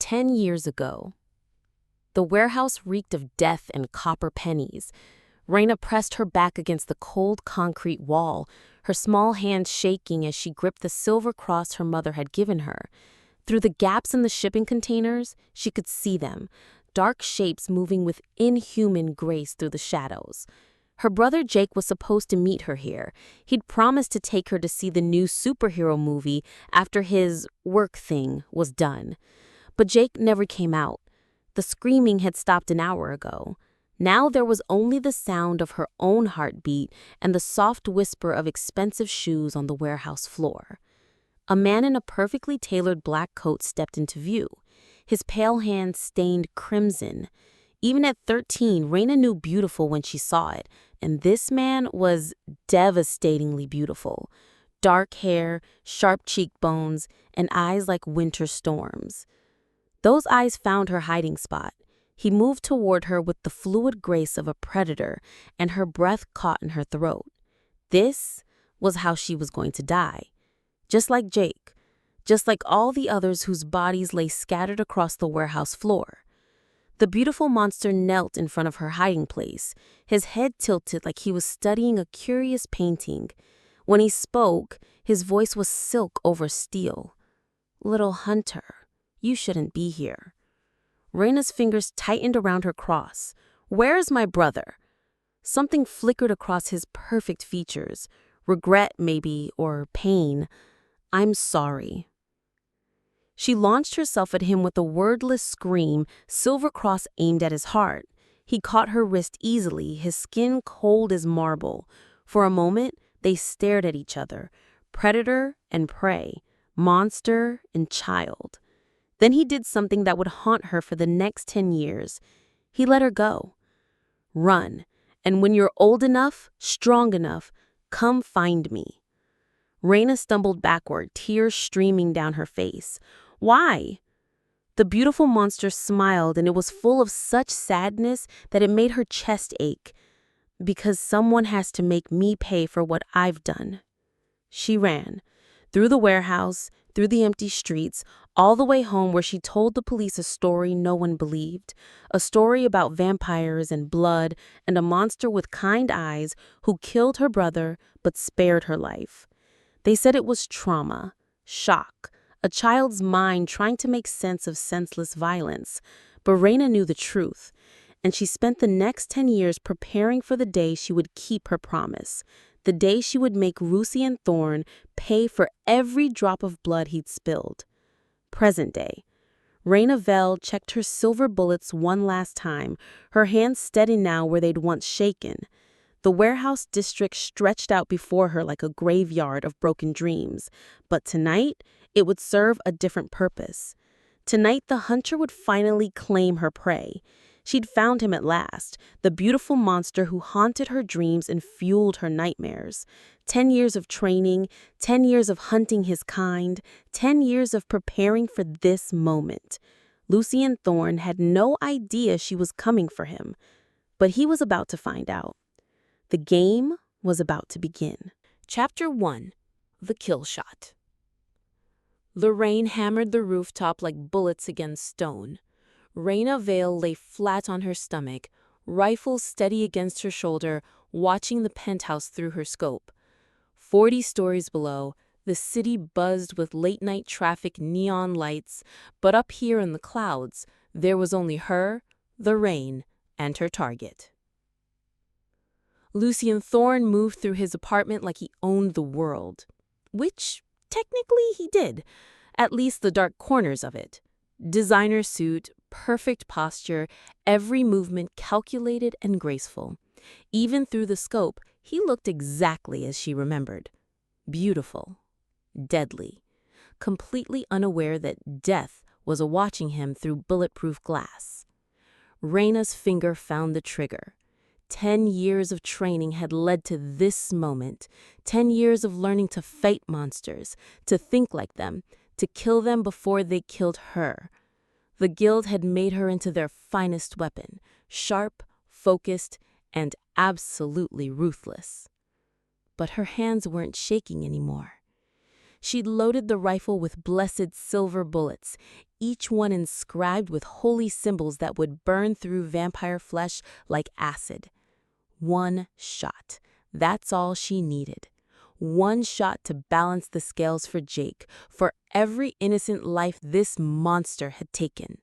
10 years ago. The warehouse reeked of death and copper pennies. Reina pressed her back against the cold concrete wall, her small hands shaking as she gripped the silver cross her mother had given her. Through the gaps in the shipping containers, she could see them, dark shapes moving with inhuman grace through the shadows. Her brother Jake was supposed to meet her here. He'd promised to take her to see the new superhero movie after his work thing was done. But Jake never came out. The screaming had stopped an hour ago. Now there was only the sound of her own heartbeat and the soft whisper of expensive shoes on the warehouse floor. A man in a perfectly tailored black coat stepped into view, his pale hands stained crimson. Even at 13, Reina knew beautiful when she saw it, and this man was devastatingly beautiful. Dark hair, sharp cheekbones, and eyes like winter storms. Those eyes found her hiding spot. He moved toward her with the fluid grace of a predator, and her breath caught in her throat. This was how she was going to die. Just like Jake, just like all the others whose bodies lay scattered across the warehouse floor. The beautiful monster knelt in front of her hiding place, his head tilted like he was studying a curious painting. When he spoke, his voice was silk over steel. "Little hunter, you shouldn't be here." Reina's fingers tightened around her cross. "Where's my brother?" Something flickered across his perfect features. Regret, maybe, or pain. "I'm sorry." She launched herself at him with a wordless scream, silver cross aimed at his heart. He caught her wrist easily, his skin cold as marble. For a moment, they stared at each other, predator and prey, monster and child. Then he did something that would haunt her for the next 10 years. He let her go. "Run, and when you're old enough, strong enough, come find me." Reina stumbled backward, tears streaming down her face. "Why?" The beautiful monster smiled, and it was full of such sadness that it made her chest ache. "Because someone has to make me pay for what I've done." She ran. Through the warehouse, through the empty streets, all the way home where she told the police a story no one believed. A story about vampires and blood and a monster with kind eyes who killed her brother but spared her life. They said it was trauma, shock, a child's mind trying to make sense of senseless violence. But Reina knew the truth, and she spent the next 10 years preparing for the day she would keep her promise, the day she would make Lucien Thorne pay for every drop of blood he'd spilled. Present day. Reina Vale checked her silver bullets one last time, her hands steady now where they'd once shaken. The warehouse district stretched out before her like a graveyard of broken dreams. But tonight, it would serve a different purpose. Tonight, the hunter would finally claim her prey. She'd found him at last, the beautiful monster who haunted her dreams and fueled her nightmares. 10 years of training, 10 years of hunting his kind, 10 years of preparing for this moment. Lucien Thorne had no idea she was coming for him, but he was about to find out. The game was about to begin. Chapter 1. The Kill Shot. The rain hammered the rooftop like bullets against stone. Reina Vale lay flat on her stomach, rifle steady against her shoulder, watching the penthouse through her scope. 40 stories below, the city buzzed with late-night traffic, neon lights, but up here in the clouds, there was only her, the rain, and her target. Lucien Thorne moved through his apartment like he owned the world. Which, technically, he did. At least the dark corners of it. Designer suit, perfect posture, every movement calculated and graceful. Even through the scope, he looked exactly as she remembered. Beautiful. Deadly. Completely unaware that death was watching him through bulletproof glass. Reina's finger found the trigger. 10 years of training had led to this moment. 10 years of learning to fight monsters, to think like them, to kill them before they killed her. The guild had made her into their finest weapon, sharp, focused, and absolutely ruthless. But her hands weren't shaking anymore. She'd loaded the rifle with blessed silver bullets, each one inscribed with holy symbols that would burn through vampire flesh like acid. One shot. That's all she needed. One shot to balance the scales for Jake, for every innocent life this monster had taken.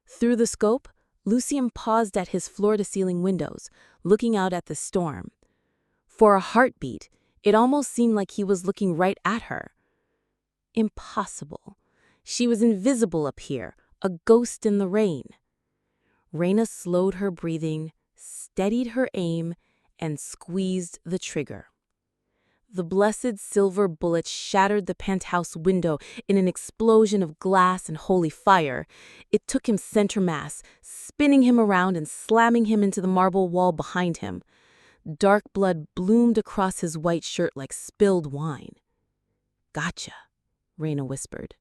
Through the scope, Lucien paused at his floor-to-ceiling windows, looking out at the storm. For a heartbeat, it almost seemed like he was looking right at her. Impossible. She was invisible up here, a ghost in the rain. Reina slowed her breathing, steadied her aim, and squeezed the trigger. The blessed silver bullet shattered the penthouse window in an explosion of glass and holy fire. It took him center mass, spinning him around and slamming him into the marble wall behind him. Dark blood bloomed across his white shirt like spilled wine. "Gotcha," Reina whispered.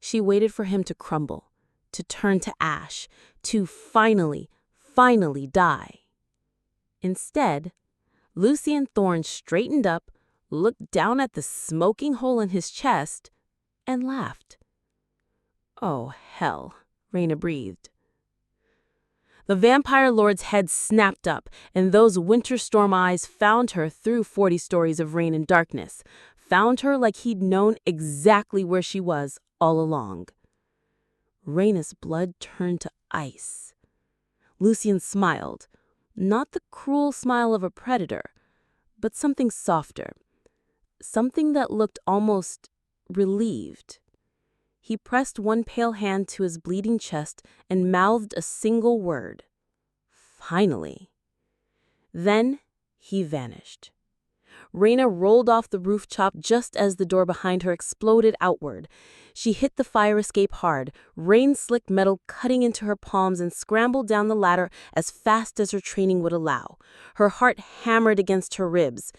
She waited for him to crumble, to turn to ash, to finally die. Instead, Lucien Thorne straightened up, looked down at the smoking hole in his chest, and laughed. "Oh, hell," Reina breathed. The vampire lord's head snapped up, and those winter storm eyes found her through 40 stories of rain and darkness, found her like he'd known exactly where she was all along. Reina's blood turned to ice. Lucien smiled, not the cruel smile of a predator, but something softer, something that looked almost relieved. He pressed one pale hand to his bleeding chest and mouthed a single word. "Finally." Then he vanished. Reina rolled off the roof chop just as the door behind her exploded outward. She hit the fire escape hard, rain-slick metal cutting into her palms, and scrambled down the ladder as fast as her training would allow. Her heart hammered against her ribs.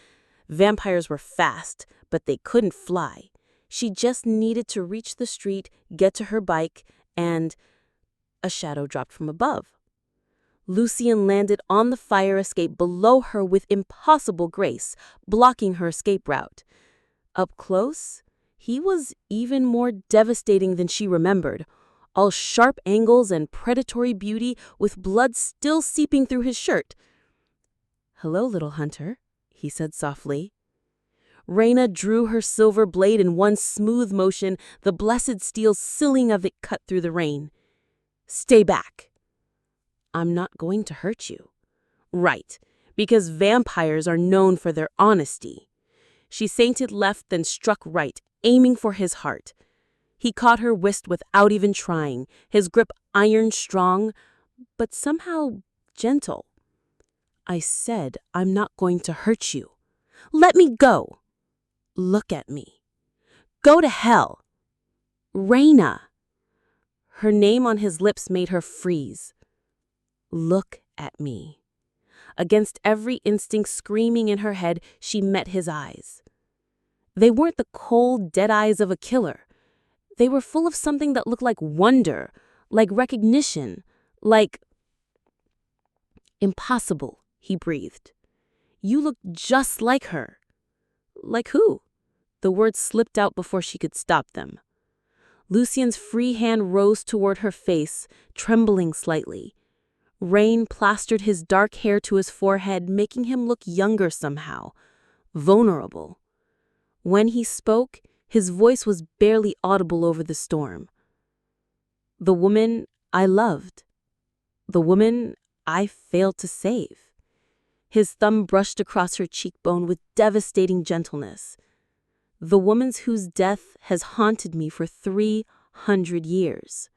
Vampires were fast, but they couldn't fly. She just needed to reach the street, get to her bike, and a shadow dropped from above. Lucien landed on the fire escape below her with impossible grace, blocking her escape route. Up close, he was even more devastating than she remembered, all sharp angles and predatory beauty, with blood still seeping through his shirt. "Hello, little hunter," he said softly. Reina drew her silver blade in one smooth motion, the blessed steel ceiling of it cut through the rain. "Stay back." "I'm not going to hurt you." "Right, because vampires are known for their honesty." She feinted left, then struck right, aiming for his heart. He caught her wrist without even trying, his grip iron strong, but somehow gentle. "I said I'm not going to hurt you." "Let me go." "Look at me." "Go to hell." "Reina." Her name on his lips made her freeze. "Look at me." Against every instinct screaming in her head, she met his eyes. They weren't the cold, dead eyes of a killer. They were full of something that looked like wonder, like recognition, like... "Impossible," he breathed. "You look just like her." "Like who?" The words slipped out before she could stop them. Lucien's free hand rose toward her face, trembling slightly. Rain plastered his dark hair to his forehead, making him look younger somehow, vulnerable. When he spoke, his voice was barely audible over the storm. "The woman I loved. The woman I failed to save." His thumb brushed across her cheekbone with devastating gentleness. "The woman whose death has haunted me for 300 years.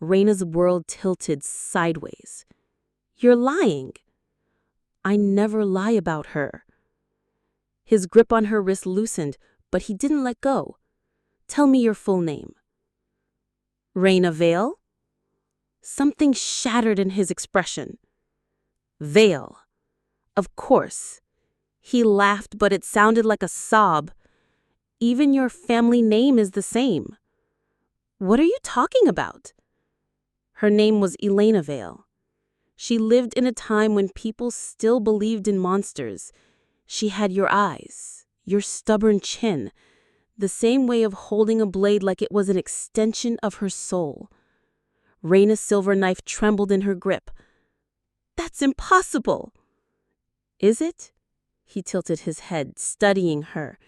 Reina's world tilted sideways. "You're lying." "I never lie about her." His grip on her wrist loosened, but he didn't let go. "Tell me your full name." "Reina Vale?" Something shattered in his expression. "Vale. Of course." He laughed, but it sounded like a sob. "Even your family name is the same." "What are you talking about?" Her name was Elena Vale. She lived in a time when people still believed in monsters. She had your eyes, your stubborn chin, The same way of holding a blade like it was an extension of her soul. Reina's silver knife trembled in her grip. That's impossible! Is it? He tilted his head, studying her.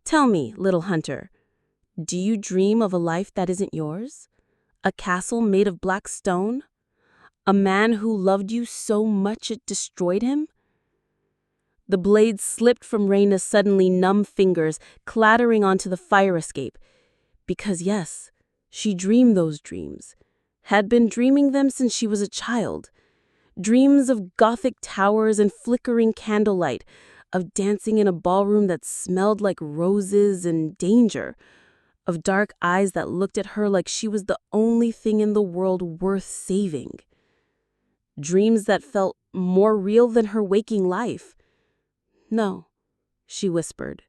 Tell me, little hunter, do you dream of a life that isn't yours? A castle made of black stone? A man who loved you so much it destroyed him? The blade slipped from Reina's suddenly numb fingers, clattering onto the fire escape. Because yes, she dreamed those dreams. Had been dreaming them since she was a child. Dreams of Gothic towers and flickering candlelight, of dancing in a ballroom that smelled like roses and danger, of dark eyes that looked at her like she was the only thing in the world worth saving. Dreams that felt more real than her waking life. No, she whispered.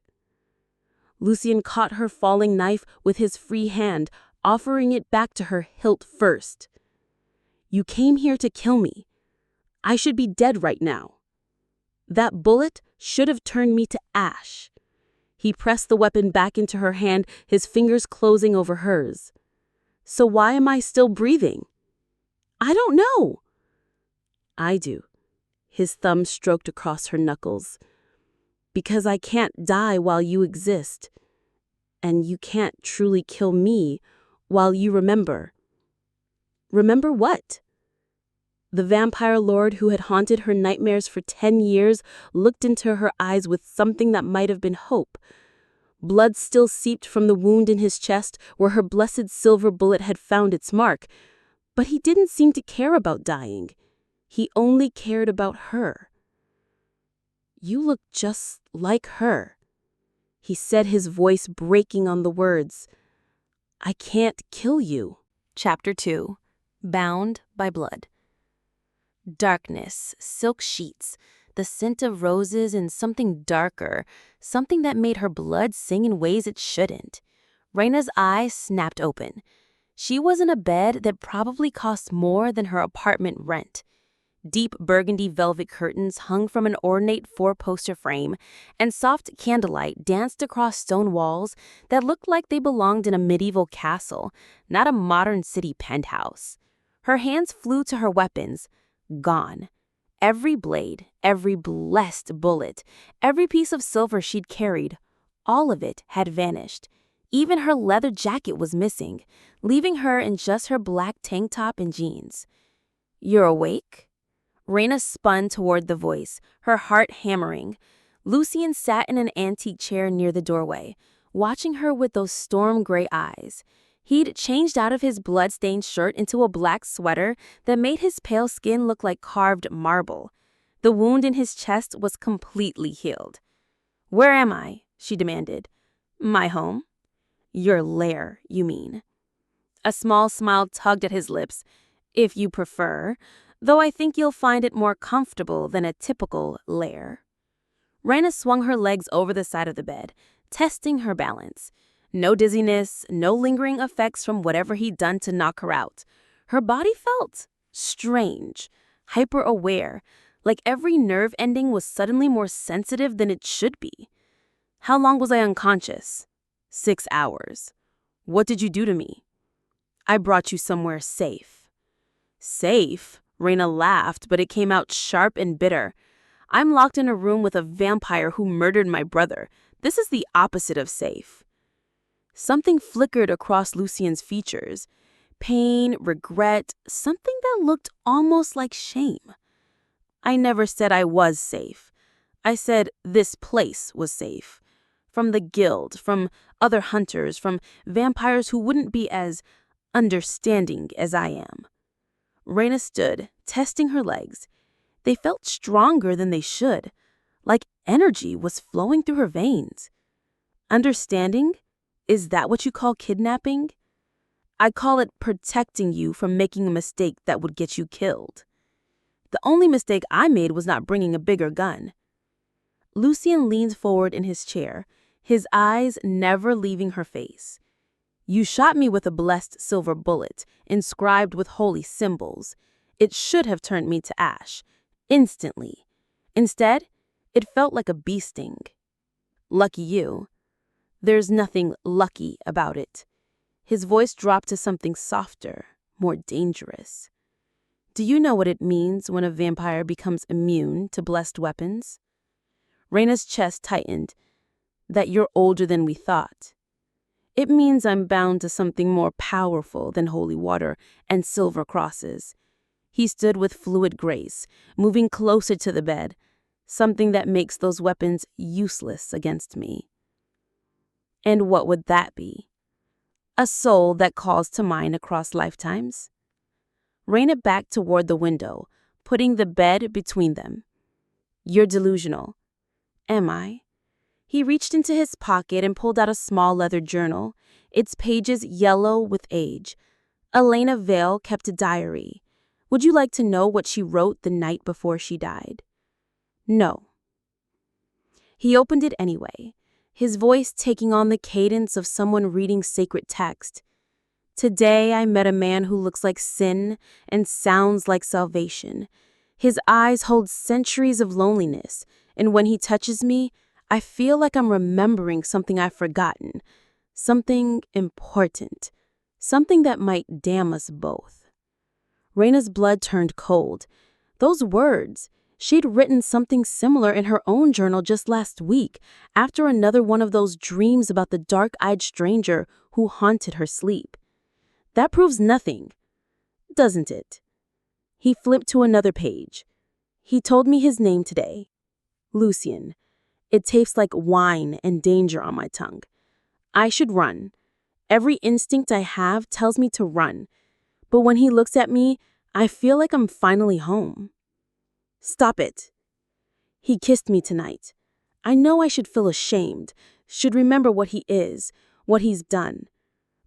Lucien caught her falling knife with his free hand, offering it back to her hilt first. You came here to kill me. I should be dead right now. That bullet should have turned me to ash. He pressed the weapon back into her hand, his fingers closing over hers. So why am I still breathing? I don't know. I do. His thumb stroked across her knuckles. Because I can't die while you exist. And you can't truly kill me while you remember. Remember what? The vampire lord who had haunted her nightmares for 10 years looked into her eyes with something that might have been hope. Blood still seeped from the wound in his chest where her blessed silver bullet had found its mark. But he didn't seem to care about dying. He only cared about her. You look just like her, he said, his voice breaking on the words. I can't kill you. Chapter 2. Bound by Blood. Darkness, silk sheets, the scent of roses, and something darker, something that made her blood sing in ways it shouldn't. Reina's eyes snapped open. She was in a bed that probably cost more than her apartment rent. Deep burgundy velvet curtains hung from an ornate four-poster frame, and soft candlelight danced across stone walls that looked like they belonged in a medieval castle, not a modern city penthouse. Her hands flew to her weapons. Gone. Every blade, every blessed bullet, every piece of silver she'd carried, all of it had vanished. Even her leather jacket was missing, leaving her in just her black tank top and jeans. You're awake? Reina spun toward the voice, her heart hammering. Lucien sat in an antique chair near the doorway, watching her with those storm-gray eyes. He'd changed out of his blood-stained shirt into a black sweater that made his pale skin look like carved marble. The wound in his chest was completely healed. Where am I? She demanded. My home? Your lair, you mean. A small smile tugged at his lips. If you prefer, though I think you'll find it more comfortable than a typical lair. Reina swung her legs over the side of the bed, testing her balance. No dizziness, no lingering effects from whatever he'd done to knock her out. Her body felt strange, hyper-aware, like every nerve ending was suddenly more sensitive than it should be. How long was I unconscious? 6 hours. What did you do to me? I brought you somewhere safe. Safe? Reina laughed, but it came out sharp and bitter. I'm locked in a room with a vampire who murdered my brother. This is the opposite of safe. Something flickered across Lucien's features. Pain, regret, something that looked almost like shame. I never said I was safe. I said this place was safe. From the guild, from other hunters, from vampires who wouldn't be as understanding as I am. Reina stood, testing her legs. They felt stronger than they should, like energy was flowing through her veins. Understanding? Is that what you call kidnapping? I call it protecting you from making a mistake that would get you killed. The only mistake I made was not bringing a bigger gun. Lucien leaned forward in his chair, his eyes never leaving her face. You shot me with a blessed silver bullet, inscribed with holy symbols. It should have turned me to ash, instantly. Instead, it felt like a bee sting. Lucky you. There's nothing lucky about it. His voice dropped to something softer, more dangerous. Do you know what it means when a vampire becomes immune to blessed weapons? Reina's chest tightened. That you're older than we thought. It means I'm bound to something more powerful than holy water and silver crosses. He stood with fluid grace, moving closer to the bed, something that makes those weapons useless against me. And what would that be? A soul that calls to mind across lifetimes? Reina backed toward the window, putting the bed between them. You're delusional. Am I? He reached into his pocket and pulled out a small leather journal, its pages yellow with age. Elena Vale kept a diary. Would you like to know what she wrote the night before she died? No. He opened it anyway, his voice taking on the cadence of someone reading sacred text. Today I met a man who looks like sin and sounds like salvation. His eyes hold centuries of loneliness, and when he touches me, I feel like I'm remembering something I've forgotten, something important, something that might damn us both. Reina's blood turned cold. Those words, she'd written something similar in her own journal just last week, after another one of those dreams about the dark-eyed stranger who haunted her sleep. That proves nothing, doesn't it? He flipped to another page. He told me his name today. Lucien. It tastes like wine and danger on my tongue. I should run. Every instinct I have tells me to run. But when he looks at me, I feel like I'm finally home. Stop it. He kissed me tonight. I know I should feel ashamed, should remember what he is, what he's done.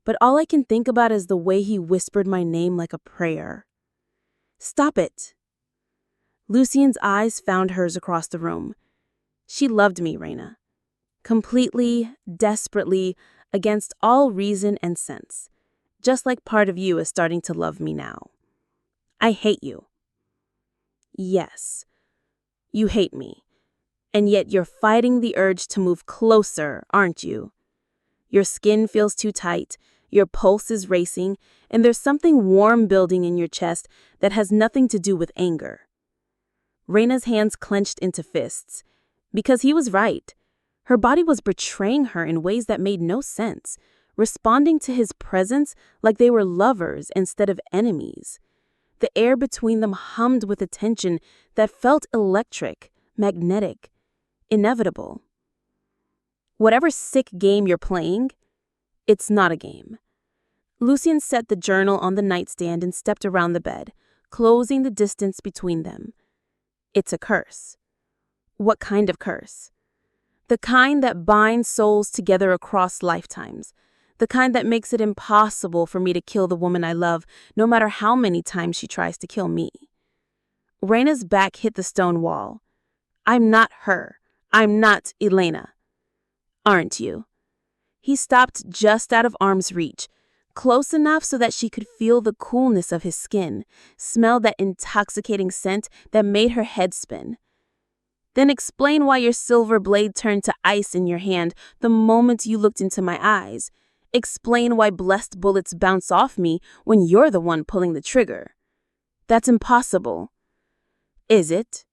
But all I can think about is the way he whispered my name like a prayer. Stop it. Lucien's eyes found hers across the room. She loved me, Reina. Completely, desperately, against all reason and sense. Just like part of you is starting to love me now. I hate you. Yes, you hate me. And yet you're fighting the urge to move closer, aren't you? Your skin feels too tight, your pulse is racing, and there's something warm building in your chest that has nothing to do with anger. Reina's hands clenched into fists. Because he was right. Her body was betraying her in ways that made no sense, responding to his presence like they were lovers instead of enemies. The air between them hummed with a tension that felt electric, magnetic, inevitable. Whatever sick game you're playing, it's not a game. Lucien set the journal on the nightstand and stepped around the bed, closing the distance between them. It's a curse. What kind of curse? The kind that binds souls together across lifetimes. The kind that makes it impossible for me to kill the woman I love, no matter how many times she tries to kill me. Reina's back hit the stone wall. I'm not her. I'm not Elena. Aren't you? He stopped just out of arm's reach, close enough so that she could feel the coolness of his skin, smell that intoxicating scent that made her head spin. Then explain why your silver blade turned to ice in your hand the moment you looked into my eyes. Explain why blessed bullets bounce off me when you're the one pulling the trigger. That's impossible. Is it?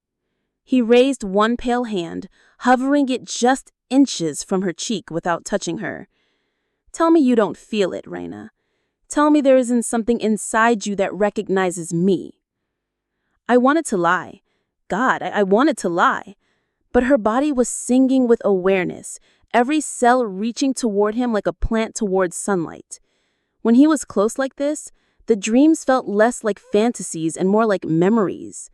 He raised one pale hand, hovering it just inches from her cheek without touching her. Tell me you don't feel it, Reina. Tell me there isn't something inside you that recognizes me. I wanted to lie. God, I wanted to lie. But her body was singing with awareness, every cell reaching toward him like a plant towards sunlight. When he was close like this, the dreams felt less like fantasies and more like memories.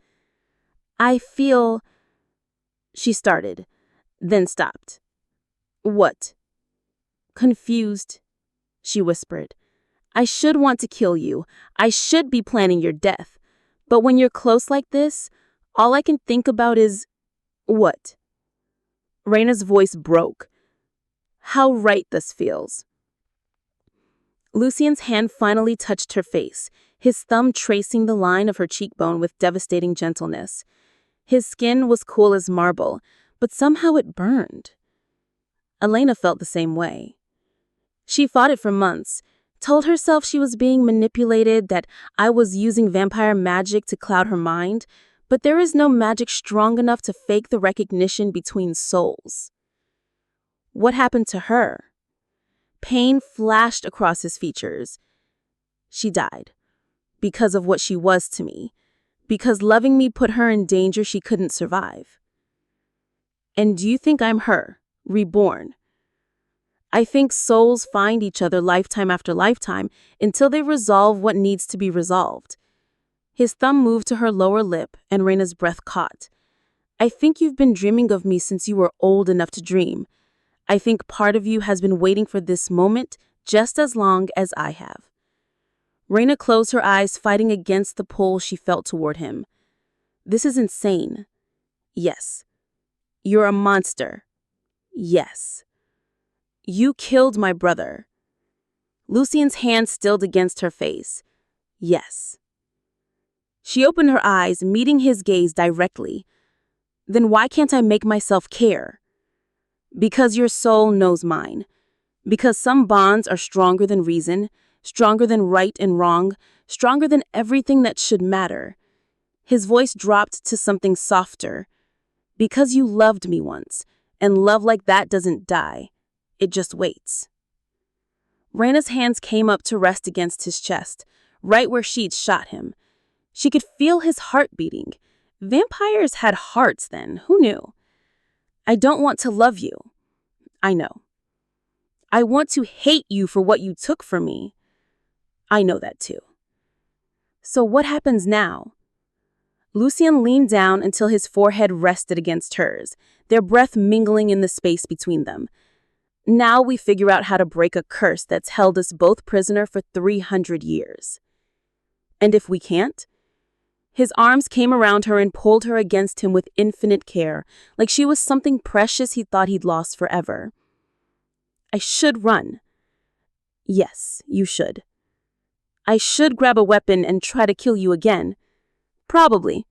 I feel... She started, then stopped. What? Confused, she whispered. I should want to kill you. I should be planning your death. But when you're close like this, all I can think about is... What? Reina's voice broke. How right this feels. Lucien's hand finally touched her face, his thumb tracing the line of her cheekbone with devastating gentleness. His skin was cool as marble, but somehow it burned. Elena felt the same way. She fought it for months, told herself she was being manipulated, that I was using vampire magic to cloud her mind, but there is no magic strong enough to fake the recognition between souls. What happened to her? Pain flashed across his features. She died. Because of what she was to me. Because loving me put her in danger she couldn't survive. And do you think I'm her, reborn? I think souls find each other lifetime after lifetime until they resolve what needs to be resolved. His thumb moved to her lower lip and Reina's breath caught. I think you've been dreaming of me since you were old enough to dream. I think part of you has been waiting for this moment just as long as I have. Reina closed her eyes, fighting against the pull she felt toward him. This is insane. Yes. You're a monster. Yes. You killed my brother. Lucien's hand stilled against her face. Yes. She opened her eyes, meeting his gaze directly. Then why can't I make myself care? Because your soul knows mine. Because some bonds are stronger than reason, stronger than right and wrong, stronger than everything that should matter. His voice dropped to something softer. Because you loved me once, and love like that doesn't die. It just waits. Reina's hands came up to rest against his chest, right where she'd shot him. She could feel his heart beating. Vampires had hearts then, who knew? I don't want to love you. I know. I want to hate you for what you took from me. I know that too. So what happens now? Lucien leaned down until his forehead rested against hers, their breath mingling in the space between them. Now we figure out how to break a curse that's held us both prisoner for 300 years. And if we can't? His arms came around her and pulled her against him with infinite care, like she was something precious he thought he'd lost forever. I should run. Yes, you should. I should grab a weapon and try to kill you again. Probably.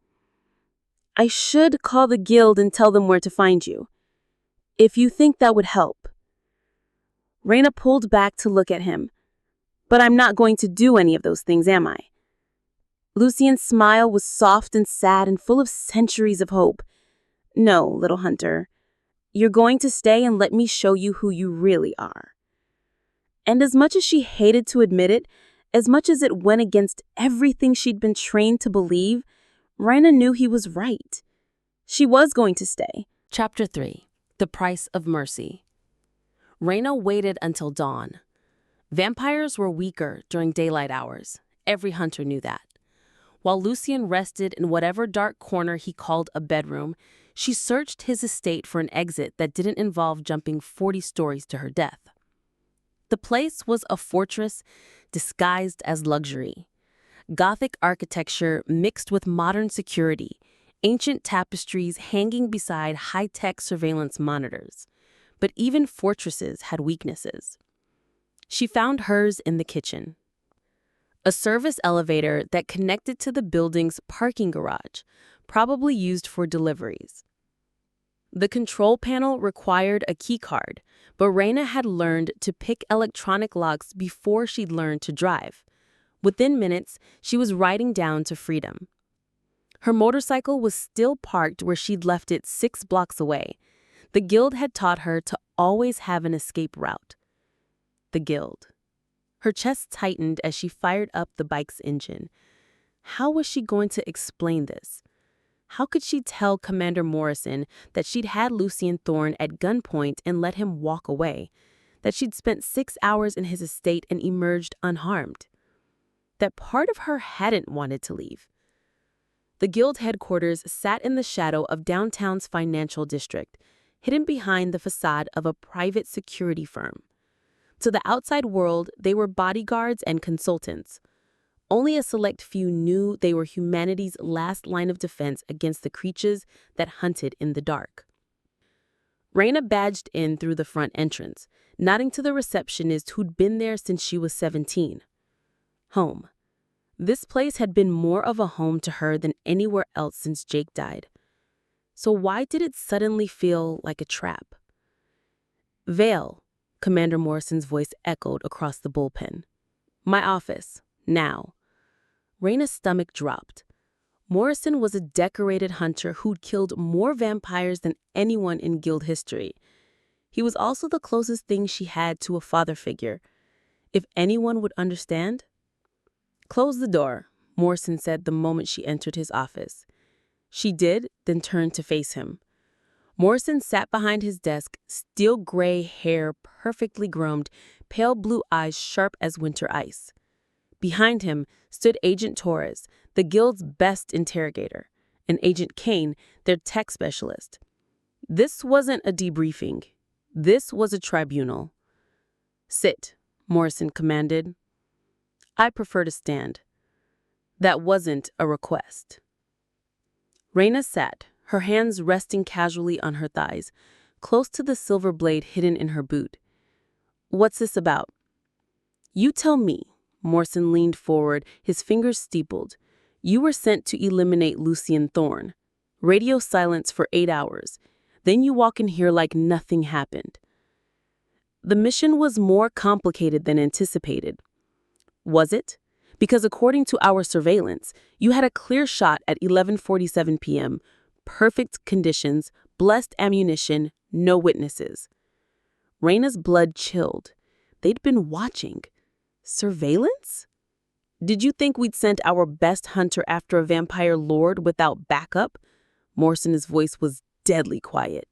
I should call the guild and tell them where to find you. If you think that would help. Reina pulled back to look at him. But I'm not going to do any of those things, am I? Lucien's smile was soft and sad and full of centuries of hope. No, little hunter. You're going to stay and let me show you who you really are. And as much as she hated to admit it, as much as it went against everything she'd been trained to believe, Reina knew he was right. She was going to stay. Chapter 3. The Price of Mercy. Reina waited until dawn. Vampires were weaker during daylight hours. Every hunter knew that. While Lucien rested in whatever dark corner he called a bedroom, she searched his estate for an exit that didn't involve jumping 40 stories to her death. The place was a fortress disguised as luxury. Gothic architecture mixed with modern security, ancient tapestries hanging beside high-tech surveillance monitors. But even fortresses had weaknesses. She found hers in the kitchen. A service elevator that connected to the building's parking garage, probably used for deliveries. The control panel required a keycard, but Reina had learned to pick electronic locks before she'd learned to drive. Within minutes, she was riding down to freedom. Her motorcycle was still parked where she'd left it 6 blocks away. The guild had taught her to always have an escape route. The guild. Her chest tightened as she fired up the bike's engine. How was she going to explain this? How could she tell Commander Morrison that she'd had Lucien Thorne at gunpoint and let him walk away? That she'd spent 6 hours in his estate and emerged unharmed? That part of her hadn't wanted to leave? The guild headquarters sat in the shadow of downtown's financial district, hidden behind the facade of a private security firm. To the outside world, they were bodyguards and consultants. Only a select few knew they were humanity's last line of defense against the creatures that hunted in the dark. Reina badged in through the front entrance, nodding to the receptionist who'd been there since she was 17. Home. This place had been more of a home to her than anywhere else since Jake died. So why did it suddenly feel like a trap? Vale, Commander Morrison's voice echoed across the bullpen. My office, now. Reina's stomach dropped. Morrison was a decorated hunter who'd killed more vampires than anyone in guild history. He was also the closest thing she had to a father figure. If anyone would understand. Close the door, Morrison said the moment she entered his office. She did, then turned to face him. Morrison sat behind his desk, steel gray hair perfectly groomed, pale blue eyes sharp as winter ice. Behind him stood Agent Torres, the guild's best interrogator, and Agent Kane, their tech specialist. This wasn't a debriefing. This was a tribunal. Sit, Morrison commanded. I prefer to stand. That wasn't a request. Reina sat, her hands resting casually on her thighs, close to the silver blade hidden in her boot. What's this about? You tell me. Morrison leaned forward, his fingers steepled. You were sent to eliminate Lucien Thorne. Radio silence for 8 hours. Then you walk in here like nothing happened. The mission was more complicated than anticipated. Was it? Because according to our surveillance, you had a clear shot at 11:47 p.m., perfect conditions, blessed ammunition, no witnesses. Reina's blood chilled. They'd been watching. Surveillance? Did you think we'd sent our best hunter after a vampire lord without backup? Morrison's voice was deadly quiet.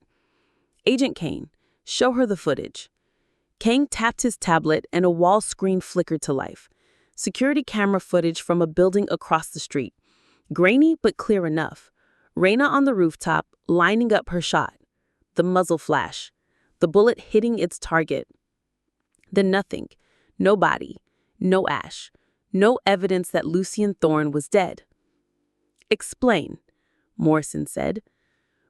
Agent Kane, show her the footage. Kane tapped his tablet and a wall screen flickered to life. Security camera footage from a building across the street. Grainy but clear enough. Reina on the rooftop, lining up her shot. The muzzle flash. The bullet hitting its target. Then nothing. No body. No ash. No evidence that Lucien Thorne was dead. Explain, Morrison said.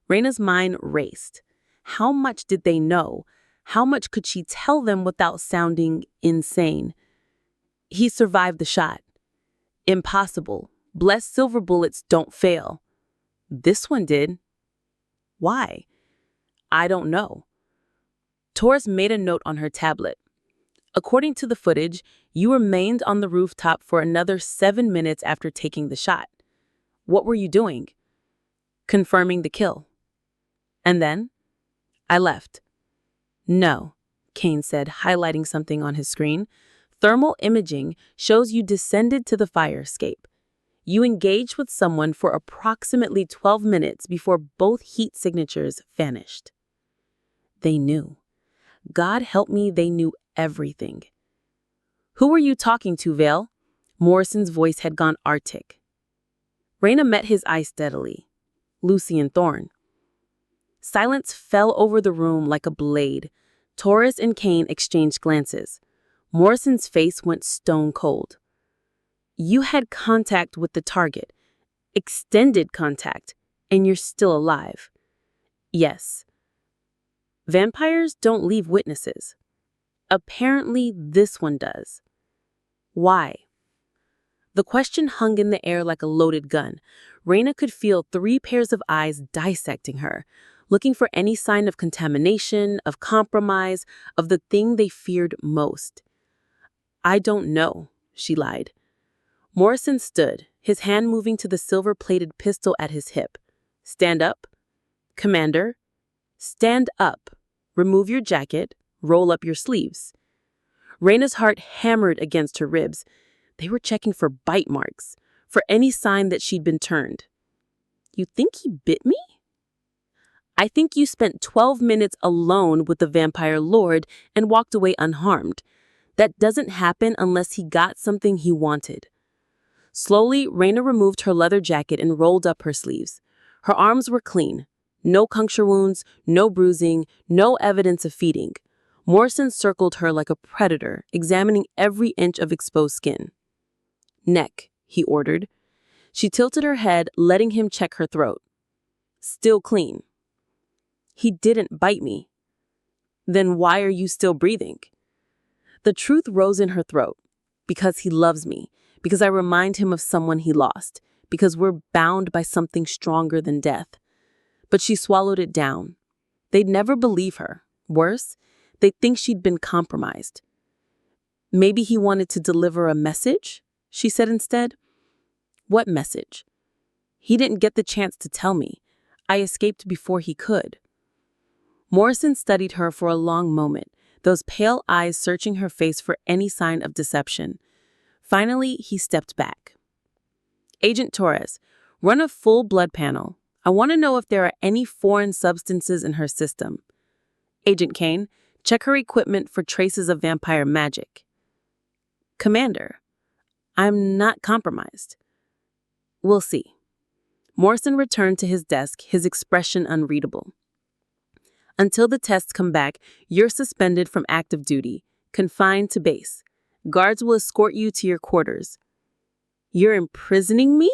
Reina's mind raced. How much did they know? How much could she tell them without sounding insane? He survived the shot. Impossible. Blessed silver bullets don't fail. This one did. Why? I don't know. Torres made a note on her tablet. According to the footage, you remained on the rooftop for another 7 minutes after taking the shot. What were you doing? Confirming the kill. And then? I left. No, Kane said, highlighting something on his screen. Thermal imaging shows you descended to the fire escape. You engaged with someone for approximately 12 minutes before both heat signatures vanished. They knew. God help me, they knew everything. Who were you talking to, Vale? Morrison's voice had gone arctic. Reina met his eye steadily. Lucien Thorne. Silence fell over the room like a blade. Torres and Kane exchanged glances. Morrison's face went stone cold. You had contact with the target. Extended contact. And you're still alive. Yes. Vampires don't leave witnesses. Apparently, this one does. Why? The question hung in the air like a loaded gun. Reina could feel 3 pairs of eyes dissecting her, looking for any sign of contamination, of compromise, of the thing they feared most. I don't know, she lied. Morrison stood, his hand moving to the silver-plated pistol at his hip. Stand up. Commander, stand up. Remove your jacket. Roll up your sleeves. Reina's heart hammered against her ribs. They were checking for bite marks, for any sign that she'd been turned. You think he bit me? I think you spent 12 minutes alone with the vampire lord and walked away unharmed. That doesn't happen unless he got something he wanted. Slowly, Reina removed her leather jacket and rolled up her sleeves. Her arms were clean. No puncture wounds, no bruising, no evidence of feeding. Morrison circled her like a predator, examining every inch of exposed skin. Neck, he ordered. She tilted her head, letting him check her throat. Still clean. He didn't bite me. Then why are you still breathing? The truth rose in her throat. Because he loves me. Because I remind him of someone he lost. Because we're bound by something stronger than death. But she swallowed it down. They'd never believe her. Worse, They'd think she'd been compromised. Maybe he wanted to deliver a message, she said instead. What message? He didn't get the chance to tell me. I escaped before he could. Morrison studied her for a long moment, those pale eyes searching her face for any sign of deception. Finally, he stepped back. Agent Torres, run a full blood panel. I want to know if there are any foreign substances in her system. Agent Kane, check her equipment for traces of vampire magic. Commander, I'm not compromised. We'll see. Morrison returned to his desk, his expression unreadable. Until the tests come back, you're suspended from active duty, confined to base. Guards will escort you to your quarters. You're imprisoning me?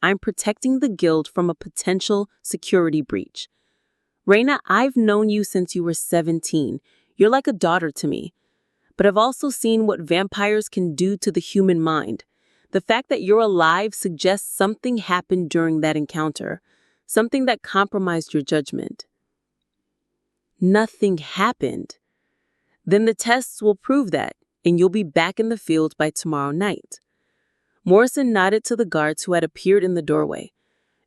I'm protecting the guild from a potential security breach. Reina, I've known you since you were 17. You're like a daughter to me. But I've also seen what vampires can do to the human mind. The fact that you're alive suggests something happened during that encounter, something that compromised your judgment. Nothing happened. Then the tests will prove that, and you'll be back in the field by tomorrow night. Morrison nodded to the guards who had appeared in the doorway.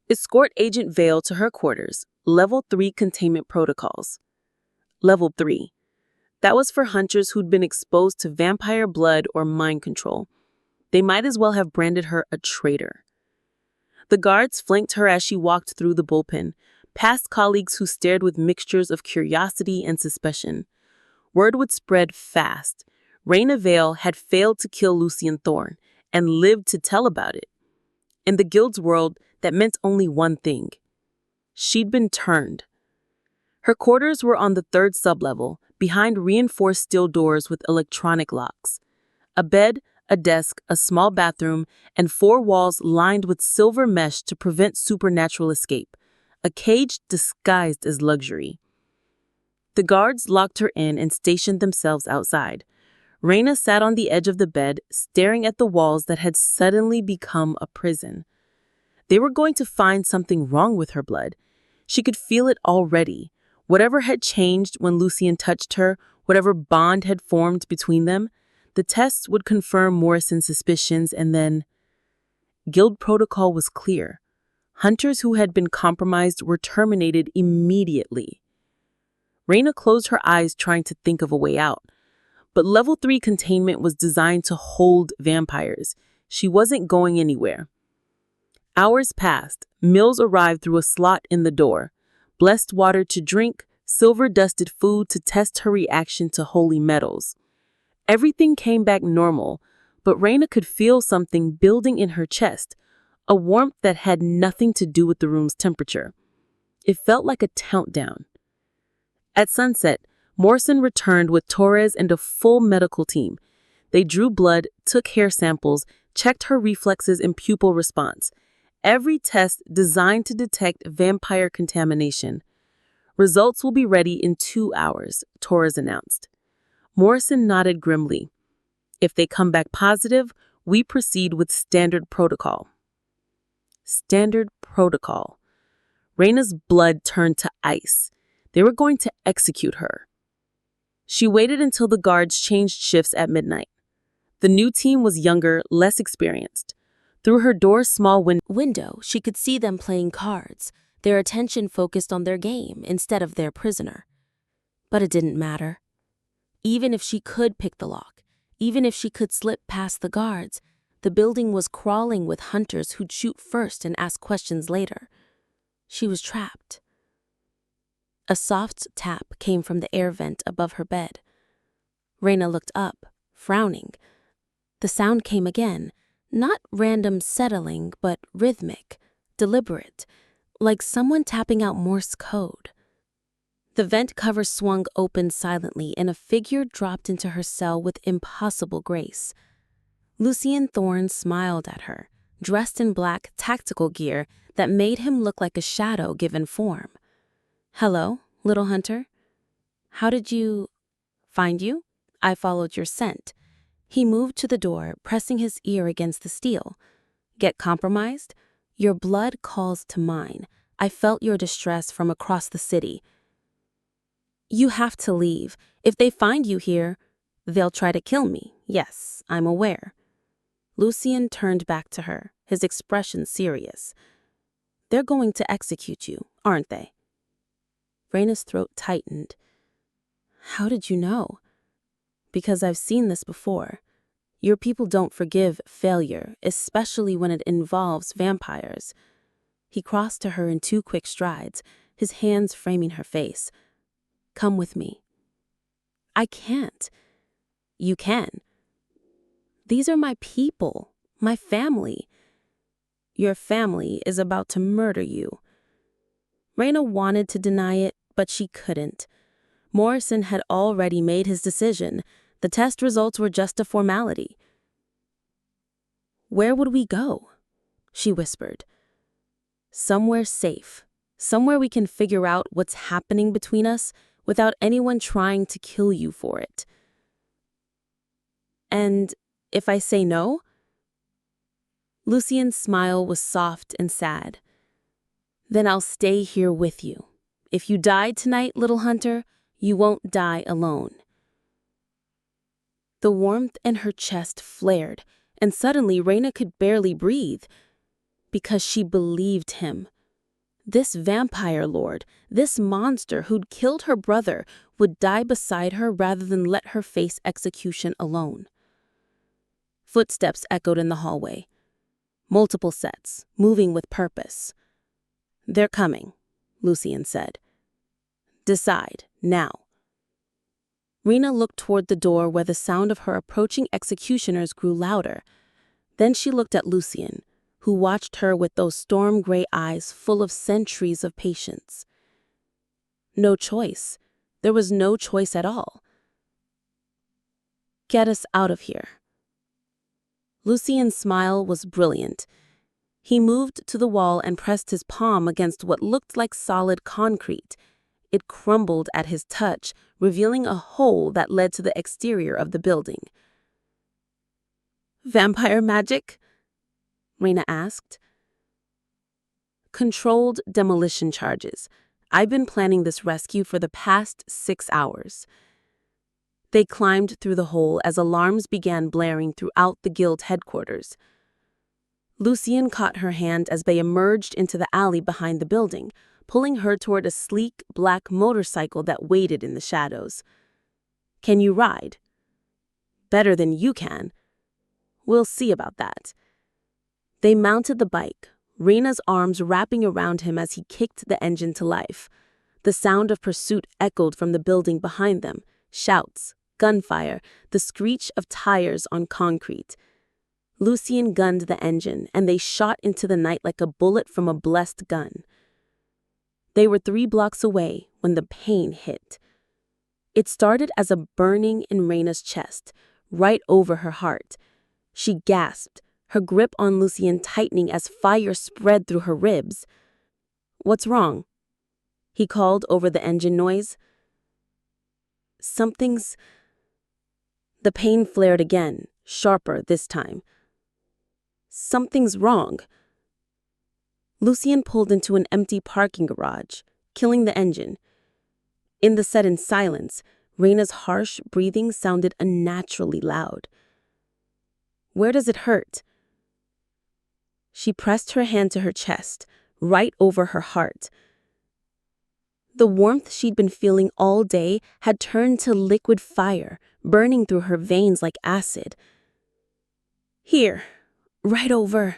Escort Agent Vale to her quarters. Level 3 containment protocols. Level 3. That was for hunters who'd been exposed to vampire blood or mind control. They might as well have branded her a traitor. The guards flanked her as she walked through the bullpen, past colleagues who stared with mixtures of curiosity and suspicion. Word would spread fast. Reina Vale had failed to kill Lucien Thorne and lived to tell about it. In the guild's world, that meant only one thing. She'd been turned. Her quarters were on the 3rd sublevel, behind reinforced steel doors with electronic locks. A bed, a desk, a small bathroom, and 4 walls lined with silver mesh to prevent supernatural escape. A cage disguised as luxury. The guards locked her in and stationed themselves outside. Reina sat on the edge of the bed, staring at the walls that had suddenly become a prison. They were going to find something wrong with her blood. She could feel it already. Whatever had changed when Lucien touched her, whatever bond had formed between them, the tests would confirm Morrison's suspicions, and then... Guild protocol was clear. Hunters who had been compromised were terminated immediately. Reina closed her eyes, trying to think of a way out. But level 3 containment was designed to hold vampires. She wasn't going anywhere. Hours passed. Meals arrived through a slot in the door. Blessed water to drink, silver-dusted food to test her reaction to holy metals. Everything came back normal, but Reina could feel something building in her chest, a warmth that had nothing to do with the room's temperature. It felt like a countdown. At sunset, Morrison returned with Torres and a full medical team. They drew blood, took hair samples, checked her reflexes and pupil response. Every test designed to detect vampire contamination. Results will be ready in 2 hours, Torres announced. Morrison nodded grimly. If they come back positive, we proceed with standard protocol. Standard protocol. Reina's blood turned to ice. They were going to execute her. She waited until the guards changed shifts at midnight. The new team was younger, less experienced. Through her door's small window, she could see them playing cards, their attention focused on their game instead of their prisoner. But it didn't matter. Even if she could pick the lock, even if she could slip past the guards, the building was crawling with hunters who'd shoot first and ask questions later. She was trapped. A soft tap came from the air vent above her bed. Reina looked up, frowning. The sound came again, not random settling, but rhythmic, deliberate, like someone tapping out Morse code. The vent cover swung open silently, and a figure dropped into her cell with impossible grace. Lucien Thorne smiled at her, dressed in black tactical gear that made him look like a shadow given form. "Hello, little hunter. How did you... find you? I followed your scent." He moved to the door, pressing his ear against the steel. "Get compromised? Your blood calls to mine. I felt your distress from across the city. You have to leave. If they find you here, they'll try to kill me. Yes, I'm aware. Lucien turned back to her, his expression serious. They're going to execute you, aren't they? Reina's throat tightened. How did you know? Because I've seen this before. Your people don't forgive failure, especially when it involves vampires. He crossed to her in 2 quick strides, his hands framing her face. Come with me. I can't. You can. These are my people, my family. Your family is about to murder you. Reina wanted to deny it, but she couldn't. Morrison had already made his decision. The test results were just a formality. Where would we go? She whispered. Somewhere safe. Somewhere we can figure out what's happening between us without anyone trying to kill you for it. And if I say no? Lucien's smile was soft and sad. Then I'll stay here with you. If you die tonight, little hunter, you won't die alone. The warmth in her chest flared, and suddenly Reina could barely breathe, because she believed him. This vampire lord, this monster who'd killed her brother, would die beside her rather than let her face execution alone. Footsteps echoed in the hallway. Multiple sets, moving with purpose. They're coming, Lucien said. Decide, now. Reina looked toward the door where the sound of her approaching executioners grew louder. Then she looked at Lucien, who watched her with those storm-gray eyes full of centuries of patience. No choice. There was no choice at all. Get us out of here. Lucien's smile was brilliant. He moved to the wall and pressed his palm against what looked like solid concrete. It crumbled at his touch, revealing a hole that led to the exterior of the building. Vampire magic? Reina asked. Controlled demolition charges. I've been planning this rescue for the past 6 hours. They climbed through the hole as alarms began blaring throughout the guild headquarters. Lucien caught her hand as they emerged into the alley behind the building, pulling her toward a sleek black motorcycle that waited in the shadows. Can you ride? Better than you can. We'll see about that. They mounted the bike, Reina's arms wrapping around him as he kicked the engine to life. The sound of pursuit echoed from the building behind them, shouts, gunfire, the screech of tires on concrete. Lucien gunned the engine, and they shot into the night like a bullet from a blessed gun. They were 3 blocks away when the pain hit. It started as a burning in Reina's chest, right over her heart. She gasped, her grip on Lucien tightening as fire spread through her ribs. What's wrong? He called over the engine noise. Something's... The pain flared again, sharper this time. Something's wrong. Lucien pulled into an empty parking garage, killing the engine. In the sudden silence, Reina's harsh breathing sounded unnaturally loud. Where does it hurt? She pressed her hand to her chest, right over her heart. The warmth she'd been feeling all day had turned to liquid fire, burning through her veins like acid. Here, right over.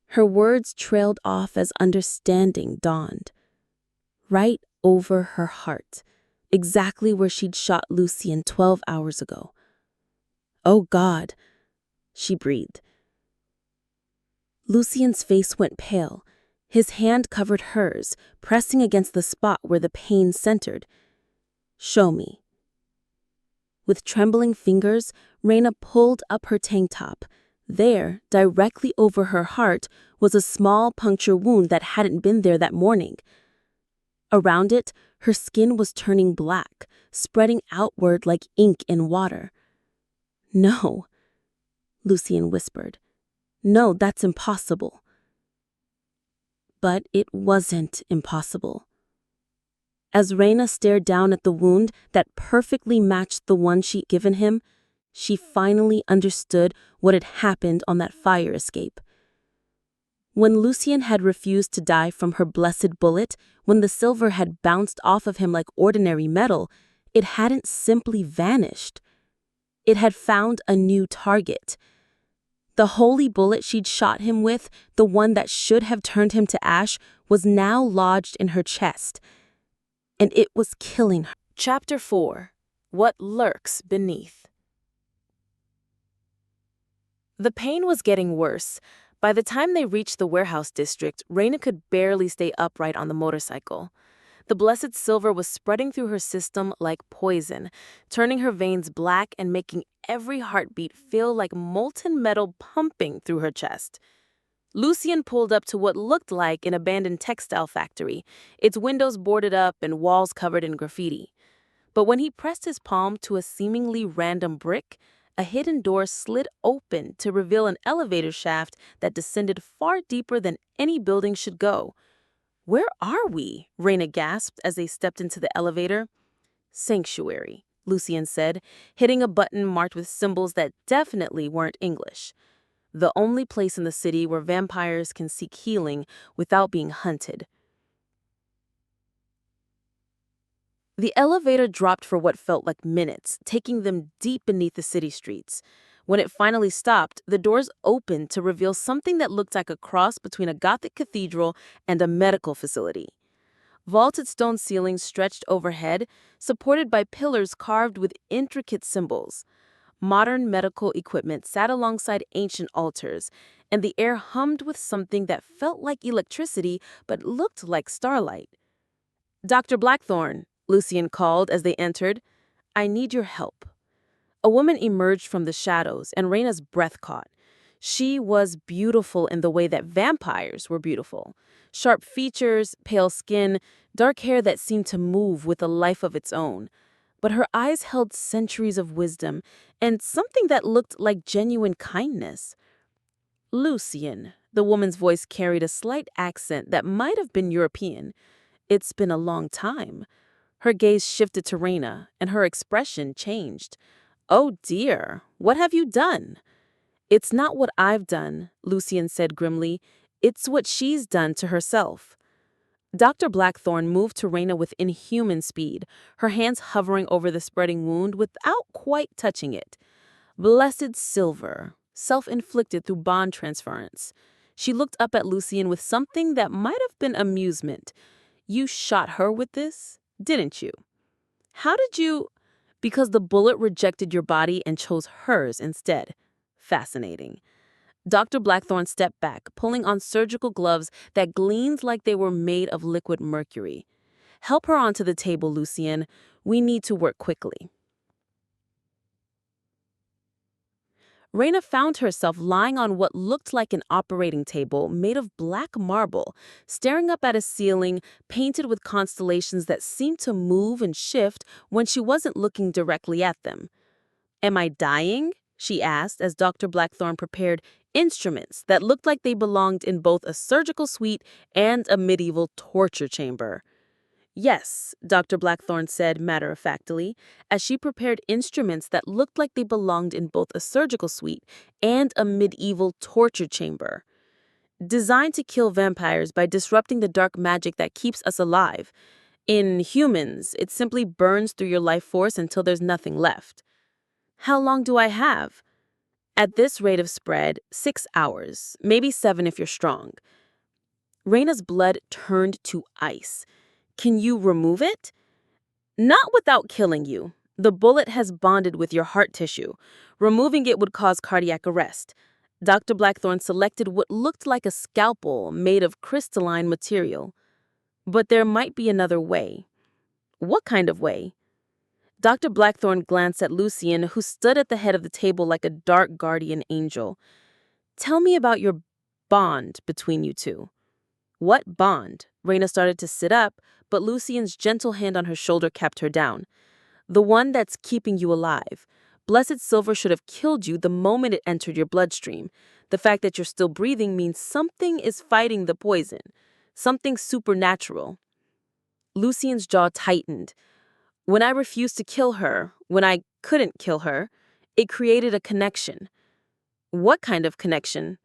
Her words trailed off as understanding dawned. Right over her heart, exactly where she'd shot Lucien 12 hours ago. Oh God, she breathed. Lucien's face went pale. His hand covered hers, pressing against the spot where the pain centered. Show me. With trembling fingers, Reina pulled up her tank top. There, directly over her heart, was a small puncture wound that hadn't been there that morning. Around it, her skin was turning black, spreading outward like ink in water. No, Lucien whispered. No, that's impossible. But it wasn't impossible. As Reina stared down at the wound that perfectly matched the one she'd given him, she finally understood what had happened on that fire escape. When Lucien had refused to die from her blessed bullet, when the silver had bounced off of him like ordinary metal, it hadn't simply vanished. It had found a new target. The holy bullet she'd shot him with, the one that should have turned him to ash, was now lodged in her chest, and it was killing her. Chapter 4. What Lurks Beneath. The pain was getting worse. By the time they reached the warehouse district, Reina could barely stay upright on the motorcycle. The blessed silver was spreading through her system like poison, turning her veins black and making every heartbeat feel like molten metal pumping through her chest. Lucien pulled up to what looked like an abandoned textile factory, its windows boarded up and walls covered in graffiti. But when he pressed his palm to a seemingly random brick, a hidden door slid open to reveal an elevator shaft that descended far deeper than any building should go. "Where are we?" Reina gasped as they stepped into the elevator. "Sanctuary," Lucien said, hitting a button marked with symbols that definitely weren't English. "The only place in the city where vampires can seek healing without being hunted." The elevator dropped for what felt like minutes, taking them deep beneath the city streets. When it finally stopped, the doors opened to reveal something that looked like a cross between a Gothic cathedral and a medical facility. Vaulted stone ceilings stretched overhead, supported by pillars carved with intricate symbols. Modern medical equipment sat alongside ancient altars, and the air hummed with something that felt like electricity but looked like starlight. "Dr. Blackthorne," Lucien called as they entered. "I need your help." A woman emerged from the shadows, and Reina's breath caught. She was beautiful in the way that vampires were beautiful. Sharp features, pale skin, dark hair that seemed to move with a life of its own. But her eyes held centuries of wisdom and something that looked like genuine kindness. "Lucien," the woman's voice carried a slight accent that might have been European. "It's been a long time." Her gaze shifted to Reina, and her expression changed. "Oh dear, what have you done?" "It's not what I've done," Lucien said grimly. "It's what she's done to herself." Dr. Blackthorne moved to Reina with inhuman speed, her hands hovering over the spreading wound without quite touching it. "Blessed silver, self-inflicted through bond transference." She looked up at Lucien with something that might have been amusement. "You shot her with this, didn't you?" "How did you—" "Because the bullet rejected your body and chose hers instead." "Fascinating." Dr. Blackthorne stepped back, pulling on surgical gloves that gleamed like they were made of liquid mercury. "Help her onto the table, Lucien. We need to work quickly." Reina found herself lying on what looked like an operating table made of black marble, staring up at a ceiling painted with constellations that seemed to move and shift when she wasn't looking directly at them. "Am I dying?" she asked as Dr. Blackthorne prepared instruments that looked like they belonged in both a surgical suite and a medieval torture chamber. "Yes," Dr. Blackthorne said matter-of-factly, as she prepared instruments that looked like they belonged in both a surgical suite and a medieval torture chamber. "Designed to kill vampires by disrupting the dark magic that keeps us alive. In humans, it simply burns through your life force until there's nothing left." "How long do I have?" "At this rate of spread, 6 hours, maybe 7 if you're strong." Reina's blood turned to ice. "Can you remove it?" "Not without killing you. The bullet has bonded with your heart tissue. Removing it would cause cardiac arrest." Dr. Blackthorne selected what looked like a scalpel made of crystalline material. "But there might be another way." "What kind of way?" Dr. Blackthorne glanced at Lucien, who stood at the head of the table like a dark guardian angel. "Tell me about your bond between you two." "What bond?" Reina started to sit up, but Lucien's gentle hand on her shoulder kept her down. "The one that's keeping you alive. Blessed silver should have killed you the moment it entered your bloodstream. The fact that you're still breathing means something is fighting the poison. Something supernatural." Lucien's jaw tightened. When I refused to kill her, when I couldn't kill her, it created a connection. What kind of connection?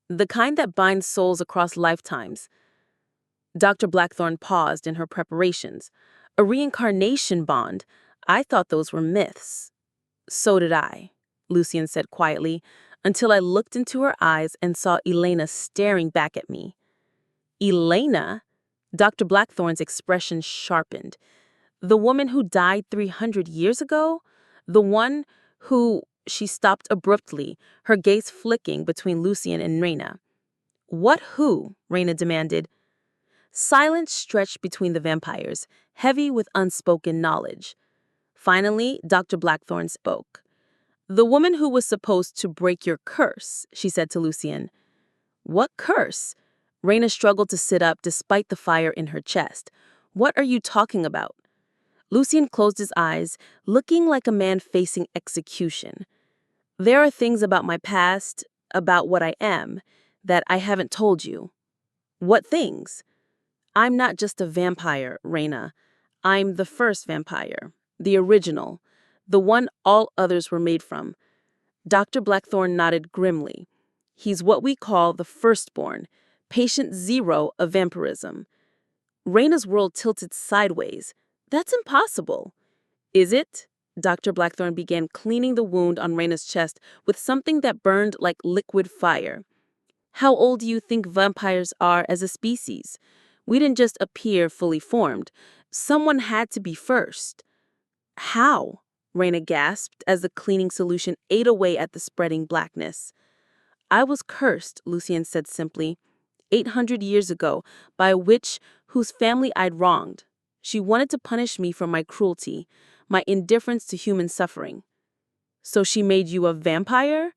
The kind that binds souls across lifetimes. Dr. Blackthorne paused in her preparations. A reincarnation bond. I thought those were myths. So did I, Lucien said quietly, until I looked into her eyes and saw Elena staring back at me. Elena? Dr. Blackthorne's expression sharpened. The woman who died 300 years ago? The one who... She stopped abruptly, her gaze flicking between Lucien and Reina. What who? Reina demanded. Silence stretched between the vampires, heavy with unspoken knowledge. Finally, Dr. Blackthorne spoke. The woman who was supposed to break your curse, she said to Lucien. What curse? Reina struggled to sit up despite the fire in her chest. What are you talking about? Lucien closed his eyes, looking like a man facing execution. There are things about my past, about what I am, that I haven't told you. What things? I'm not just a vampire, Reina. I'm the first vampire, the original, the one all others were made from. Dr. Blackthorne nodded grimly. He's what we call the firstborn, patient zero of vampirism. Reina's world tilted sideways. That's impossible. Is it? Dr. Blackthorne began cleaning the wound on Reina's chest with something that burned like liquid fire. How old do you think vampires are as a species? We didn't just appear fully formed. Someone had to be first. How? Reina gasped as the cleaning solution ate away at the spreading blackness. I was cursed, Lucien said simply, 800 years ago, by a witch whose family I'd wronged. She wanted to punish me for my cruelty, my indifference to human suffering. So she made you a vampire?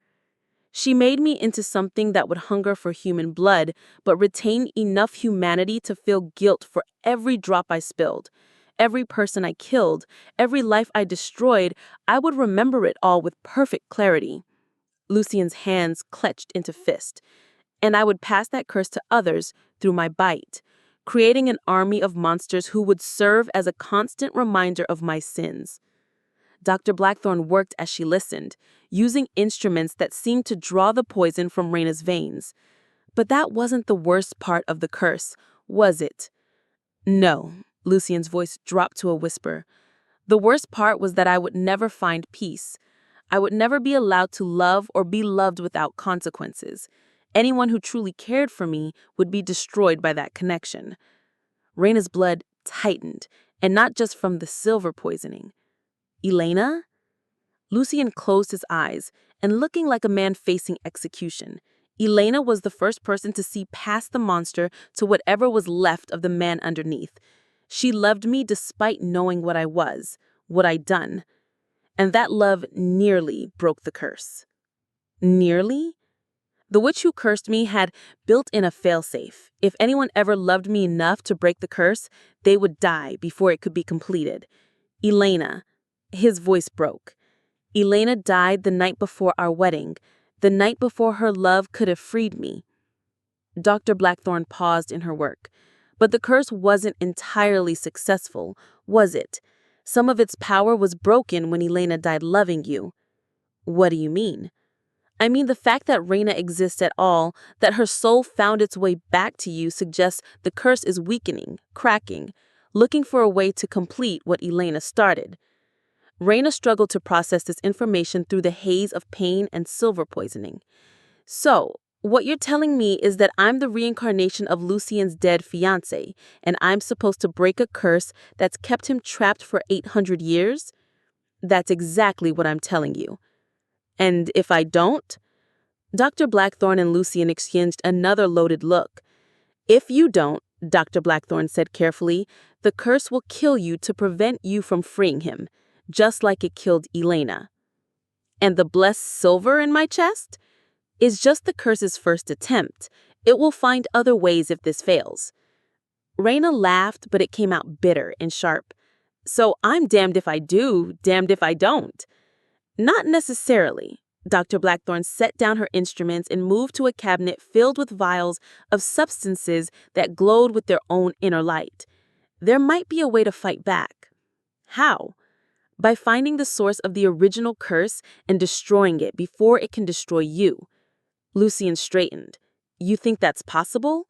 She made me into something that would hunger for human blood, but retain enough humanity to feel guilt for every drop I spilled. Every person I killed, every life I destroyed, I would remember it all with perfect clarity. Lucien's hands clenched into fist. And I would pass that curse to others through my bite, creating an army of monsters who would serve as a constant reminder of my sins. Dr. Blackthorne worked as she listened, using instruments that seemed to draw the poison from Reina's veins. But that wasn't the worst part of the curse, was it? No, Lucien's voice dropped to a whisper. The worst part was that I would never find peace. I would never be allowed to love or be loved without consequences. Anyone who truly cared for me would be destroyed by that connection. Reina's blood tightened, and not just from the silver poisoning. Elena? Lucien closed his eyes, and looking like a man facing execution. Elena was the first person to see past the monster to whatever was left of the man underneath. She loved me despite knowing what I was, what I'd done. And that love nearly broke the curse. Nearly? The witch who cursed me had built in a failsafe. If anyone ever loved me enough to break the curse, they would die before it could be completed. Elena. His voice broke. Elena died the night before our wedding, the night before her love could have freed me. Dr. Blackthorne paused in her work. But the curse wasn't entirely successful, was it? Some of its power was broken when Elena died loving you. What do you mean? I mean the fact that Reina exists at all, that her soul found its way back to you suggests the curse is weakening, cracking, looking for a way to complete what Elena started. Reina struggled to process this information through the haze of pain and silver poisoning. So, what you're telling me is that I'm the reincarnation of Lucien's dead fiancé, and I'm supposed to break a curse that's kept him trapped for 800 years? That's exactly what I'm telling you. And if I don't? Dr. Blackthorne and Lucien exchanged another loaded look. If you don't, Dr. Blackthorne said carefully, the curse will kill you to prevent you from freeing him, just like it killed Elena. And the blessed silver in my chest? Is just the curse's first attempt. It will find other ways if this fails. Reina laughed, but it came out bitter and sharp. So I'm damned if I do, damned if I don't. Not necessarily. Dr. Blackthorne set down her instruments and moved to a cabinet filled with vials of substances that glowed with their own inner light. There might be a way to fight back. How? By finding the source of the original curse and destroying it before it can destroy you. Lucien straightened. You think that's possible?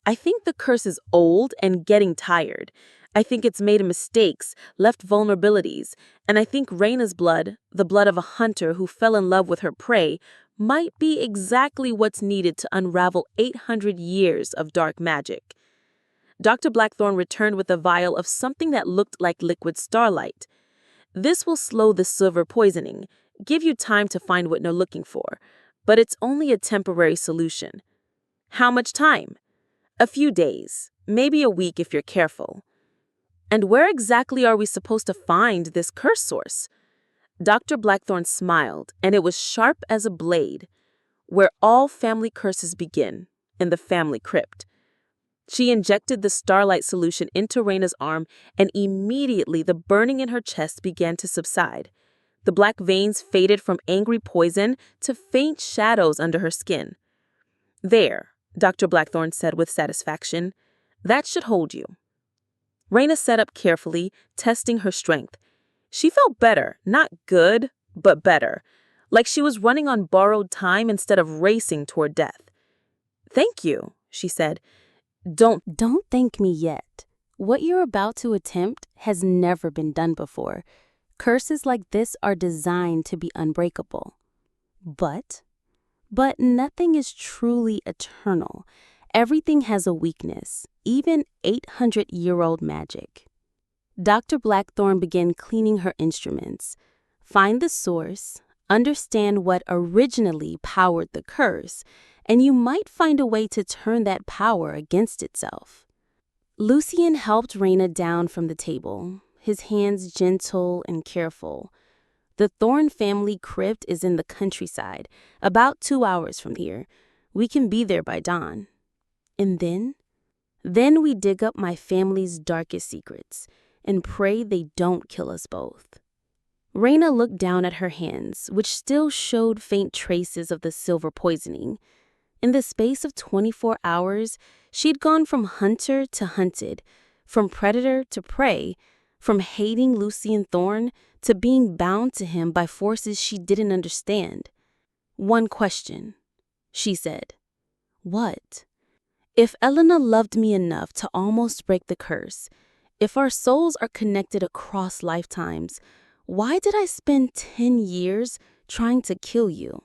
I think the curse is old and getting tired. I think it's made mistakes, left vulnerabilities, and I think Reina's blood, the blood of a hunter who fell in love with her prey, might be exactly what's needed to unravel 800 years of dark magic. Dr. Blackthorne returned with a vial of something that looked like liquid starlight. This will slow the silver poisoning, give you time to find what you're looking for, but it's only a temporary solution. How much time? A few days, maybe a week if you're careful. And where exactly are we supposed to find this curse source? Dr. Blackthorne smiled, and it was sharp as a blade. Where all family curses begin, in the family crypt. She injected the starlight solution into Reina's arm, and immediately the burning in her chest began to subside. The black veins faded from angry poison to faint shadows under her skin. There, Dr. Blackthorne said with satisfaction, that should hold you. Reina sat up carefully, testing her strength. She felt better, not good, but better, like she was running on borrowed time instead of racing toward death. Thank you, she said. Don't thank me yet. What you're about to attempt has never been done before. Curses like this are designed to be unbreakable. But nothing is truly eternal. Everything has a weakness, even 800-year-old magic. Dr. Blackthorne began cleaning her instruments. Find the source, understand what originally powered the curse, and you might find a way to turn that power against itself. Lucien helped Reina down from the table, his hands gentle and careful. The Thorne family crypt is in the countryside, about 2 hours from here. We can be there by dawn. And then we dig up my family's darkest secrets and pray they don't kill us both. Reina looked down at her hands, which still showed faint traces of the silver poisoning. In the space of 24 hours, she'd gone from hunter to hunted, from predator to prey, from hating Lucien Thorne to being bound to him by forces she didn't understand. One question, she said. What? If Elena loved me enough to almost break the curse, if our souls are connected across lifetimes, why did I spend 10 years trying to kill you?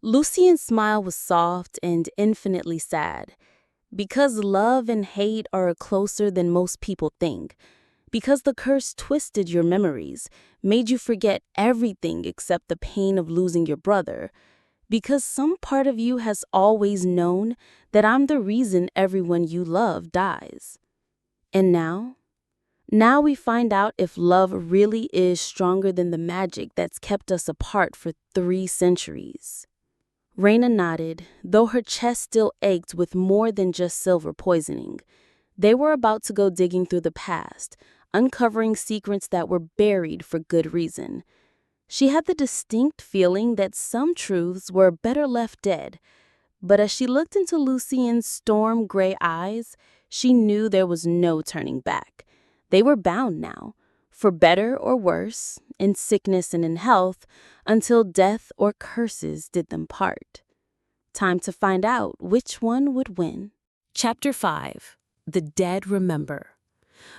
Lucien's smile was soft and infinitely sad. Because love and hate are closer than most people think. Because the curse twisted your memories, made you forget everything except the pain of losing your brother. Because some part of you has always known that I'm the reason everyone you love dies. And now we find out if love really is stronger than the magic that's kept us apart for 3 centuries. Reina nodded, though her chest still ached with more than just silver poisoning. They were about to go digging through the past, uncovering secrets that were buried for good reason. She had the distinct feeling that some truths were better left dead, but as she looked into Lucien's storm-gray eyes, she knew there was no turning back. They were bound now, for better or worse, in sickness and in health, until death or curses did them part. Time to find out which one would win. Chapter 5. The Dead Remember.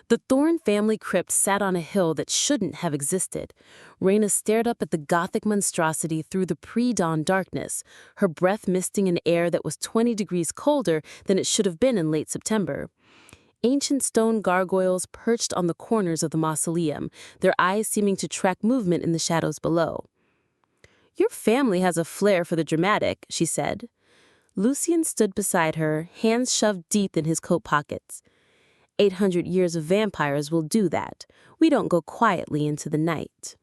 The Thorne family crypt sat on a hill that shouldn't have existed. Reina stared up at the Gothic monstrosity through the pre-dawn darkness, her breath misting an air that was 20 degrees colder than it should have been in late September. Ancient stone gargoyles perched on the corners of the mausoleum, their eyes seeming to track movement in the shadows below. "Your family has a flair for the dramatic," she said. Lucien stood beside her, hands shoved deep in his coat pockets. 800 years of vampires will do that. We don't go quietly into the night.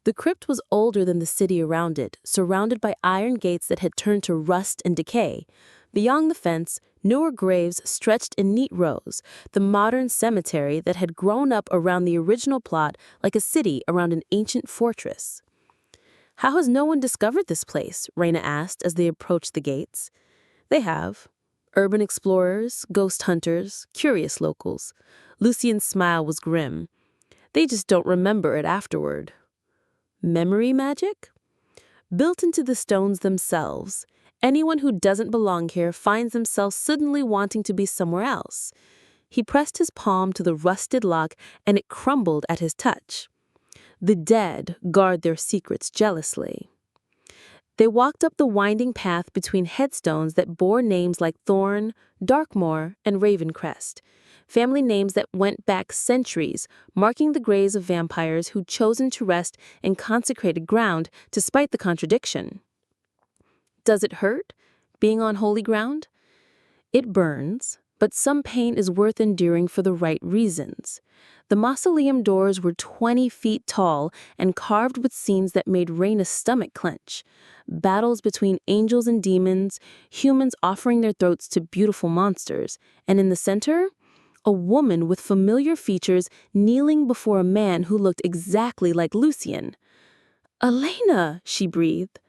The crypt was older than the city around it, surrounded by iron gates that had turned to rust and decay. Beyond the fence, newer graves stretched in neat rows, the modern cemetery that had grown up around the original plot like a city around an ancient fortress. "How has no one discovered this place?" Reina asked as they approached the gates. "They have. Urban explorers, ghost hunters, curious locals. Lucien's smile was grim. They just don't remember it afterward. Memory magic? Built into the stones themselves, anyone who doesn't belong here finds themselves suddenly wanting to be somewhere else. He pressed his palm to the rusted lock and it crumbled at his touch. The dead guard their secrets jealously. They walked up the winding path between headstones that bore names like Thorne, Darkmoor, and Ravencrest, family names that went back centuries, marking the graves of vampires who'd chosen to rest in consecrated ground despite the contradiction. Does it hurt, being on holy ground? It burns, but some pain is worth enduring for the right reasons. The mausoleum doors were 20 feet tall and carved with scenes that made Reina's stomach clench. Battles between angels and demons, humans offering their throats to beautiful monsters, and in the center, a woman with familiar features kneeling before a man who looked exactly like Lucien. "Elena," she breathed.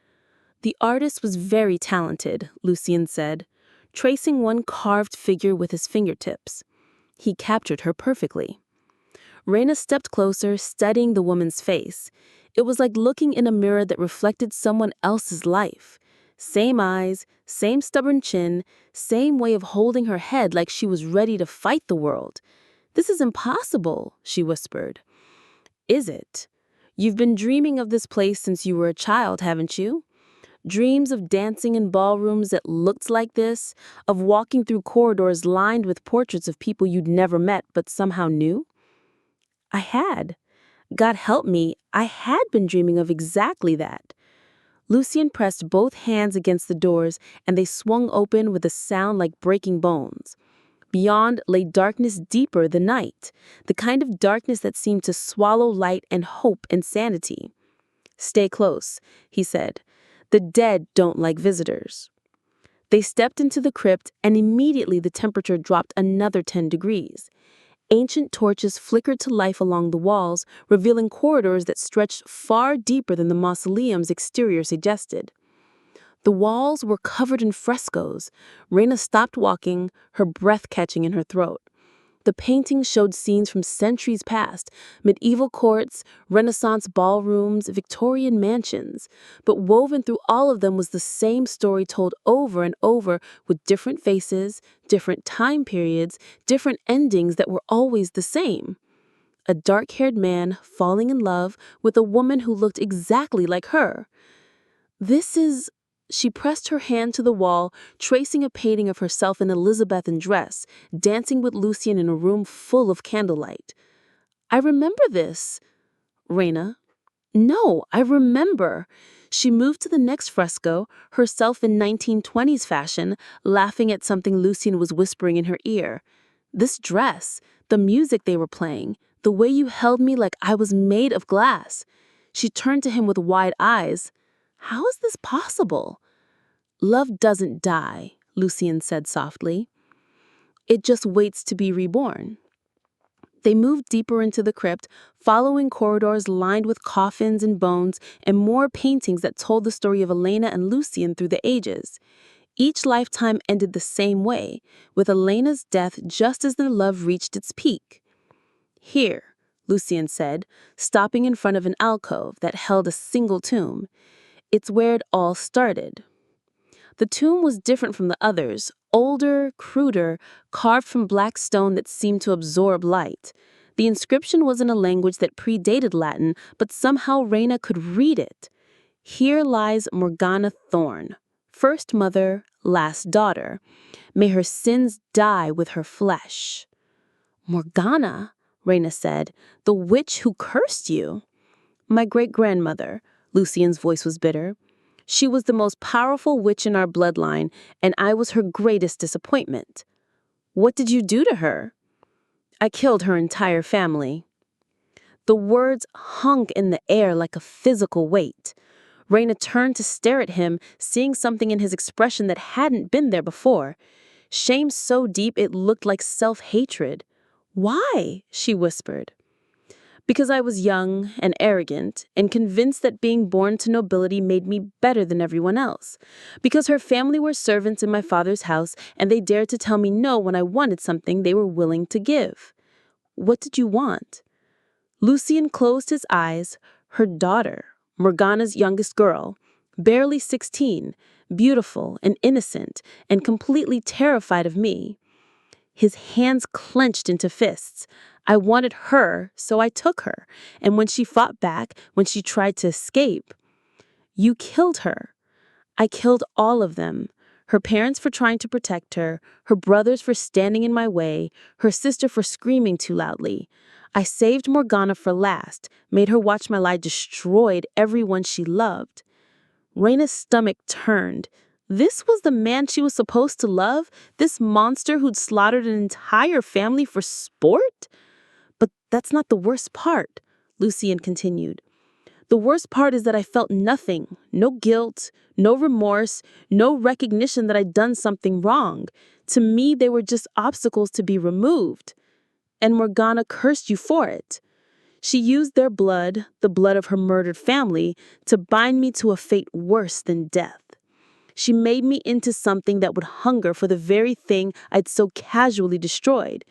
The artist was very talented, Lucien said, tracing one carved figure with his fingertips. He captured her perfectly. Reina stepped closer, studying the woman's face. It was like looking in a mirror that reflected someone else's life. Same eyes, same stubborn chin, same way of holding her head like she was ready to fight the world. "This is impossible," she whispered. "Is it? You've been dreaming of this place since you were a child, haven't you? Dreams of dancing in ballrooms that looked like this, of walking through corridors lined with portraits of people you'd never met but somehow knew?" "I had. God help me, I had been dreaming of exactly that." Lucien pressed both hands against the doors, and they swung open with a sound like breaking bones. Beyond lay darkness deeper than night, the kind of darkness that seemed to swallow light and hope and sanity. "Stay close," he said. "The dead don't like visitors." They stepped into the crypt, and immediately the temperature dropped another 10 degrees. Ancient torches flickered to life along the walls, revealing corridors that stretched far deeper than the mausoleum's exterior suggested. The walls were covered in frescoes. Reina stopped walking, her breath catching in her throat. The paintings showed scenes from centuries past, medieval courts, Renaissance ballrooms, Victorian mansions. But woven through all of them was the same story told over and over with different faces, different time periods, different endings that were always the same. A dark-haired man falling in love with a woman who looked exactly like her. "This is..." She pressed her hand to the wall, tracing a painting of herself in Elizabethan dress, dancing with Lucien in a room full of candlelight. "I remember this." "Reina." "No, I remember." She moved to the next fresco, herself in 1920s fashion, laughing at something Lucien was whispering in her ear. "This dress, the music they were playing, the way you held me like I was made of glass." She turned to him with wide eyes. "How is this possible?" "Love doesn't die," Lucien said softly. "It just waits to be reborn." They moved deeper into the crypt, following corridors lined with coffins and bones and more paintings that told the story of Elena and Lucien through the ages. Each lifetime ended the same way, with Elena's death just as their love reached its peak. "Here," Lucien said, stopping in front of an alcove that held a single tomb. "It's where it all started." The tomb was different from the others, older, cruder, carved from black stone that seemed to absorb light. The inscription was in a language that predated Latin, but somehow Reina could read it. "Here lies Morgana Thorne, first mother, last daughter. May her sins die with her flesh." "Morgana," Reina said, "the witch who cursed you." "My great-grandmother," Lucien's voice was bitter. "She was the most powerful witch in our bloodline, and I was her greatest disappointment." "What did you do to her?" "I killed her entire family." The words hung in the air like a physical weight. Reina turned to stare at him, seeing something in his expression that hadn't been there before. Shame so deep it looked like self-hatred. "Why?" she whispered. "Because I was young and arrogant and convinced that being born to nobility made me better than everyone else. Because her family were servants in my father's house and they dared to tell me no when I wanted something they were willing to give." What did you want? Lucien closed his eyes. Her daughter, Morgana's youngest girl, barely 16, beautiful and innocent and completely terrified of me. His hands clenched into fists. I wanted her, so I took her. And when she fought back, when she tried to escape, you killed her. I killed all of them. Her parents for trying to protect her, her brothers for standing in my way, her sister for screaming too loudly. I saved Morgana for last, made her watch my lie destroyed everyone she loved. Reina's stomach turned. This was the man she was supposed to love? This monster who'd slaughtered an entire family for sport? But that's not the worst part, Lucien continued. The worst part is that I felt nothing, no guilt, no remorse, no recognition that I'd done something wrong. To me, they were just obstacles to be removed. And Morgana cursed you for it. She used their blood, the blood of her murdered family, to bind me to a fate worse than death. She made me into something that would hunger for the very thing I'd so casually destroyed.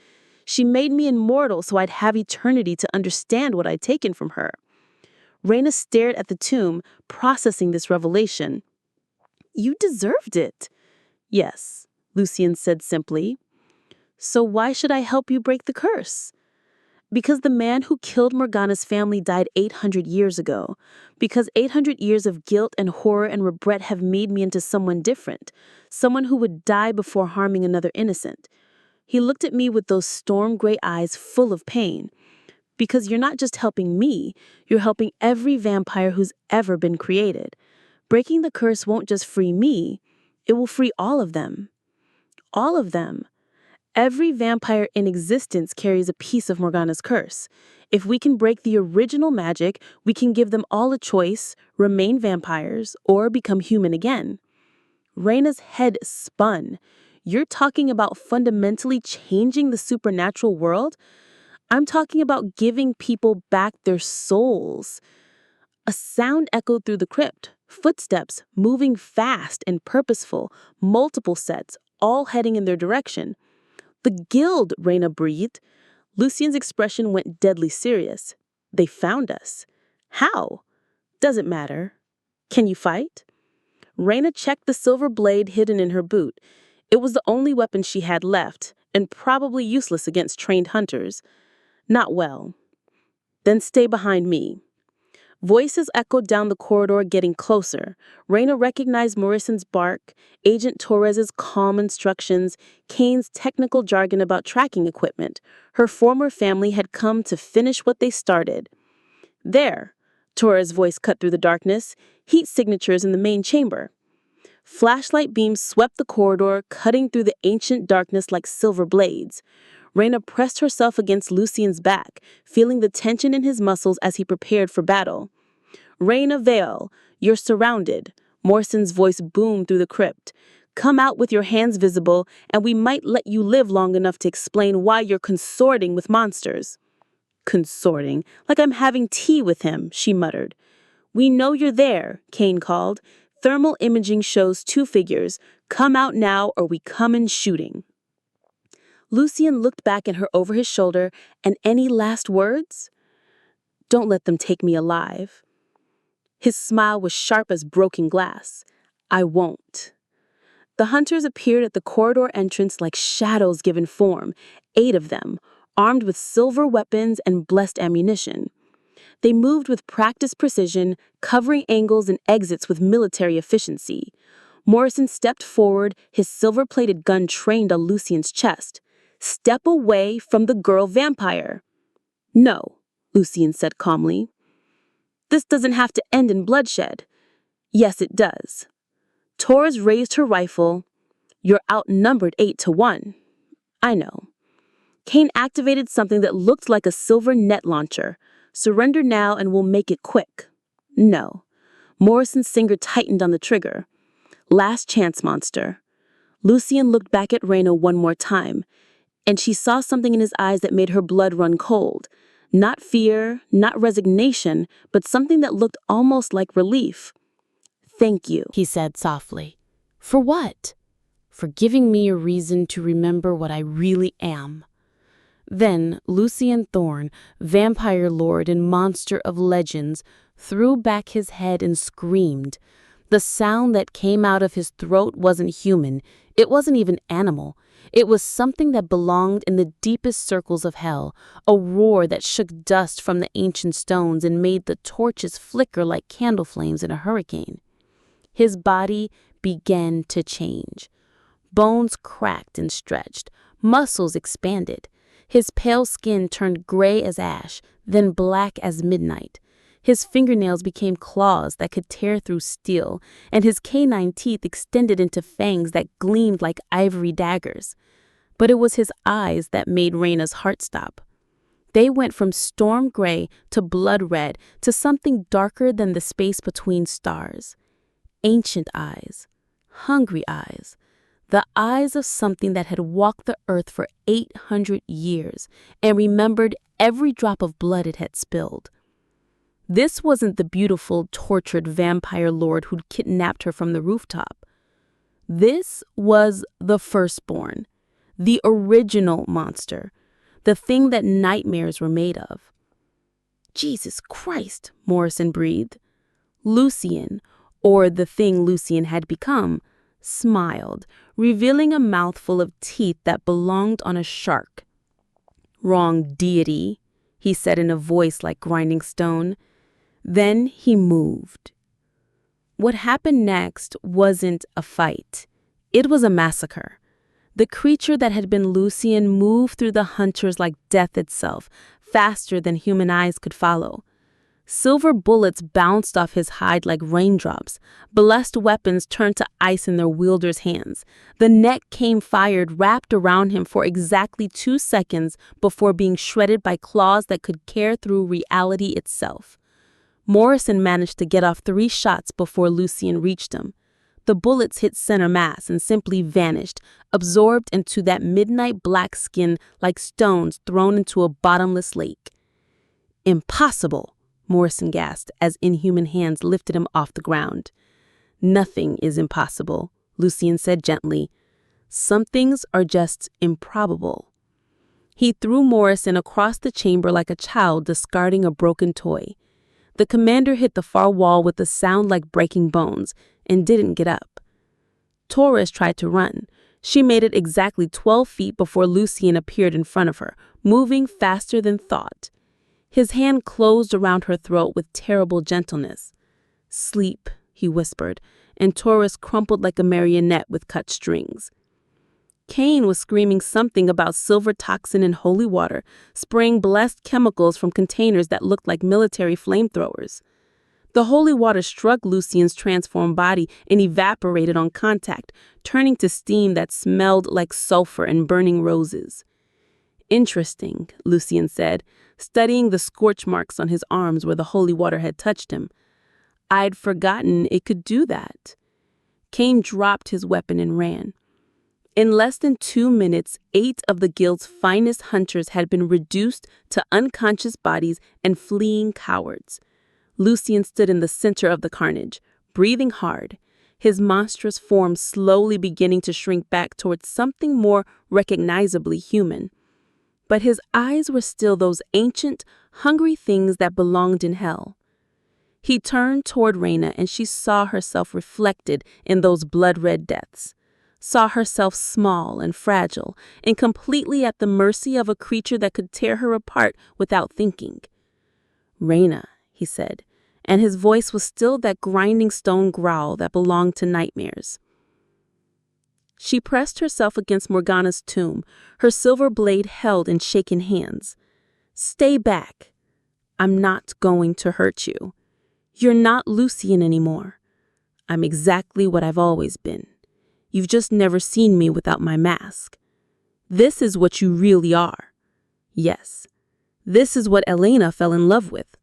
She made me immortal so I'd have eternity to understand what I'd taken from her. Reina stared at the tomb, processing this revelation. You deserved it. Yes, Lucien said simply. So why should I help you break the curse? Because the man who killed Morgana's family died 800 years ago. Because 800 years of guilt and horror and regret have made me into someone different. Someone who would die before harming another innocent. He looked at me with those storm-gray eyes full of pain. Because you're not just helping me, you're helping every vampire who's ever been created. Breaking the curse won't just free me, it will free all of them. All of them. Every vampire in existence carries a piece of Morgana's curse. If we can break the original magic, we can give them all a choice, remain vampires, or become human again. Reina's head spun. You're talking about fundamentally changing the supernatural world? I'm talking about giving people back their souls. A sound echoed through the crypt. Footsteps, moving fast and purposeful, multiple sets, all heading in their direction. The guild, Reina breathed. Lucien's expression went deadly serious. They found us. How? Doesn't matter. Can you fight? Reina checked the silver blade hidden in her boot. It was the only weapon she had left, and probably useless against trained hunters. Not well. Then stay behind me. Voices echoed down the corridor, getting closer. Reina recognized Morrison's bark, Agent Torres's calm instructions, Kane's technical jargon about tracking equipment. Her former family had come to finish what they started. There, Torres' voice cut through the darkness, heat signatures in the main chamber. Flashlight beams swept the corridor, cutting through the ancient darkness like silver blades. Reina pressed herself against Lucien's back, feeling the tension in his muscles as he prepared for battle. Reina Vale, you're surrounded. Morrison's voice boomed through the crypt. Come out with your hands visible, and we might let you live long enough to explain why you're consorting with monsters. Consorting? Like I'm having tea with him, she muttered. We know you're there, Kane called. Thermal imaging shows two figures. Come out now, or we come in shooting. Lucien looked back at her over his shoulder, and any last words? Don't let them take me alive. His smile was sharp as broken glass. I won't. The hunters appeared at the corridor entrance like shadows given form, 8 of them, armed with silver weapons and blessed ammunition. They moved with practiced precision, covering angles and exits with military efficiency. Morrison stepped forward, his silver-plated gun trained on Lucien's chest. Step away from the girl vampire. No, Lucien said calmly. This doesn't have to end in bloodshed. Yes, it does. Torres raised her rifle. You're outnumbered 8-1. I know. Kane activated something that looked like a silver net launcher. Surrender now and we'll make it quick. No. Morrison's finger tightened on the trigger. Last chance, monster. Lucien looked back at Reina one more time, and she saw something in his eyes that made her blood run cold. Not fear, not resignation, but something that looked almost like relief. Thank you, he said softly. For what? For giving me a reason to remember what I really am. Then Lucien Thorne, vampire lord and monster of legends, threw back his head and screamed. The sound that came out of his throat wasn't human. It wasn't even animal. It was something that belonged in the deepest circles of hell, a roar that shook dust from the ancient stones and made the torches flicker like candle flames in a hurricane. His body began to change. Bones cracked and stretched. Muscles expanded. His pale skin turned gray as ash, then black as midnight. His fingernails became claws that could tear through steel, and his canine teeth extended into fangs that gleamed like ivory daggers. But it was his eyes that made Reina's heart stop. They went from storm gray to blood red to something darker than the space between stars. Ancient eyes, hungry eyes, the eyes of something that had walked the earth for 800 years and remembered every drop of blood it had spilled. This wasn't the beautiful, tortured vampire lord who'd kidnapped her from the rooftop. This was the firstborn, the original monster, the thing that nightmares were made of. Jesus Christ, Morrison breathed. Lucien, or the thing Lucien had become, smiled, revealing a mouthful of teeth that belonged on a shark. "Wrong deity," he said in a voice like grinding stone. Then he moved. What happened next wasn't a fight. It was a massacre. The creature that had been Lucien moved through the hunters like death itself, faster than human eyes could follow. Silver bullets bounced off his hide like raindrops. Blessed weapons turned to ice in their wielders' hands. The net came fired wrapped around him for exactly 2 seconds before being shredded by claws that could tear through reality itself. Morrison managed to get off 3 shots before Lucien reached him. The bullets hit center mass and simply vanished, absorbed into that midnight black skin like stones thrown into a bottomless lake. "Impossible," Morrison gasped as inhuman hands lifted him off the ground. "Nothing is impossible," Lucien said gently. "Some things are just improbable." He threw Morrison across the chamber like a child discarding a broken toy. The commander hit the far wall with a sound like breaking bones and didn't get up. Taurus tried to run. She made it exactly 12 feet before Lucien appeared in front of her, moving faster than thought. His hand closed around her throat with terrible gentleness. "Sleep," he whispered, and Taurus crumpled like a marionette with cut strings. Cain was screaming something about silver toxin and holy water, spraying blessed chemicals from containers that looked like military flamethrowers. The holy water struck Lucien's transformed body and evaporated on contact, turning to steam that smelled like sulfur and burning roses. "Interesting," Lucien said, studying the scorch marks on his arms where the holy water had touched him. "I'd forgotten it could do that." Cain dropped his weapon and ran. In less than 2 minutes, 8 of the guild's finest hunters had been reduced to unconscious bodies and fleeing cowards. Lucien stood in the center of the carnage, breathing hard, his monstrous form slowly beginning to shrink back towards something more recognizably human. But his eyes were still those ancient, hungry things that belonged in hell. He turned toward Reina and she saw herself reflected in those blood-red depths. Saw herself small and fragile and completely at the mercy of a creature that could tear her apart without thinking. "Reina," he said, and his voice was still that grinding stone growl that belonged to nightmares. She pressed herself against Morgana's tomb, her silver blade held in shaken hands. "Stay back. I'm not going to hurt you. You're not Lucien anymore. I'm exactly what I've always been. You've just never seen me without my mask. This is what you really are. Yes, this is what Elena fell in love with."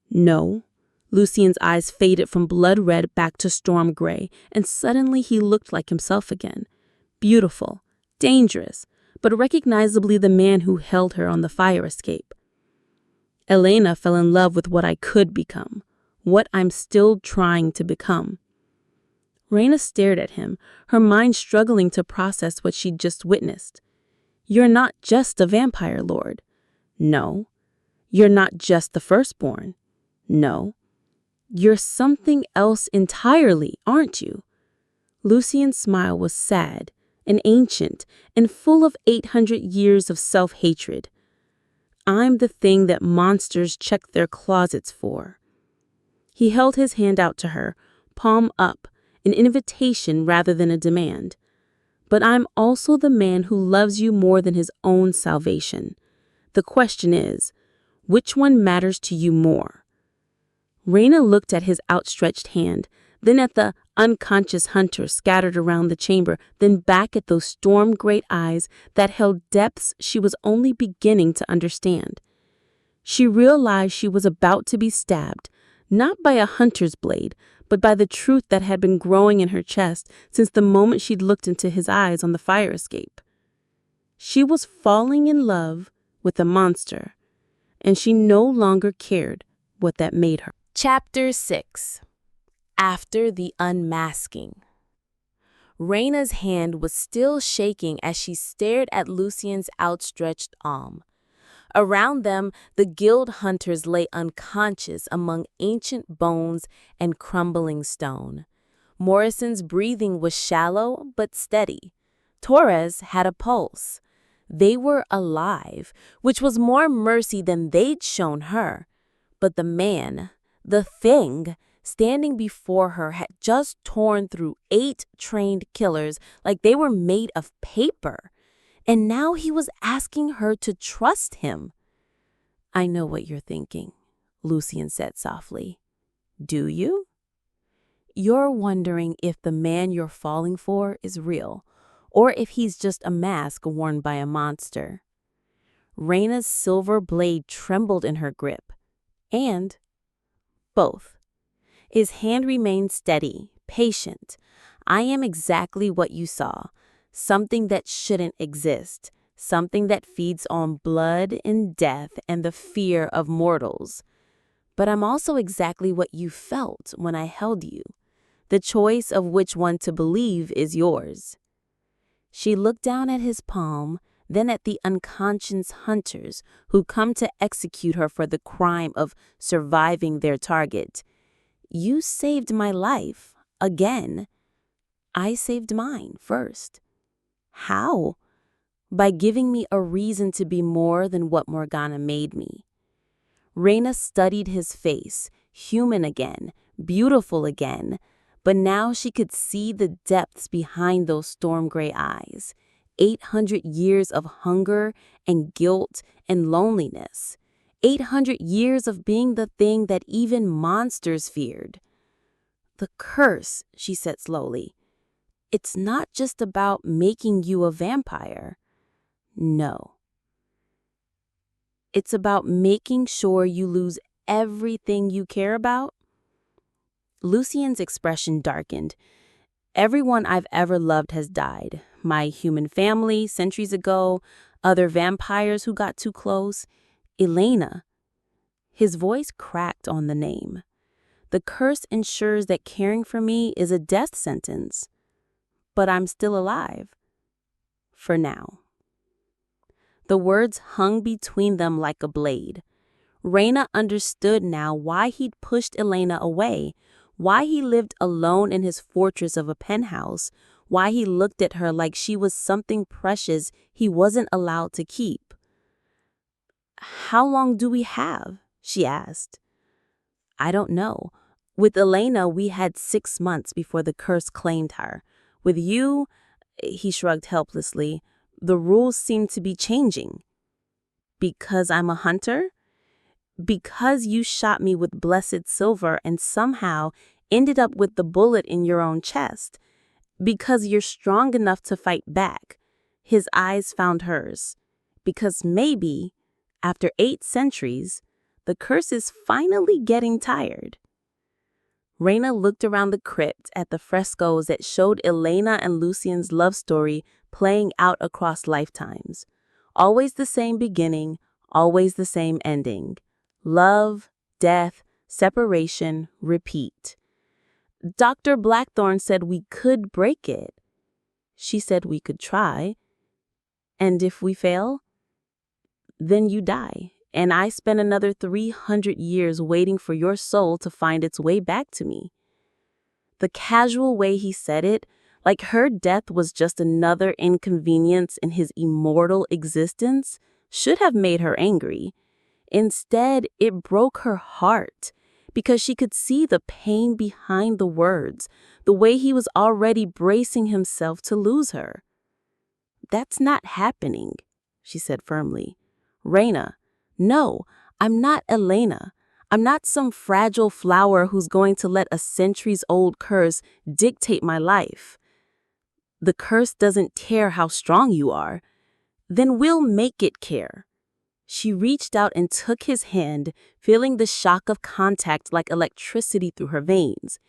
"No." Lucien's eyes faded from blood red back to storm gray, and suddenly he looked like himself again. Beautiful, dangerous, but recognizably the man who held her on the fire escape. "Elena fell in love with what I could become, what I'm still trying to become." Reina stared at him, her mind struggling to process what she'd just witnessed. You're not just a vampire lord. No. You're not just the firstborn. No. You're something else entirely, aren't you? Lucien's smile was sad and ancient and full of 800 years of self-hatred. I'm the thing that monsters check their closets for. He held his hand out to her, palm up, an invitation rather than a demand. But I'm also the man who loves you more than his own salvation. The question is, which one matters to you more? Reina looked at his outstretched hand, then at the unconscious hunter scattered around the chamber, then back at those storm-great eyes that held depths she was only beginning to understand. She realized she was about to be stabbed, not by a hunter's blade, but by the truth that had been growing in her chest since the moment she'd looked into his eyes on the fire escape. She was falling in love with a monster, and she no longer cared what that made her. Chapter 6. After the Unmasking. Reina's hand was still shaking as she stared at Lucien's outstretched arm. Around them, the guild hunters lay unconscious among ancient bones and crumbling stone. Morrison's breathing was shallow but steady. Torres had a pulse. They were alive, which was more mercy than they'd shown her. But the man, the thing, standing before her had just torn through 8 trained killers like they were made of paper. And now he was asking her to trust him. "I know what you're thinking," Lucien said softly. "Do you? You're wondering if the man you're falling for is real, or if he's just a mask worn by a monster." Reina's silver blade trembled in her grip. And both. His hand remained steady, patient. "I am exactly what you saw. Something that shouldn't exist. Something that feeds on blood and death and the fear of mortals. But I'm also exactly what you felt when I held you. The choice of which one to believe is yours." She looked down at his palm, then at the unconscious hunters who come to execute her for the crime of surviving their target. "You saved my life, again. I saved mine first." "How?" "By giving me a reason to be more than what Morgana made me." Reina studied his face, human again, beautiful again, but now she could see the depths behind those storm-gray eyes. 800 years of hunger and guilt and loneliness. 800 years of being the thing that even monsters feared. "The curse," she said slowly. "It's not just about making you a vampire. No. It's about making sure you lose everything you care about." Lucien's expression darkened. "Everyone I've ever loved has died. My human family, centuries ago, other vampires who got too close. Elena." His voice cracked on the name. "The curse ensures that caring for me is a death sentence. But I'm still alive. For now." The words hung between them like a blade. Reina understood now why he'd pushed Elena away, why he lived alone in his fortress of a penthouse, why he looked at her like she was something precious he wasn't allowed to keep. "How long do we have?" she asked. "I don't know. With Elena, we had 6 months before the curse claimed her. With you," he shrugged helplessly, "the rules seem to be changing." "Because I'm a hunter?" "Because you shot me with blessed silver and somehow ended up with the bullet in your own chest. Because you're strong enough to fight back." His eyes found hers. "Because maybe, after 8 centuries, the curse is finally getting tired." Reina looked around the crypt at the frescoes that showed Elena and Lucien's love story playing out across lifetimes. Always the same beginning, always the same ending. Love, death, separation, repeat. "Dr. Blackthorne said we could break it." She said we could try. And if we fail, then you die, and I spend another 300 years waiting for your soul to find its way back to me. The casual way he said it, like her death was just another inconvenience in his immortal existence, should have made her angry. Instead, it broke her heart because she could see the pain behind the words, the way he was already bracing himself to lose her. "That's not happening," she said firmly. "Reina, no, I'm not Elena. I'm not some fragile flower who's going to let a centuries-old curse dictate my life. The curse doesn't care how strong you are. Then we'll make it care." She reached out and took his hand, feeling the shock of contact like electricity through her veins.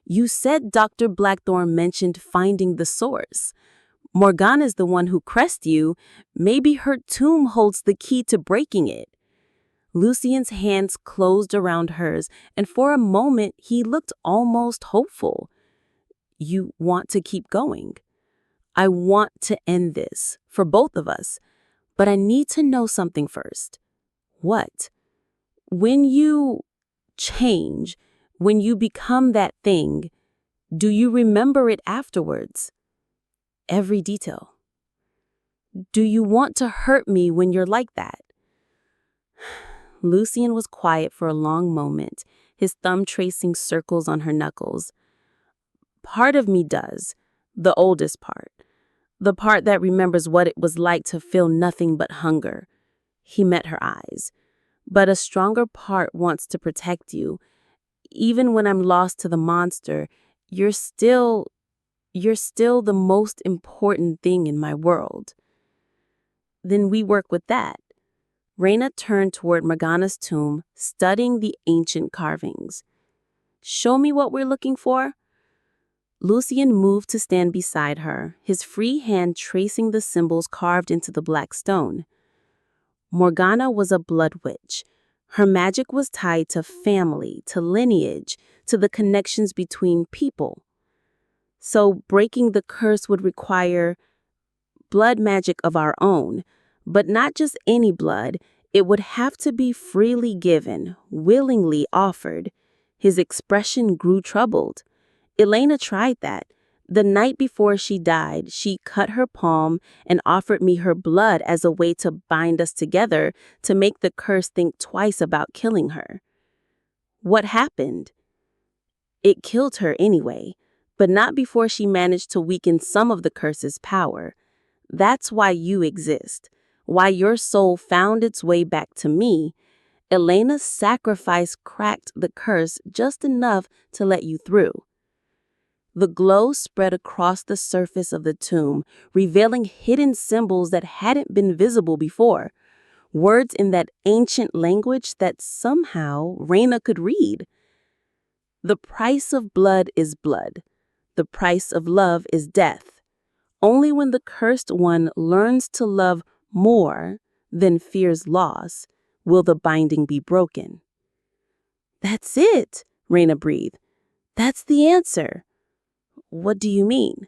"You said Dr. Blackthorne mentioned finding the source. Morgana's the one who crushed you. Maybe her tomb holds the key to breaking it." Lucien's hands closed around hers, and for a moment he looked almost hopeful. "You want to keep going? I want to end this, for both of us. But I need to know something first." "What?" "When you change, when you become that thing, do you remember it afterwards?" "Every detail." "Do you want to hurt me when you're like that?" Lucien was quiet for a long moment, his thumb tracing circles on her knuckles. "Part of me does, the oldest part. The part that remembers what it was like to feel nothing but hunger." He met her eyes. "But a stronger part wants to protect you. Even when I'm lost to the monster, you're still the most important thing in my world." "Then we work with that." Reina turned toward Morgana's tomb, studying the ancient carvings. "Show me what we're looking for." Lucien moved to stand beside her, his free hand tracing the symbols carved into the black stone. Morgana was a blood witch. Her magic was tied to family, to lineage, to the connections between people. So breaking the curse would require blood magic of our own, but not just any blood. It would have to be freely given, willingly offered. His expression grew troubled. "Elena tried that. The night before she died, she cut her palm and offered me her blood as a way to bind us together, to make the curse think twice about killing her." "What happened?" "It killed her anyway, but not before she managed to weaken some of the curse's power. That's why you exist, why your soul found its way back to me. Elena's sacrifice cracked the curse just enough to let you through." The glow spread across the surface of the tomb, revealing hidden symbols that hadn't been visible before. Words in that ancient language that somehow Reina could read. "The price of blood is blood. The price of love is death. Only when the cursed one learns to love more than fears loss will the binding be broken." "That's it," Reina breathed. "That's the answer." "What do you mean?"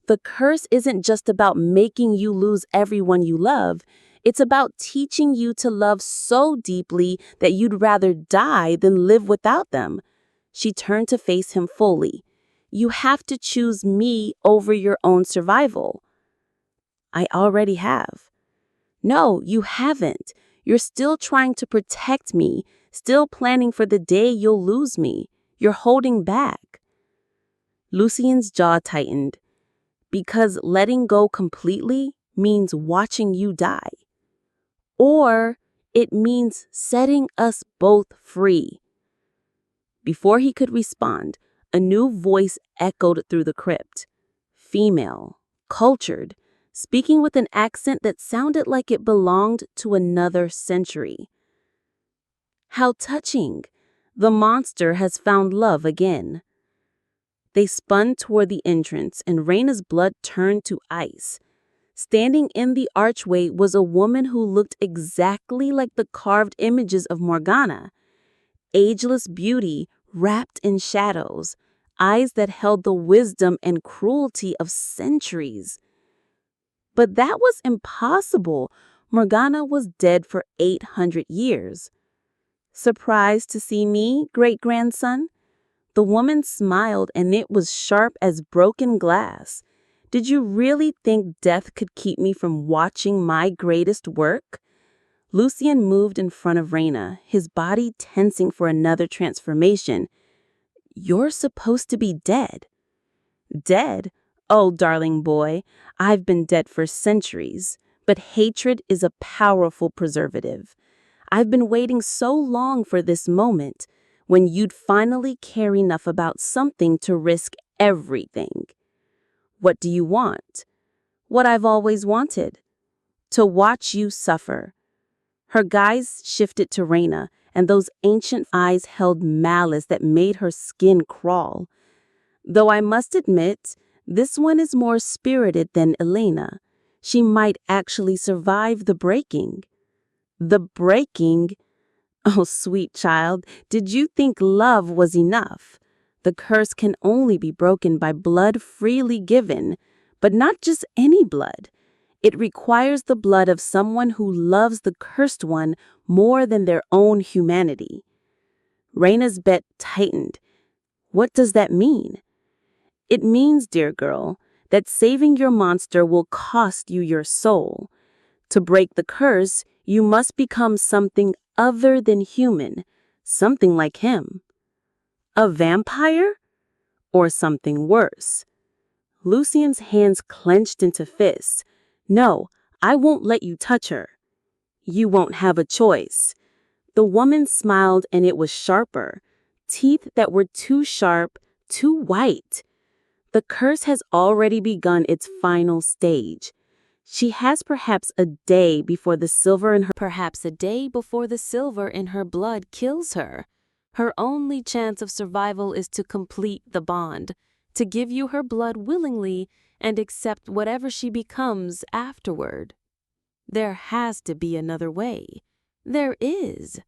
"The curse isn't just about making you lose everyone you love. It's about teaching you to love so deeply that you'd rather die than live without them." She turned to face him fully. "You have to choose me over your own survival." "I already have." "No, you haven't. You're still trying to protect me, still planning for the day you'll lose me. You're holding back." Lucien's jaw tightened. "Because letting go completely means watching you die. Or it means setting us both free." Before he could respond, a new voice echoed through the crypt. Female, cultured, speaking with an accent that sounded like it belonged to another century. "How touching! The monster has found love again." They spun toward the entrance, and Reina's blood turned to ice. Standing in the archway was a woman who looked exactly like the carved images of Morgana. Ageless beauty wrapped in shadows, eyes that held the wisdom and cruelty of centuries. But that was impossible. Morgana was dead for 800 years. Surprised to see me, great-grandson? The woman smiled, and it was sharp as broken glass. Did you really think death could keep me from watching my greatest work? Lucien moved in front of Reina, his body tensing for another transformation. You're supposed to be dead. Dead? Oh, darling boy, I've been dead for centuries. But hatred is a powerful preservative. I've been waiting so long for this moment, when you'd finally care enough about something to risk everything. What do you want? What I've always wanted. To watch you suffer. Her gaze shifted to Reina, and those ancient eyes held malice that made her skin crawl. Though I must admit, this one is more spirited than Elena. She might actually survive the breaking. The breaking? Oh, sweet child, did you think love was enough? The curse can only be broken by blood freely given, but not just any blood. It requires the blood of someone who loves the cursed one more than their own humanity. Reina's bet tightened. What does that mean? It means, dear girl, that saving your monster will cost you your soul. To break the curse, you must become something other than human, something like him. A vampire? Or something worse? Lucien's hands clenched into fists. No, I won't let you touch her. You won't have a choice. The woman smiled, and it was sharper. Teeth that were too sharp, too white. The curse has already begun its final stage. She has perhaps a day before the silver in her blood kills her. Her only chance of survival is to complete the bond, to give you her blood willingly and accept whatever she becomes afterward. There has to be another way. There is.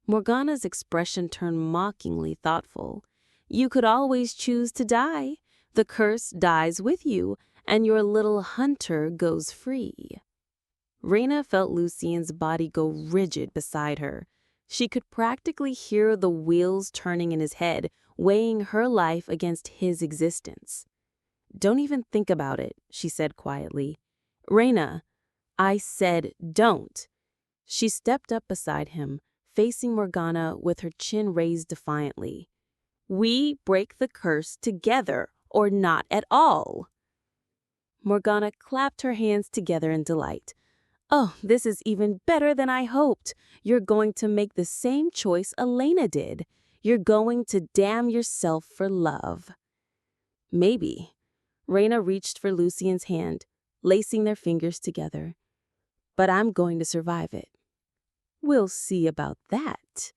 Morgana's expression turned mockingly thoughtful. You could always choose to die. The curse dies with you, and your little hunter goes free. Reina felt Lucien's body go rigid beside her. She could practically hear the wheels turning in his head, weighing her life against his existence. Don't even think about it, she said quietly. Reina, I said don't. She stepped up beside him, facing Morgana with her chin raised defiantly. We break the curse together, or not at all. Morgana clapped her hands together in delight. Oh, this is even better than I hoped. You're going to make the same choice Elena did. You're going to damn yourself for love. Maybe. Reina reached for Lucien's hand, lacing their fingers together. But I'm going to survive it. We'll see about that.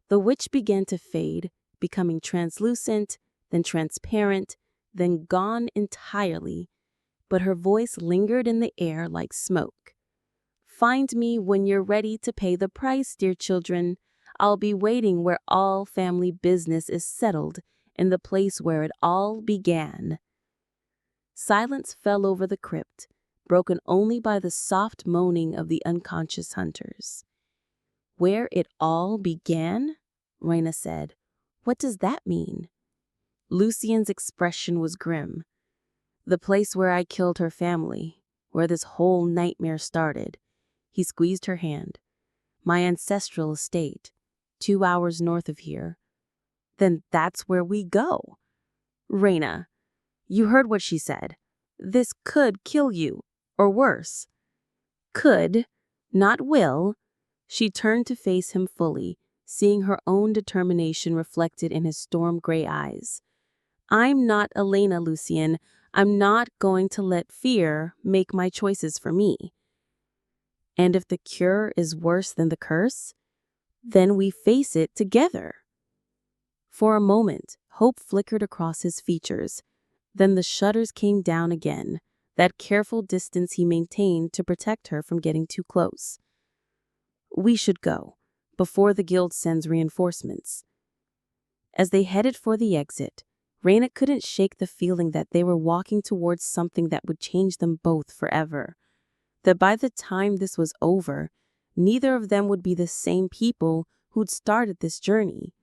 The witch began to fade, becoming translucent, then transparent, then gone entirely. But her voice lingered in the air like smoke. Find me when you're ready to pay the price, dear children. I'll be waiting where all family business is settled, in the place where it all began. Silence fell over the crypt, broken only by the soft moaning of the unconscious hunters. Where it all began? Reina said. What does that mean? Lucien's expression was grim. The place where I killed her family, where this whole nightmare started. He squeezed her hand. My ancestral estate, 2 hours north of here. Then that's where we go. Reina, you heard what she said. This could kill you, or worse. Could, not will. She turned to face him fully, seeing her own determination reflected in his storm-gray eyes. I'm not Elena, Lucien. I'm not going to let fear make my choices for me. And if the cure is worse than the curse, then we face it together. For a moment, hope flickered across his features. Then the shutters came down again, that careful distance he maintained to protect her from getting too close. We should go, before the guild sends reinforcements. As they headed for the exit, Reina couldn't shake the feeling that they were walking towards something that would change them both forever. That by the time this was over, neither of them would be the same people who'd started this journey.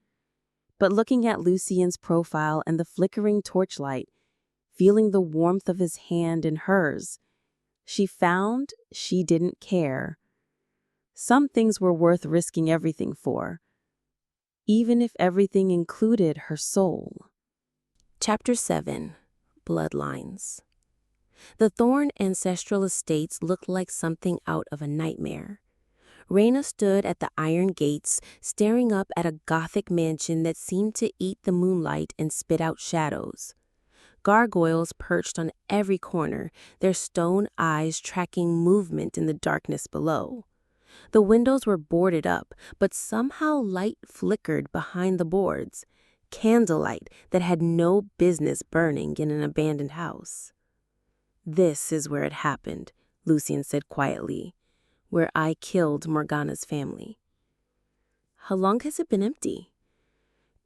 But looking at Lucien's profile and the flickering torchlight, feeling the warmth of his hand in hers, she found she didn't care. Some things were worth risking everything for, even if everything included her soul. Chapter 7. Bloodlines. The Thorne ancestral estates looked like something out of a nightmare. Reina stood at the iron gates, staring up at a Gothic mansion that seemed to eat the moonlight and spit out shadows. Gargoyles perched on every corner, their stone eyes tracking movement in the darkness below. The windows were boarded up, but somehow light flickered behind the boards, candlelight that had no business burning in an abandoned house. "This is where it happened," Lucien said quietly, "where I killed Morgana's family." "How long has it been empty?"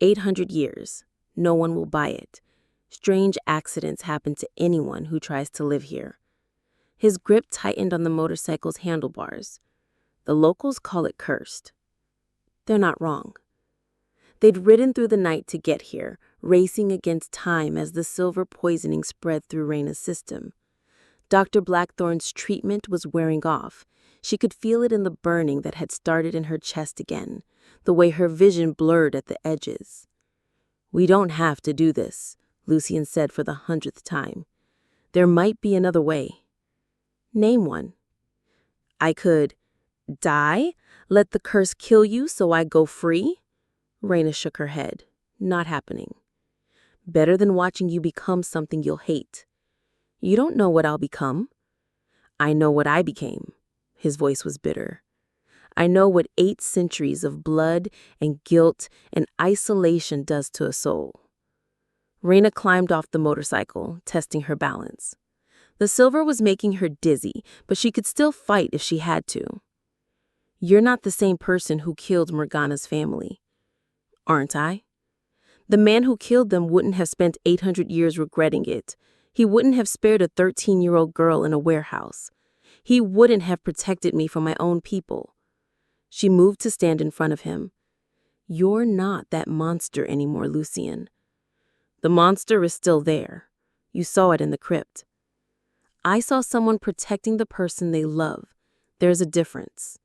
800 years. No one will buy it. Strange accidents happen to anyone who tries to live here. His grip tightened on the motorcycle's handlebars. The locals call it cursed. They're not wrong. They'd ridden through the night to get here, racing against time as the silver poisoning spread through Reina's system. Dr. Blackthorne's treatment was wearing off. She could feel it in the burning that had started in her chest again, the way her vision blurred at the edges. "We don't have to do this," Lucien said for the 100th time. "There might be another way." "Name one." "I could die, let the curse kill you so I go free." Reina shook her head. "Not happening. Better than watching you become something you'll hate." "You don't know what I'll become." "I know what I became." His voice was bitter. "I know what 8 centuries of blood and guilt and isolation does to a soul." Reina climbed off the motorcycle, testing her balance. The silver was making her dizzy, but she could still fight if she had to. "You're not the same person who killed Morgana's family." "Aren't I?" "The man who killed them wouldn't have spent 800 years regretting it. He wouldn't have spared a 13-year-old girl in a warehouse. He wouldn't have protected me from my own people." She moved to stand in front of him. "You're not that monster anymore, Lucien. The monster is still there. You saw it in the crypt. I saw someone protecting the person they love. There's a difference."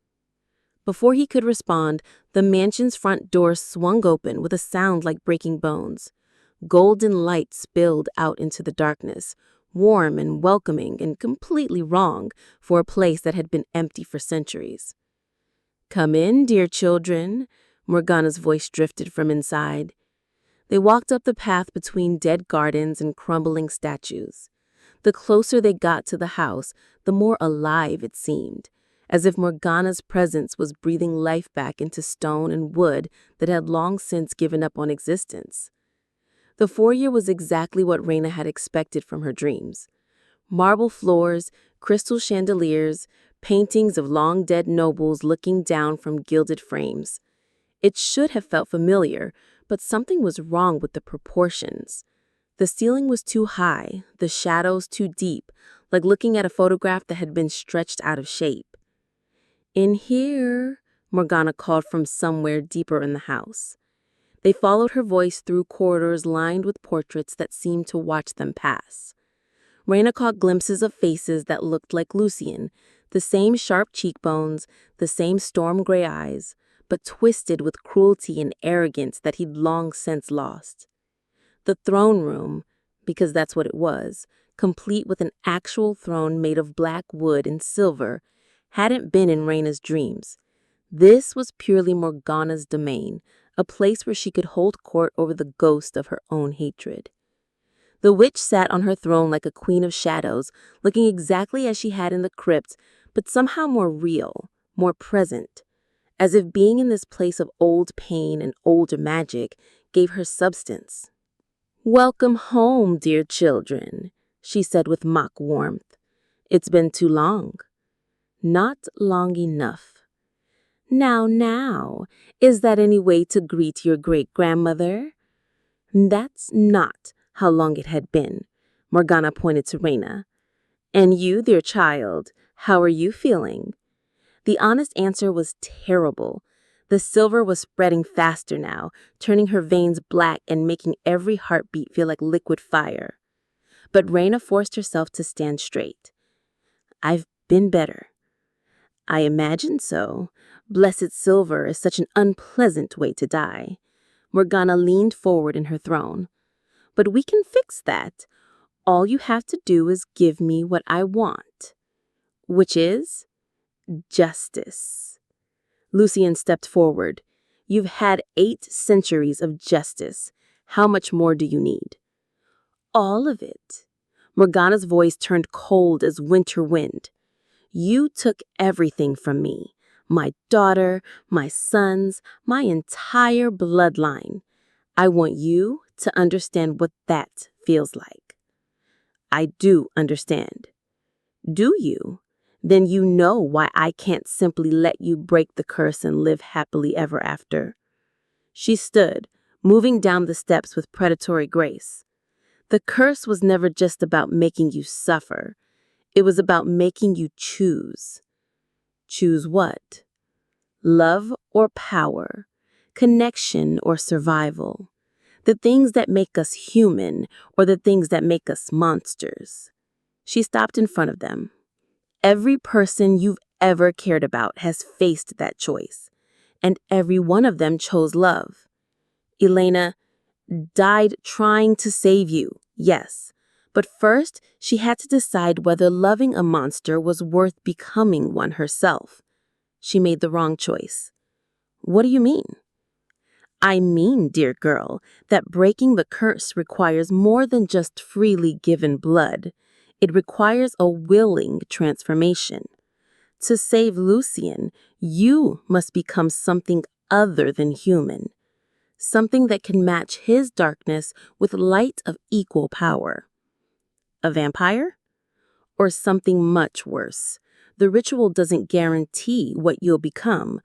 Before he could respond, the mansion's front door swung open with a sound like breaking bones. Golden light spilled out into the darkness, warm and welcoming and completely wrong for a place that had been empty for centuries. "Come in, dear children," Morgana's voice drifted from inside. They walked up the path between dead gardens and crumbling statues. The closer they got to the house, the more alive it seemed, as if Morgana's presence was breathing life back into stone and wood that had long since given up on existence. The foyer was exactly what Reina had expected from her dreams. Marble floors, crystal chandeliers, paintings of long-dead nobles looking down from gilded frames. It should have felt familiar, but something was wrong with the proportions. The ceiling was too high, the shadows too deep, like looking at a photograph that had been stretched out of shape. "In here," Morgana called from somewhere deeper in the house. They followed her voice through corridors lined with portraits that seemed to watch them pass. Reina caught glimpses of faces that looked like Lucien, the same sharp cheekbones, the same storm-gray eyes, but twisted with cruelty and arrogance that he'd long since lost. The throne room, because that's what it was, complete with an actual throne made of black wood and silver, hadn't been in Reina's dreams. This was purely Morgana's domain, a place where she could hold court over the ghost of her own hatred. The witch sat on her throne like a queen of shadows, looking exactly as she had in the crypt, but somehow more real, more present, as if being in this place of old pain and older magic gave her substance. "Welcome home, dear children," she said with mock warmth. "It's been too long." "Not long enough." Now, is that any way to greet your great-grandmother?" "That's not," how long it had been. Morgana pointed to Reina. And you, dear child, how are you feeling? The honest answer was terrible. The silver was spreading faster now, turning her veins black and making every heartbeat feel like liquid fire. But Reina forced herself to stand straight. I've been better. I imagine so. Blessed silver is such an unpleasant way to die. Morgana leaned forward in her throne. But we can fix that. All you have to do is give me what I want. Which is justice. Lucien stepped forward. You've had 8 centuries of justice. How much more do you need? All of it. Morgana's voice turned cold as winter wind. You took everything from me. My daughter, my sons, my entire bloodline. I want you to understand what that feels like. I do understand. Do you? Then you know why I can't simply let you break the curse and live happily ever after. She stood, moving down the steps with predatory grace. The curse was never just about making you suffer. It was about making you choose. Choose what? Love or power? Connection or survival? The things that make us human or the things that make us monsters? She stopped in front of them. Every person you've ever cared about has faced that choice, and every one of them chose love. Elena died trying to save you, yes, but first she had to decide whether loving a monster was worth becoming one herself. She made the wrong choice. What do you mean? I mean, dear girl, that breaking the curse requires more than just freely given blood. It requires a willing transformation. To save Lucien, you must become something other than human. Something that can match his darkness with light of equal power. A vampire? Or something much worse. The ritual doesn't guarantee what you'll become,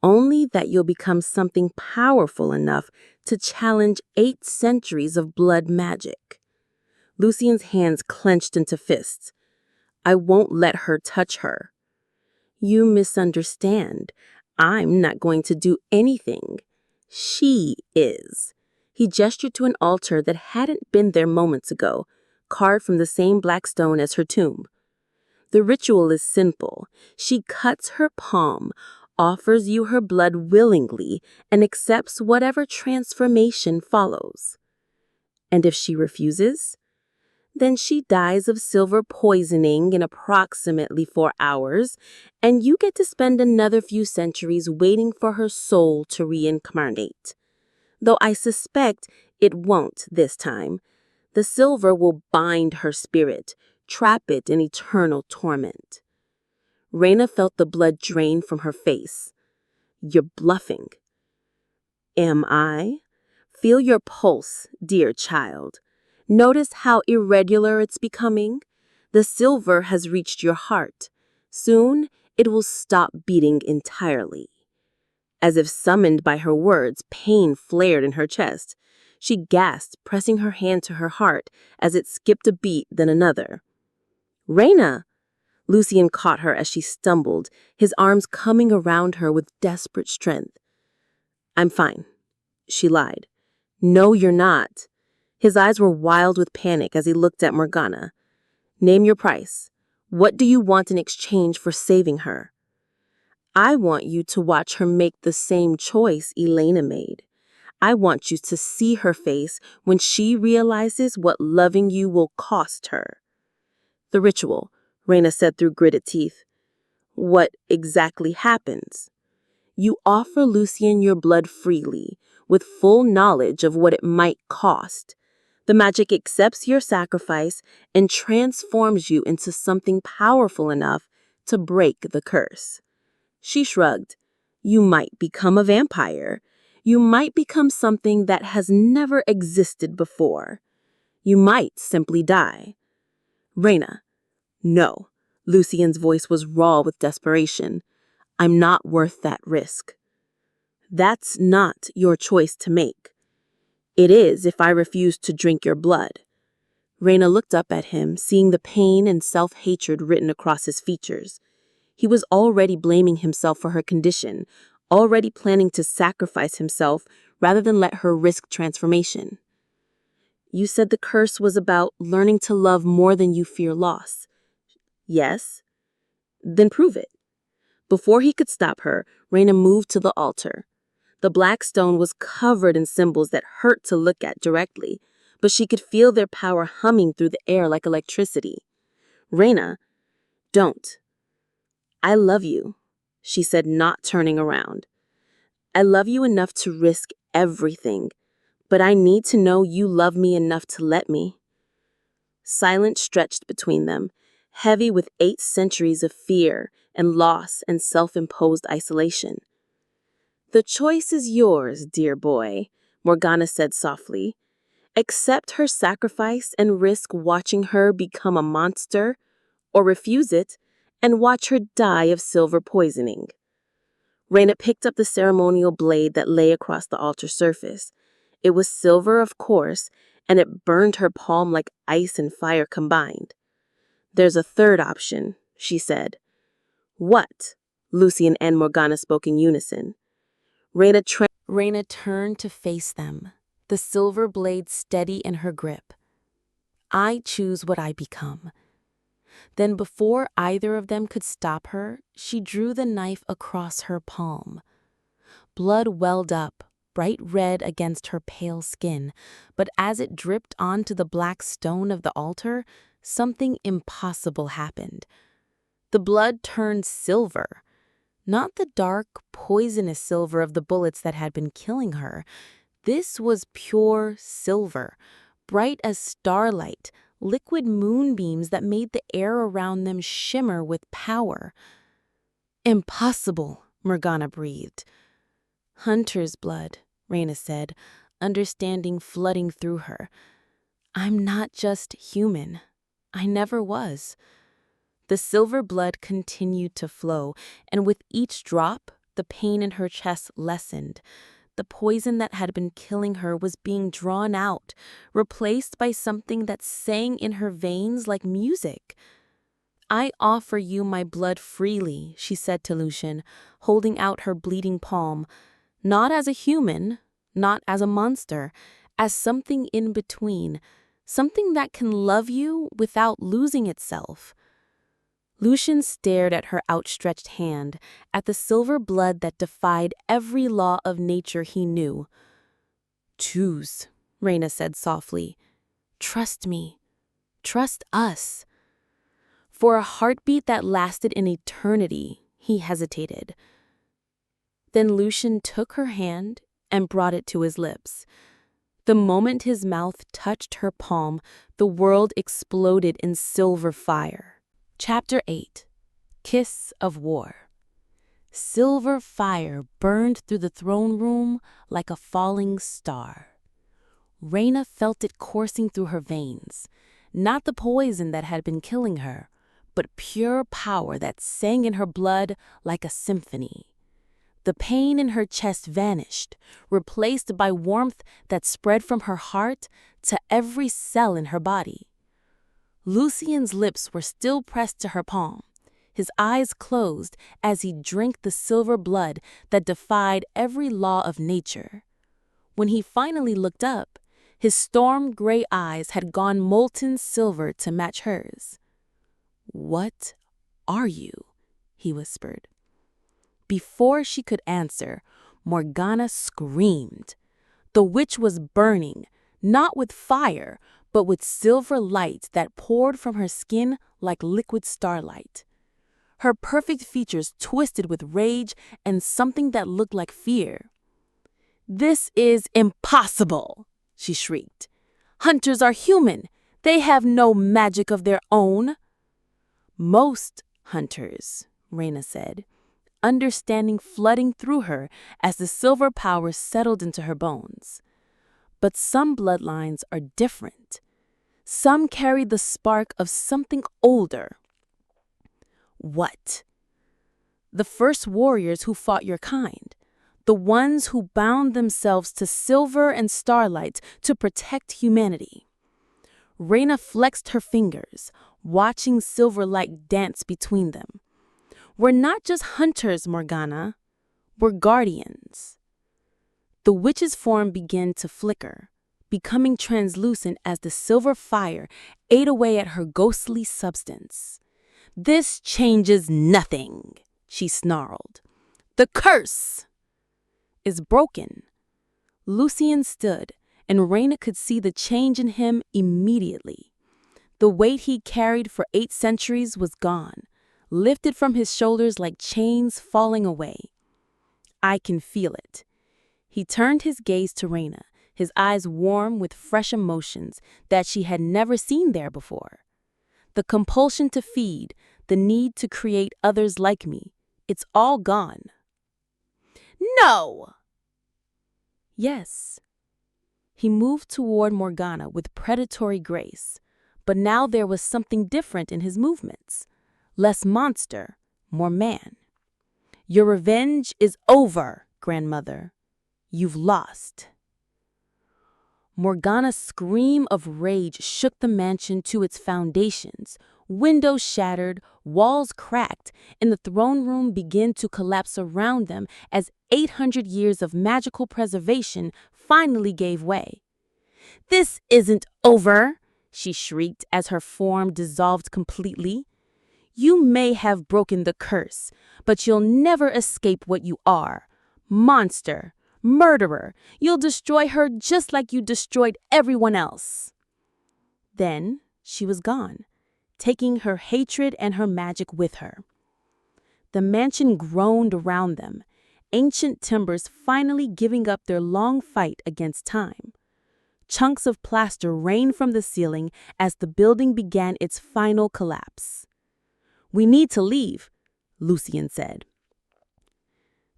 only that you'll become something powerful enough to challenge 8 centuries of blood magic. Lucien's hands clenched into fists. I won't let her touch her. You misunderstand. I'm not going to do anything. She is. He gestured to an altar that hadn't been there moments ago, carved from the same black stone as her tomb. The ritual is simple. She cuts her palm, offers you her blood willingly, and accepts whatever transformation follows. And if she refuses, then she dies of silver poisoning in approximately 4 hours, and you get to spend another few centuries waiting for her soul to reincarnate. Though I suspect it won't this time. The silver will bind her spirit, trap it in eternal torment. Reina felt the blood drain from her face. You're bluffing. Am I? Feel your pulse, dear child. Notice how irregular it's becoming? The silver has reached your heart. Soon, it will stop beating entirely. As if summoned by her words, pain flared in her chest. She gasped, pressing her hand to her heart as it skipped a beat, then another. Reina! Lucien caught her as she stumbled, his arms coming around her with desperate strength. I'm fine. She lied. No, you're not. His eyes were wild with panic as he looked at Morgana. Name your price. What do you want in exchange for saving her? I want you to watch her make the same choice Elena made. I want you to see her face when she realizes what loving you will cost her. The ritual, Reina said through gritted teeth. What exactly happens? You offer Lucien your blood freely, with full knowledge of what it might cost. The magic accepts your sacrifice and transforms you into something powerful enough to break the curse. She shrugged. You might become a vampire. You might become something that has never existed before. You might simply die. Reina. No. Lucien's voice was raw with desperation. I'm not worth that risk. That's not your choice to make. It is if I refuse to drink your blood. Reina looked up at him, seeing the pain and self-hatred written across his features. He was already blaming himself for her condition, already planning to sacrifice himself rather than let her risk transformation. You said the curse was about learning to love more than you fear loss. Yes? Then prove it. Before he could stop her, Reina moved to the altar. The black stone was covered in symbols that hurt to look at directly, but she could feel their power humming through the air like electricity. Reina, don't. I love you, she said, not turning around. I love you enough to risk everything, but I need to know you love me enough to let me. Silence stretched between them, heavy with 8 centuries of fear and loss and self-imposed isolation. The choice is yours, dear boy, Morgana said softly. Accept her sacrifice and risk watching her become a monster, or refuse it and watch her die of silver poisoning. Reina picked up the ceremonial blade that lay across the altar surface. It was silver, of course, and it burned her palm like ice and fire combined. There's a third option, she said. What? Lucien and Morgana spoke in unison. Reina turned to face them, the silver blade steady in her grip. I choose what I become. Then before either of them could stop her, she drew the knife across her palm. Blood welled up, bright red against her pale skin, but as it dripped onto the black stone of the altar, something impossible happened. The blood turned silver. Not the dark, poisonous silver of the bullets that had been killing her. This was pure silver, bright as starlight, liquid moonbeams that made the air around them shimmer with power. Impossible, Morgana breathed. Hunter's blood, Reina said, understanding flooding through her. I'm not just human. I never was. The silver blood continued to flow, and with each drop, the pain in her chest lessened. The poison that had been killing her was being drawn out, replaced by something that sang in her veins like music. I offer you my blood freely, she said to Lucien, holding out her bleeding palm, not as a human, not as a monster, as something in between, something that can love you without losing itself. Lucien stared at her outstretched hand, at the silver blood that defied every law of nature he knew. Choose, Reina said softly. Trust me. Trust us. For a heartbeat that lasted an eternity, he hesitated. Then Lucien took her hand and brought it to his lips. The moment his mouth touched her palm, the world exploded in silver fire. Chapter 8. Kiss of War. Silver fire burned through the throne room like a falling star. Reina felt it coursing through her veins, not the poison that had been killing her, but pure power that sang in her blood like a symphony. The pain in her chest vanished, replaced by warmth that spread from her heart to every cell in her body. Lucien's lips were still pressed to her palm, his eyes closed as he drank the silver blood that defied every law of nature. When he finally looked up, his storm-gray eyes had gone molten silver to match hers. What are you? He whispered. Before she could answer, Morgana screamed. The witch was burning, not with fire, but with silver light that poured from her skin like liquid starlight. Her perfect features twisted with rage and something that looked like fear. This is impossible, she shrieked. Hunters are human. They have no magic of their own. Most hunters, Reina said, understanding flooding through her as the silver power settled into her bones. But some bloodlines are different. Some carry the spark of something older. What? The first warriors who fought your kind. the ones who bound themselves to silver and starlight to protect humanity. Reina flexed her fingers, watching silver light dance between them. We're not just hunters, Morgana. We're guardians. The witch's form began to flicker, becoming translucent as the silver fire ate away at her ghostly substance. This changes nothing, she snarled. The curse is broken. Lucien stood, and Reina could see the change in him immediately. The weight he carried for 8 centuries was gone, lifted from his shoulders like chains falling away. I can feel it. He turned his gaze to Reina, his eyes warm with fresh emotions that she had never seen there before. The compulsion to feed, the need to create others like me, it's all gone. No! Yes. He moved toward Morgana with predatory grace, but now there was something different in his movements. Less monster, more man. Your revenge is over, grandmother. You've lost. Morgana's scream of rage shook the mansion to its foundations. Windows shattered, walls cracked, and the throne room began to collapse around them as 800 years of magical preservation finally gave way. This isn't over, she shrieked as her form dissolved completely. You may have broken the curse, but you'll never escape what you are. Monster, murderer, you'll destroy her just like you destroyed everyone else. Then she was gone, taking her hatred and her magic with her. The mansion groaned around them, ancient timbers finally giving up their long fight against time. Chunks of plaster rained from the ceiling as the building began its final collapse. We need to leave, Lucien said.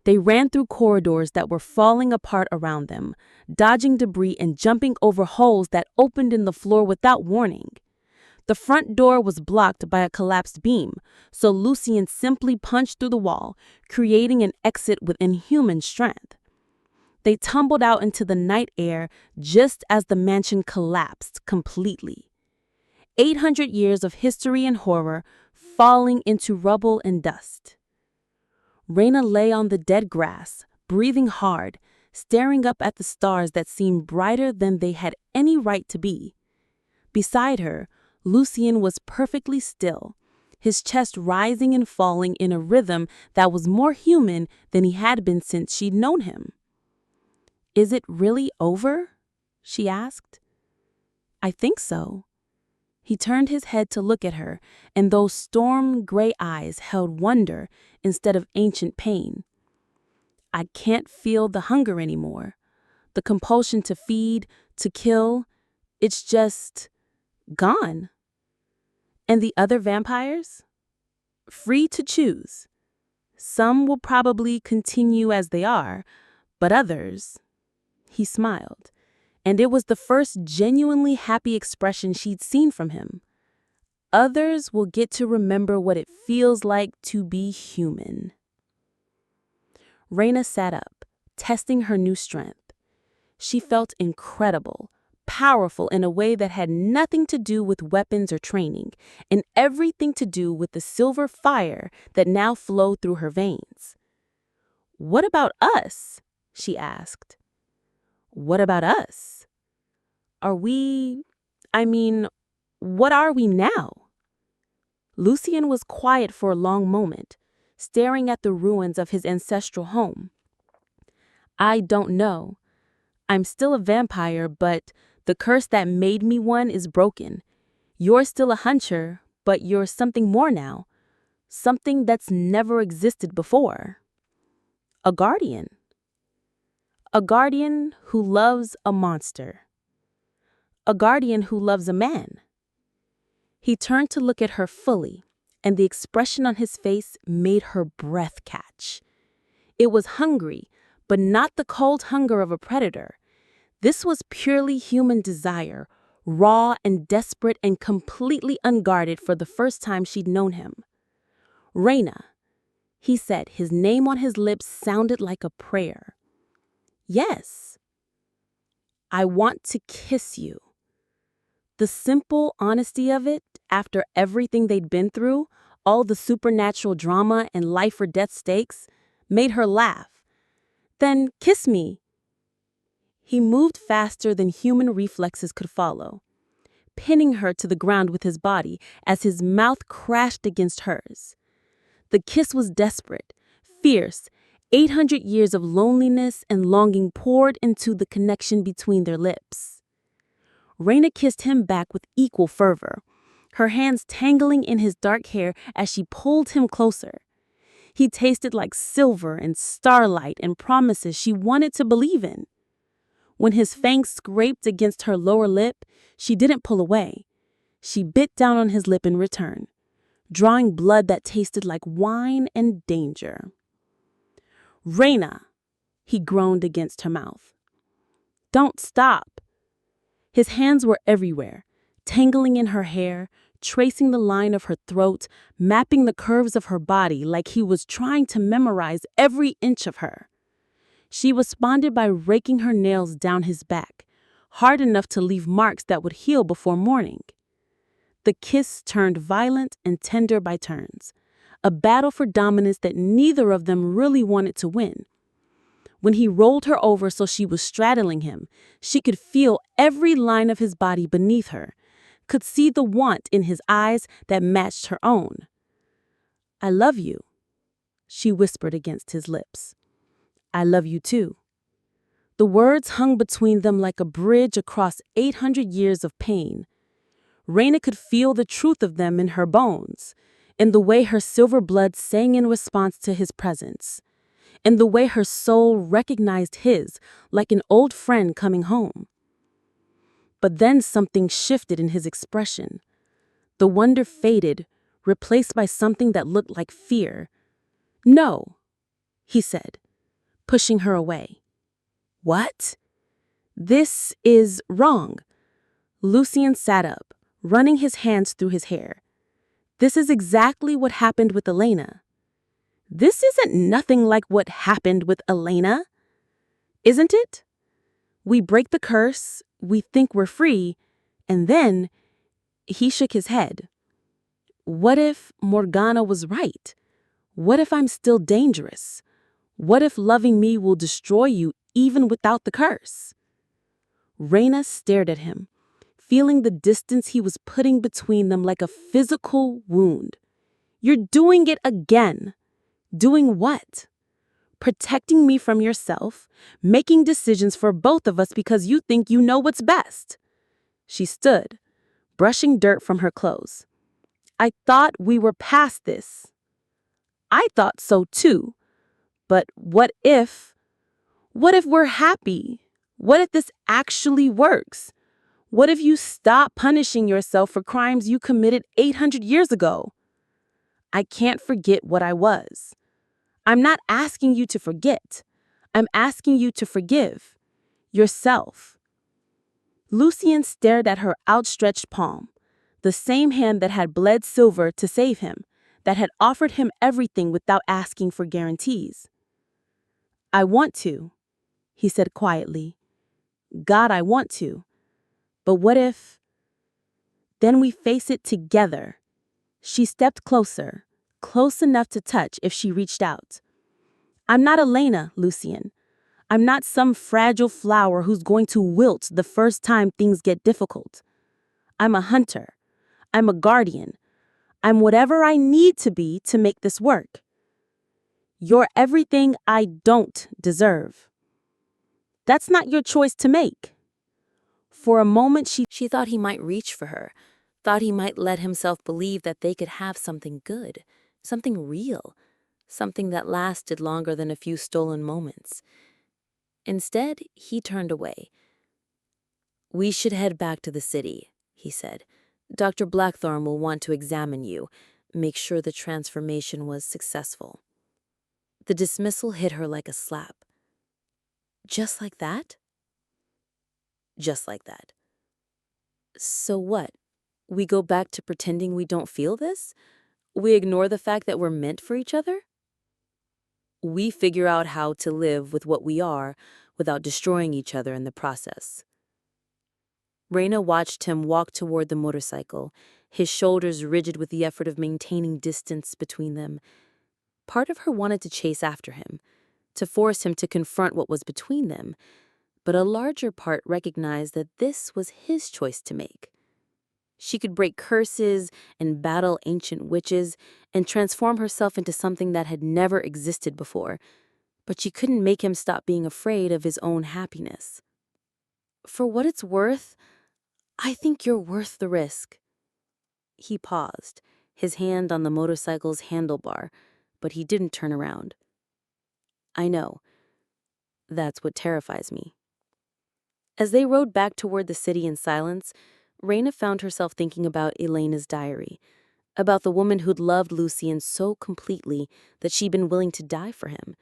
They ran through corridors that were falling apart around them, dodging debris and jumping over holes that opened in the floor without warning. The front door was blocked by a collapsed beam, so Lucien simply punched through the wall, creating an exit with inhuman strength. They tumbled out into the night air just as the mansion collapsed completely. 800 years of history and horror falling into rubble and dust. Reina lay on the dead grass, breathing hard, staring up at the stars that seemed brighter than they had any right to be. Beside her, Lucien was perfectly still, his chest rising and falling in a rhythm that was more human than he had been since she'd known him. Is it really over? She asked. I think so. He turned his head to look at her, and those storm-gray eyes held wonder instead of ancient pain. I can't feel the hunger anymore. The compulsion to feed, to kill, it's just gone. And the other vampires? Free to choose. Some will probably continue as they are, but others... He smiled, and it was the first genuinely happy expression she'd seen from him. Others will get to remember what it feels like to be human. Reina sat up, testing her new strength. She felt incredible, powerful in a way that had nothing to do with weapons or training, and everything to do with the silver fire that now flowed through her veins. What about us? She asked. What about us? What are we now? Lucien was quiet for a long moment, staring at the ruins of his ancestral home. I don't know. I'm still a vampire, but the curse that made me one is broken. You're still a hunter, but you're something more now. Something that's never existed before. A guardian. A guardian who loves a monster. A guardian who loves a man. He turned to look at her fully, and the expression on his face made her breath catch. It was hungry, but not the cold hunger of a predator. This was purely human desire, raw and desperate and completely unguarded for the first time she'd known him. Reina, he said, his name on his lips sounded like a prayer. Yes. I want to kiss you. The simple honesty of it, after everything they'd been through, all the supernatural drama and life or death stakes, made her laugh. Then kiss me. He moved faster than human reflexes could follow, pinning her to the ground with his body as his mouth crashed against hers. The kiss was desperate, fierce, 800 years of loneliness and longing poured into the connection between their lips. Reina kissed him back with equal fervor, her hands tangling in his dark hair as she pulled him closer. He tasted like silver and starlight and promises she wanted to believe in. When his fangs scraped against her lower lip, she didn't pull away. She bit down on his lip in return, drawing blood that tasted like wine and danger. "Reina," he groaned against her mouth. "Don't stop." His hands were everywhere, tangling in her hair, tracing the line of her throat, mapping the curves of her body like he was trying to memorize every inch of her. She responded by raking her nails down his back, hard enough to leave marks that would heal before morning. The kiss turned violent and tender by turns, a battle for dominance that neither of them really wanted to win. When he rolled her over so she was straddling him, she could feel every line of his body beneath her, could see the want in his eyes that matched her own. "I love you," she whispered against his lips. "I love you too." The words hung between them like a bridge across 800 years of pain. Reina could feel the truth of them in her bones, in the way her silver blood sang in response to his presence, in the way her soul recognized his like an old friend coming home. But then something shifted in his expression. The wonder faded, replaced by something that looked like fear. "No," he said, pushing her away. "What?" "This is wrong." Lucien sat up, running his hands through his hair. "This is exactly what happened with Elena." "This isn't nothing like what happened with Elena, isn't it? We break the curse, we think we're free, and then..." He shook his head. "What if Morgana was right? What if I'm still dangerous? What if loving me will destroy you even without the curse?" Reina stared at him, feeling the distance he was putting between them like a physical wound. "You're doing it again." "Doing what?" "Protecting me from yourself, making decisions for both of us because you think you know what's best." She stood, brushing dirt from her clothes. "I thought we were past this." "I thought so too. But what if we're happy? What if this actually works? What if you stop punishing yourself for crimes you committed 800 years ago?" "I can't forget what I was." "I'm not asking you to forget. I'm asking you to forgive yourself." Lucien stared at her outstretched palm, the same hand that had bled silver to save him, that had offered him everything without asking for guarantees. "I want to," he said quietly. "God, I want to. But what if..." "Then we face it together." She stepped closer, close enough to touch if she reached out. "I'm not Elena, Lucien. I'm not some fragile flower who's going to wilt the first time things get difficult. I'm a hunter. I'm a guardian. I'm whatever I need to be to make this work. You're everything I don't deserve. That's not your choice to make." For a moment, she thought he might reach for her, thought he might let himself believe that they could have something good, something real, something that lasted longer than a few stolen moments. Instead, he turned away. "We should head back to the city," he said. "Dr. Blackthorne will want to examine you, make sure the transformation was successful." The dismissal hit her like a slap. "Just like that?" "Just like that." "So what? We go back to pretending we don't feel this? We ignore the fact that we're meant for each other?" "We figure out how to live with what we are without destroying each other in the process. Reina watched him walk toward the motorcycle, his shoulders rigid with the effort of maintaining distance between them. Part of her wanted to chase after him, to force him to confront what was between them, but a larger part recognized that this was his choice to make. She could break curses and battle ancient witches and transform herself into something that had never existed before, but she couldn't make him stop being afraid of his own happiness. For what it's worth, I think you're worth the risk. He paused, his hand on the motorcycle's handlebar, but he didn't turn around. I know. That's what terrifies me. As they rode back toward the city in silence, Reina found herself thinking about Elena's diary, about the woman who'd loved Lucien so completely that she'd been willing to die for him,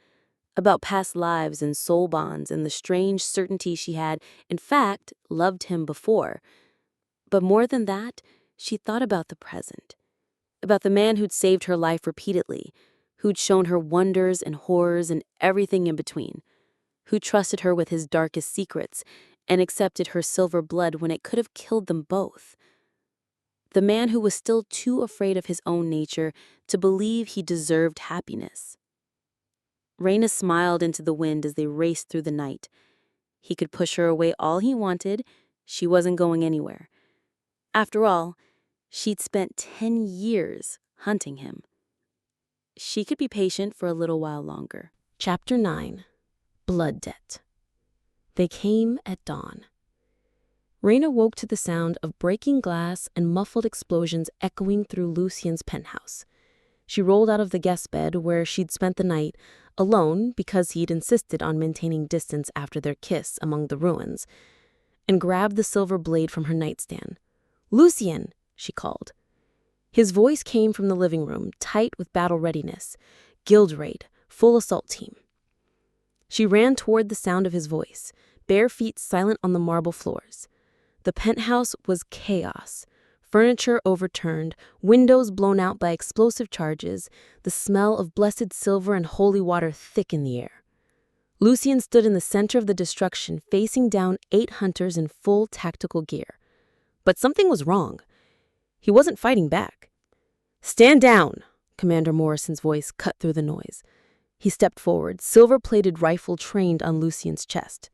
about past lives and soul bonds and the strange certainty she had, in fact, loved him before. But more than that, she thought about the present, about the man who'd saved her life repeatedly, who'd shown her wonders and horrors and everything in between, who trusted her with his darkest secrets and accepted her silver blood when it could have killed them both. The man who was still too afraid of his own nature to believe he deserved happiness. Reina smiled into the wind as they raced through the night. He could push her away all he wanted. She wasn't going anywhere. After all, she'd spent 10 years hunting him. She could be patient for a little while longer. Chapter 9. Blood Debt. They came at dawn. Reina woke to the sound of breaking glass and muffled explosions echoing through Lucien's penthouse. She rolled out of the guest bed where she'd spent the night, alone because he'd insisted on maintaining distance after their kiss among the ruins, and grabbed the silver blade from her nightstand. "Lucien!" she called. His voice came from the living room, tight with battle readiness. Guild raid, full assault team. She ran toward the sound of his voice, bare feet silent on the marble floors. The penthouse was chaos. Furniture overturned, windows blown out by explosive charges, the smell of blessed silver and holy water thick in the air. Lucien stood in the center of the destruction, facing down 8 hunters in full tactical gear. But something was wrong. He wasn't fighting back. "Stand down!" Commander Morrison's voice cut through the noise. He stepped forward, silver-plated rifle trained on Lucien's chest.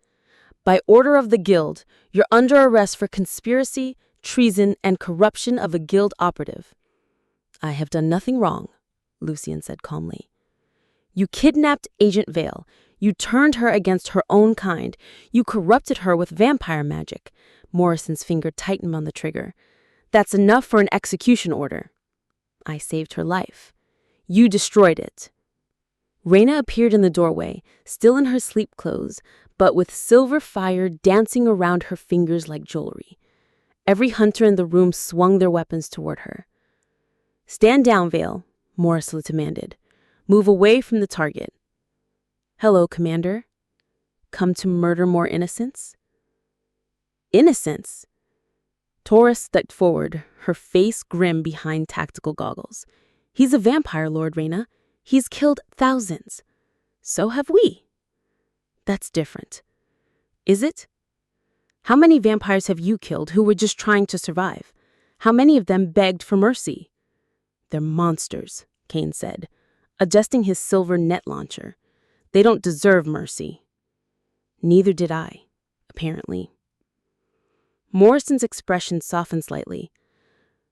"By order of the Guild, you're under arrest for conspiracy, treason, and corruption of a Guild operative." "I have done nothing wrong," Lucien said calmly. "You kidnapped Agent Vale. You turned her against her own kind. You corrupted her with vampire magic." Morrison's finger tightened on the trigger. "That's enough for an execution order." "I saved her life. You destroyed it." Reina appeared in the doorway, still in her sleep clothes, but with silver fire dancing around her fingers like jewelry. Every hunter in the room swung their weapons toward her. "Stand down, Vale," Morrison demanded. "Move away from the target." "Hello, Commander. Come to murder more innocents?" "Innocents?" Taurus stepped forward, her face grim behind tactical goggles. "He's a vampire, Lord Reina. He's killed thousands. So have we." "That's different." "Is it? How many vampires have you killed who were just trying to survive? How many of them begged for mercy?" "They're monsters," Kane said, adjusting his silver net launcher. "They don't deserve mercy." "Neither did I, apparently." Morrison's expression softened slightly.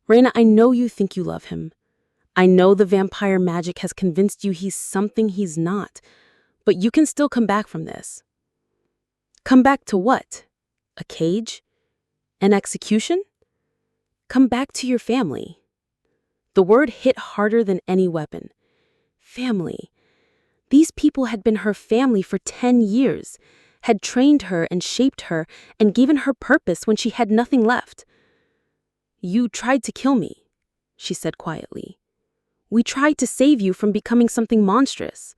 "Reina, I know you think you love him. I know the vampire magic has convinced you he's something he's not, but you can still come back from this." "Come back to what? A cage? An execution? Come back to your family." The word hit harder than any weapon. Family. These people had been her family for 10 years, had trained her and shaped her and given her purpose when she had nothing left. "You tried to kill me," she said quietly. "We tried to save you from becoming something monstrous."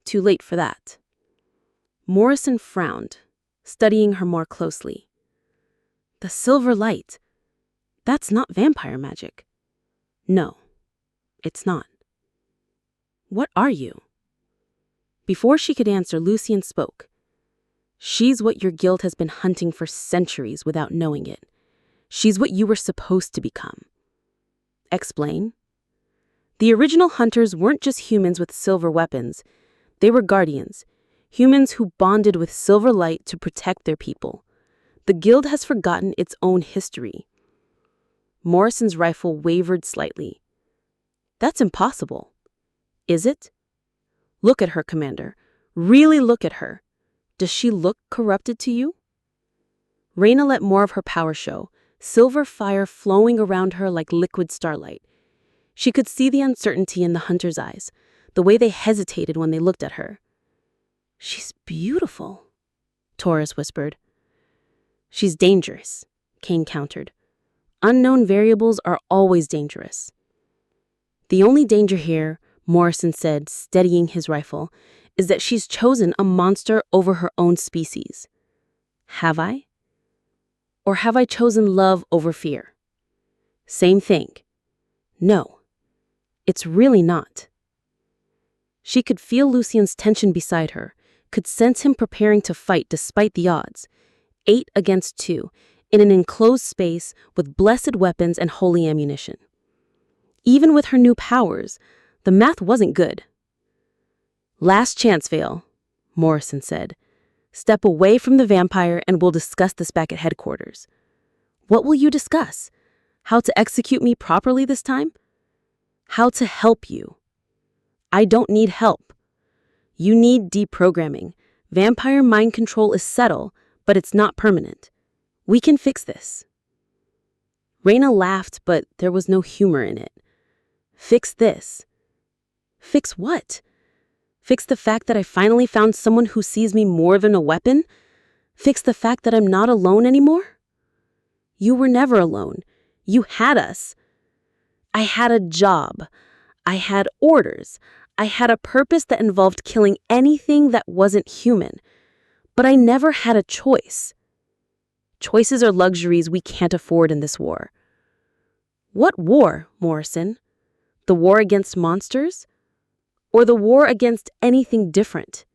"Too late for that." Morrison frowned, studying her more closely. "The silver light. That's not vampire magic." "No, it's not." "What are you?" Before she could answer, Lucien spoke. She's what your guild has been hunting for centuries without knowing it. She's what you were supposed to become. Explain. The original hunters weren't just humans with silver weapons. They were guardians, humans who bonded with silver light to protect their people. The guild has forgotten its own history. Morrison's rifle wavered slightly. That's impossible. Is it? Look at her, Commander. Really look at her. Does she look corrupted to you? Reina let more of her power show, silver fire flowing around her like liquid starlight. She could see the uncertainty in the hunter's eyes, the way they hesitated when they looked at her. She's beautiful, Taurus whispered. She's dangerous, Kane countered. Unknown variables are always dangerous. The only danger here, Morrison said, steadying his rifle, is that she's chosen a monster over her own species. Have I? Or have I chosen love over fear? Same thing. No, it's really not. She could feel Lucien's tension beside her, could sense him preparing to fight despite the odds. 8 against 2, in an enclosed space with blessed weapons and holy ammunition. Even with her new powers, the math wasn't good. Last chance, Vale, Morrison said. Step away from the vampire and we'll discuss this back at headquarters. What will you discuss? How to execute me properly this time? How to help you. I don't need help. You need deprogramming. Vampire mind control is subtle, but it's not permanent. We can fix this. Reina laughed, but there was no humor in it. Fix this. Fix what? Fix the fact that I finally found someone who sees me more than a weapon? Fix the fact that I'm not alone anymore? You were never alone. You had us. I had a job. I had orders. I had a purpose that involved killing anything that wasn't human. But I never had a choice. Choices are luxuries we can't afford in this war. What war, Morrison? The war against monsters? Or the war against anything different?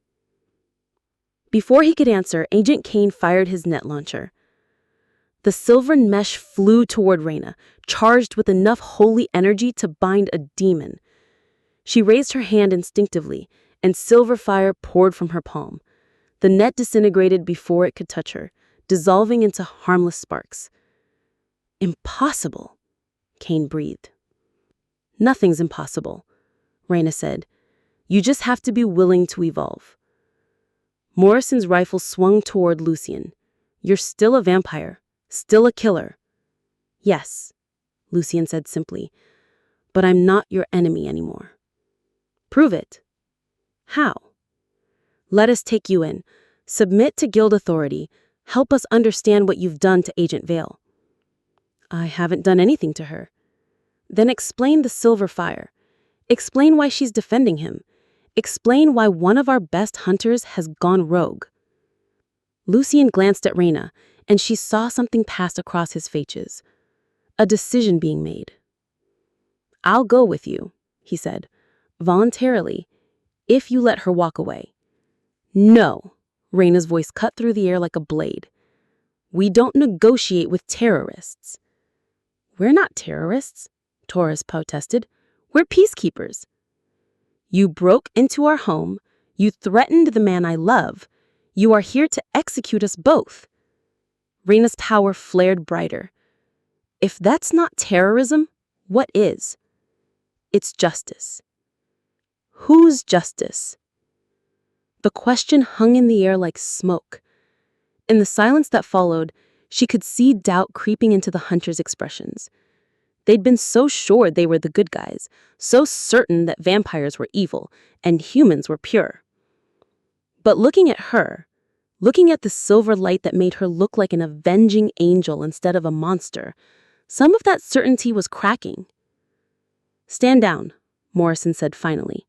Before he could answer, Agent Kane fired his net launcher. The silver mesh flew toward Reina, charged with enough holy energy to bind a demon. She raised her hand instinctively, and silver fire poured from her palm. The net disintegrated before it could touch her, dissolving into harmless sparks. Impossible, Kane breathed. Nothing's impossible, Reina said. You just have to be willing to evolve. Morrison's rifle swung toward Lucien. You're still a vampire, still a killer. Yes, Lucien said simply, but I'm not your enemy anymore. Prove it. How? Let us take you in. Submit to guild authority. Help us understand what you've done to Agent Vale. I haven't done anything to her. Then explain the silver fire. Explain why she's defending him. Explain why one of our best hunters has gone rogue. Lucien glanced at Reina, and she saw something pass across his features. A decision being made. I'll go with you, he said, voluntarily, if you let her walk away. No, Reina's voice cut through the air like a blade. We don't negotiate with terrorists. We're not terrorists, Taurus protested. We're peacekeepers. You broke into our home. You threatened the man I love. You are here to execute us both. Reina's power flared brighter. If that's not terrorism, what is? It's justice. Whose justice? The question hung in the air like smoke. In the silence that followed, she could see doubt creeping into the hunter's expressions. They'd been so sure they were the good guys, so certain that vampires were evil and humans were pure. But looking at her, looking at the silver light that made her look like an avenging angel instead of a monster, some of that certainty was cracking. Stand down, Morrison said finally.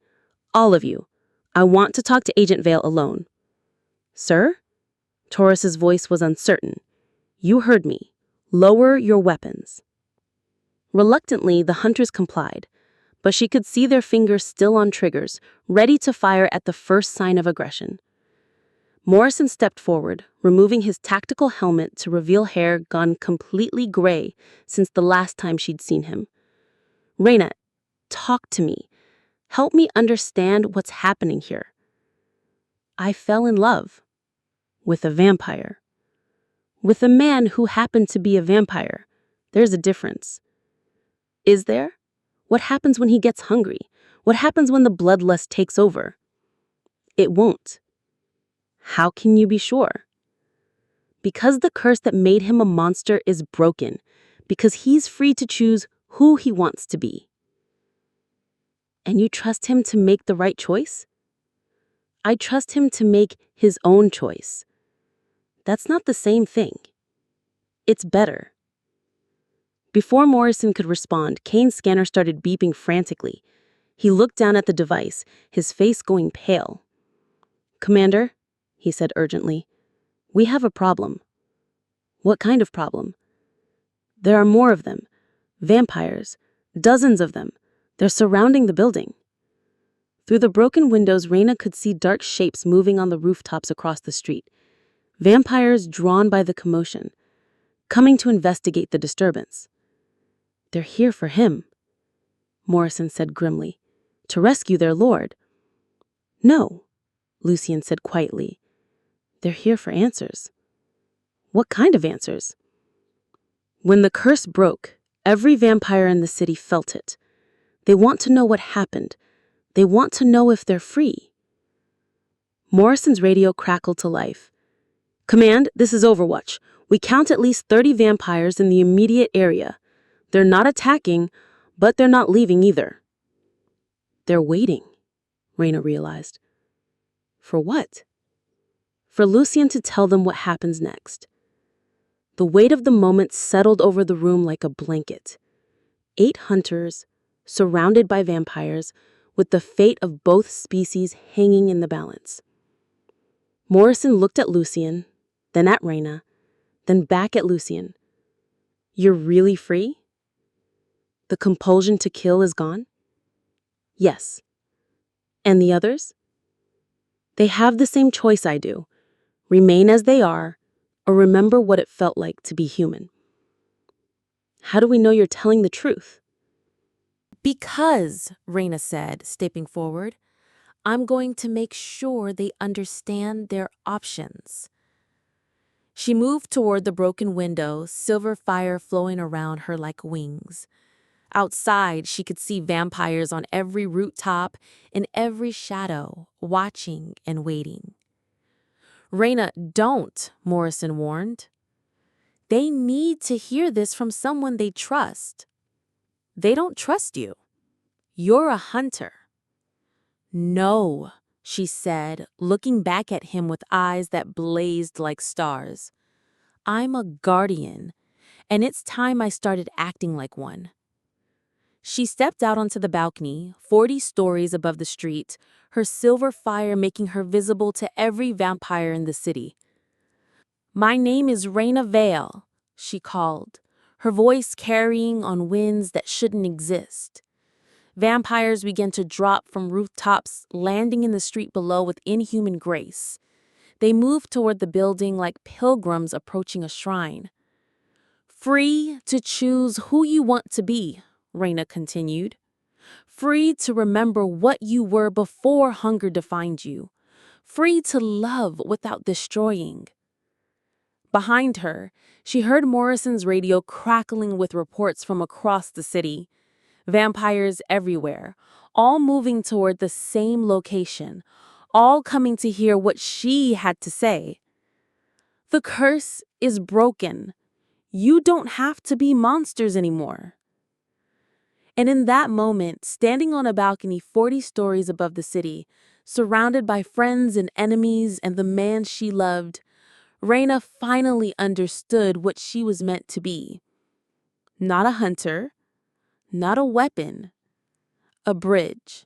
All of you. I want to talk to Agent Vale alone. Sir? Taurus's voice was uncertain. You heard me. Lower your weapons. Reluctantly, the hunters complied, but she could see their fingers still on triggers, ready to fire at the first sign of aggression. Morrison stepped forward, removing his tactical helmet to reveal hair gone completely gray since the last time she'd seen him. Reina, talk to me. Help me understand what's happening here. I fell in love with a vampire. With a man who happened to be a vampire. There's a difference. Is there? What happens when he gets hungry? What happens when the bloodlust takes over? It won't. How can you be sure? Because the curse that made him a monster is broken, because he's free to choose who he wants to be. And you trust him to make the right choice? I trust him to make his own choice. That's not the same thing. It's better. Before Morrison could respond, Kane's scanner started beeping frantically. He looked down at the device, his face going pale. "Commander," he said urgently, "we have a problem." "What kind of problem?" "There are more of them. Vampires. Dozens of them. They're surrounding the building." Through the broken windows, Reina could see dark shapes moving on the rooftops across the street. Vampires drawn by the commotion, coming to investigate the disturbance. "They're here for him," Morrison said grimly, "to rescue their lord." "No," Lucien said quietly. "They're here for answers." "What kind of answers?" "When the curse broke, every vampire in the city felt it. They want to know what happened. They want to know if they're free." Morrison's radio crackled to life. "Command, this is Overwatch. We count at least 30 vampires in the immediate area. They're not attacking, but they're not leaving either." "They're waiting," Reina realized. "For what?" "For Lucien to tell them what happens next." The weight of the moment settled over the room like a blanket. 8 hunters, surrounded by vampires, with the fate of both species hanging in the balance. Morrison looked at Lucien, then at Reina, then back at Lucien. "You're really free? The compulsion to kill is gone?" "Yes." "And the others?" "They have the same choice I do. Remain as they are, or remember what it felt like to be human." "How do we know you're telling the truth?" "Because," Reina said, stepping forward, "I'm going to make sure they understand their options." She moved toward the broken window, silver fire flowing around her like wings. Outside, she could see vampires on every rooftop, in every shadow, watching and waiting. "Reina, don't," Morrison warned. "They need to hear this from someone they trust. They don't trust you. You're a hunter." "No," she said, looking back at him with eyes that blazed like stars. "I'm a guardian, and it's time I started acting like one." She stepped out onto the balcony, 40 stories above the street, her silver fire making her visible to every vampire in the city. "My name is Reina Vale," she called, her voice carrying on winds that shouldn't exist. Vampires began to drop from rooftops, landing in the street below with inhuman grace. They moved toward the building like pilgrims approaching a shrine. "Free to choose who you want to be," Reina continued. "Free to remember what you were before hunger defined you. Free to love without destroying." Behind her, she heard Morrison's radio crackling with reports from across the city. Vampires everywhere, all moving toward the same location, all coming to hear what she had to say. "The curse is broken. You don't have to be monsters anymore." And in that moment, standing on a balcony 40 stories above the city, surrounded by friends and enemies and the man she loved, Reina finally understood what she was meant to be. Not a hunter, not a weapon, a bridge.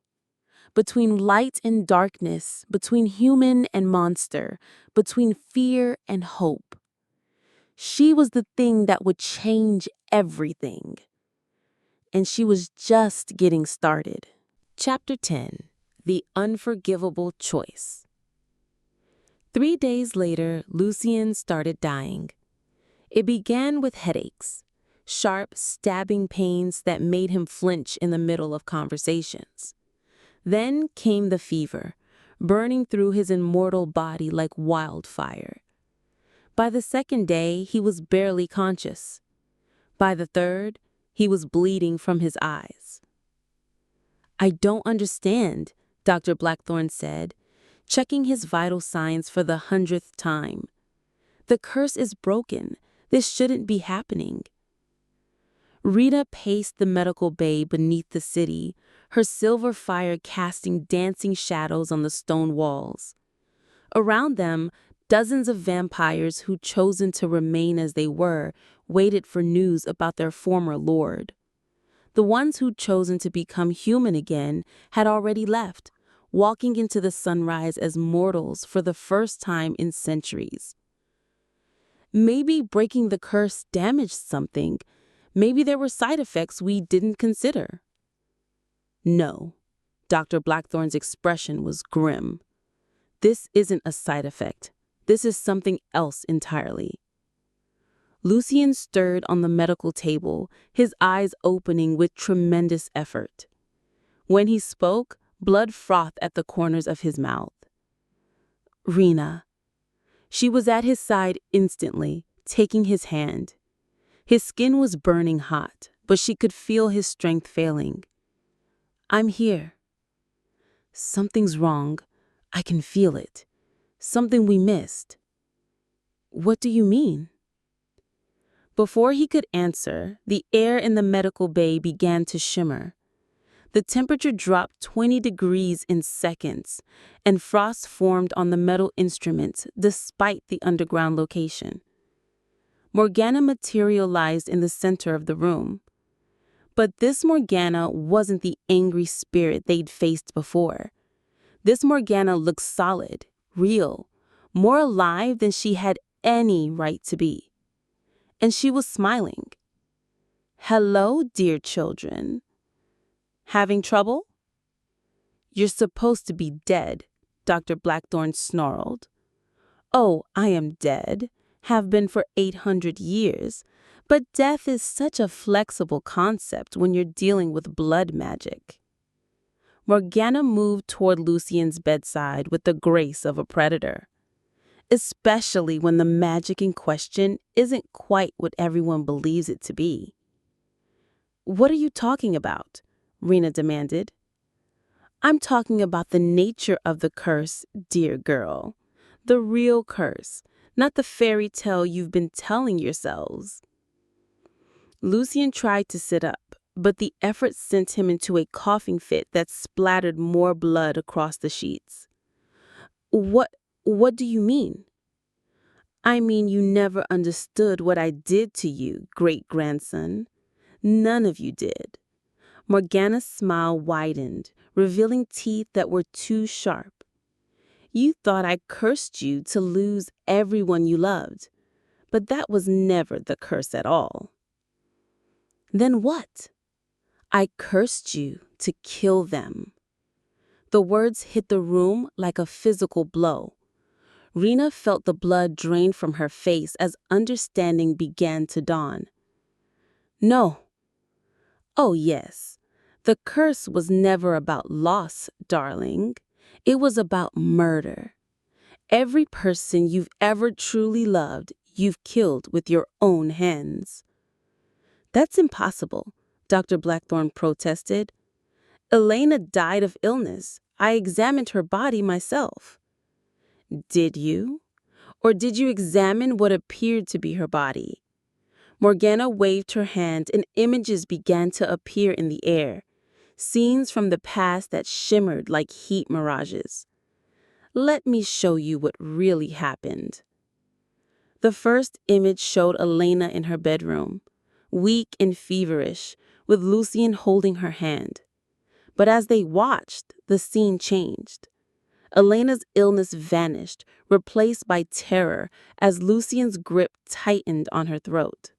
Between light and darkness, between human and monster, between fear and hope. She was the thing that would change everything. And she was just getting started. Chapter 10. The Unforgivable Choice. 3 days later, Lucien started dying. It began with headaches, sharp, stabbing pains that made him flinch in the middle of conversations. Then came the fever, burning through his immortal body like wildfire. By the second day, he was barely conscious. By the third, he was bleeding from his eyes. "I don't understand," Dr. Blackthorne said, checking his vital signs for the 100th time. "The curse is broken. This shouldn't be happening." Rita paced the medical bay beneath the city, her silver fire casting dancing shadows on the stone walls. Around them, dozens of vampires who'd chosen to remain as they were waited for news about their former lord. The ones who'd chosen to become human again had already left, walking into the sunrise as mortals for the first time in centuries. Maybe breaking the curse damaged something. Maybe there were side effects we didn't consider. No, Dr. Blackthorne's expression was grim. This isn't a side effect. This is something else entirely. Lucien stirred on the medical table, his eyes opening with tremendous effort. When he spoke, blood frothed at the corners of his mouth. "Reina." She was at his side instantly, taking his hand. His skin was burning hot, but she could feel his strength failing. "I'm here." "Something's wrong. I can feel it. Something we missed." "What do you mean?" Before he could answer, the air in the medical bay began to shimmer. The temperature dropped 20 degrees in seconds, and frost formed on the metal instruments despite the underground location. Morgana materialized in the center of the room. But this Morgana wasn't the angry spirit they'd faced before. This Morgana looked solid, real, more alive than she had any right to be. And she was smiling. "Hello, dear children. Having trouble?" "You're supposed to be dead," Dr. Blackthorne snarled. "Oh, I am dead, have been for 800 years, but death is such a flexible concept when you're dealing with blood magic." Morgana moved toward Lucien's bedside with the grace of a predator, especially when the magic in question isn't quite what everyone believes it to be. "What are you talking about?" Reina demanded. "I'm talking about the nature of the curse, dear girl. The real curse, not the fairy tale you've been telling yourselves." Lucien tried to sit up, but the effort sent him into a coughing fit that splattered more blood across the sheets. What do you mean?" "I mean you never understood what I did to you, great-grandson. None of you did." Morgana's smile widened, revealing teeth that were too sharp. "You thought I cursed you to lose everyone you loved, but that was never the curse at all." "Then what?" "I cursed you to kill them." The words hit the room like a physical blow. Reina felt the blood drain from her face as understanding began to dawn. "No." "Oh, yes. The curse was never about loss, darling. It was about murder. Every person you've ever truly loved, you've killed with your own hands." "That's impossible," Dr. Blackthorne protested. "Elena died of illness. I examined her body myself." "Did you? Or did you examine what appeared to be her body?" Morgana waved her hand and images began to appear in the air. Scenes from the past that shimmered like heat mirages. "Let me show you what really happened." The first image showed Elena in her bedroom, weak and feverish, with Lucien holding her hand. But as they watched, the scene changed. Elena's illness vanished, replaced by terror as Lucien's grip tightened on her throat.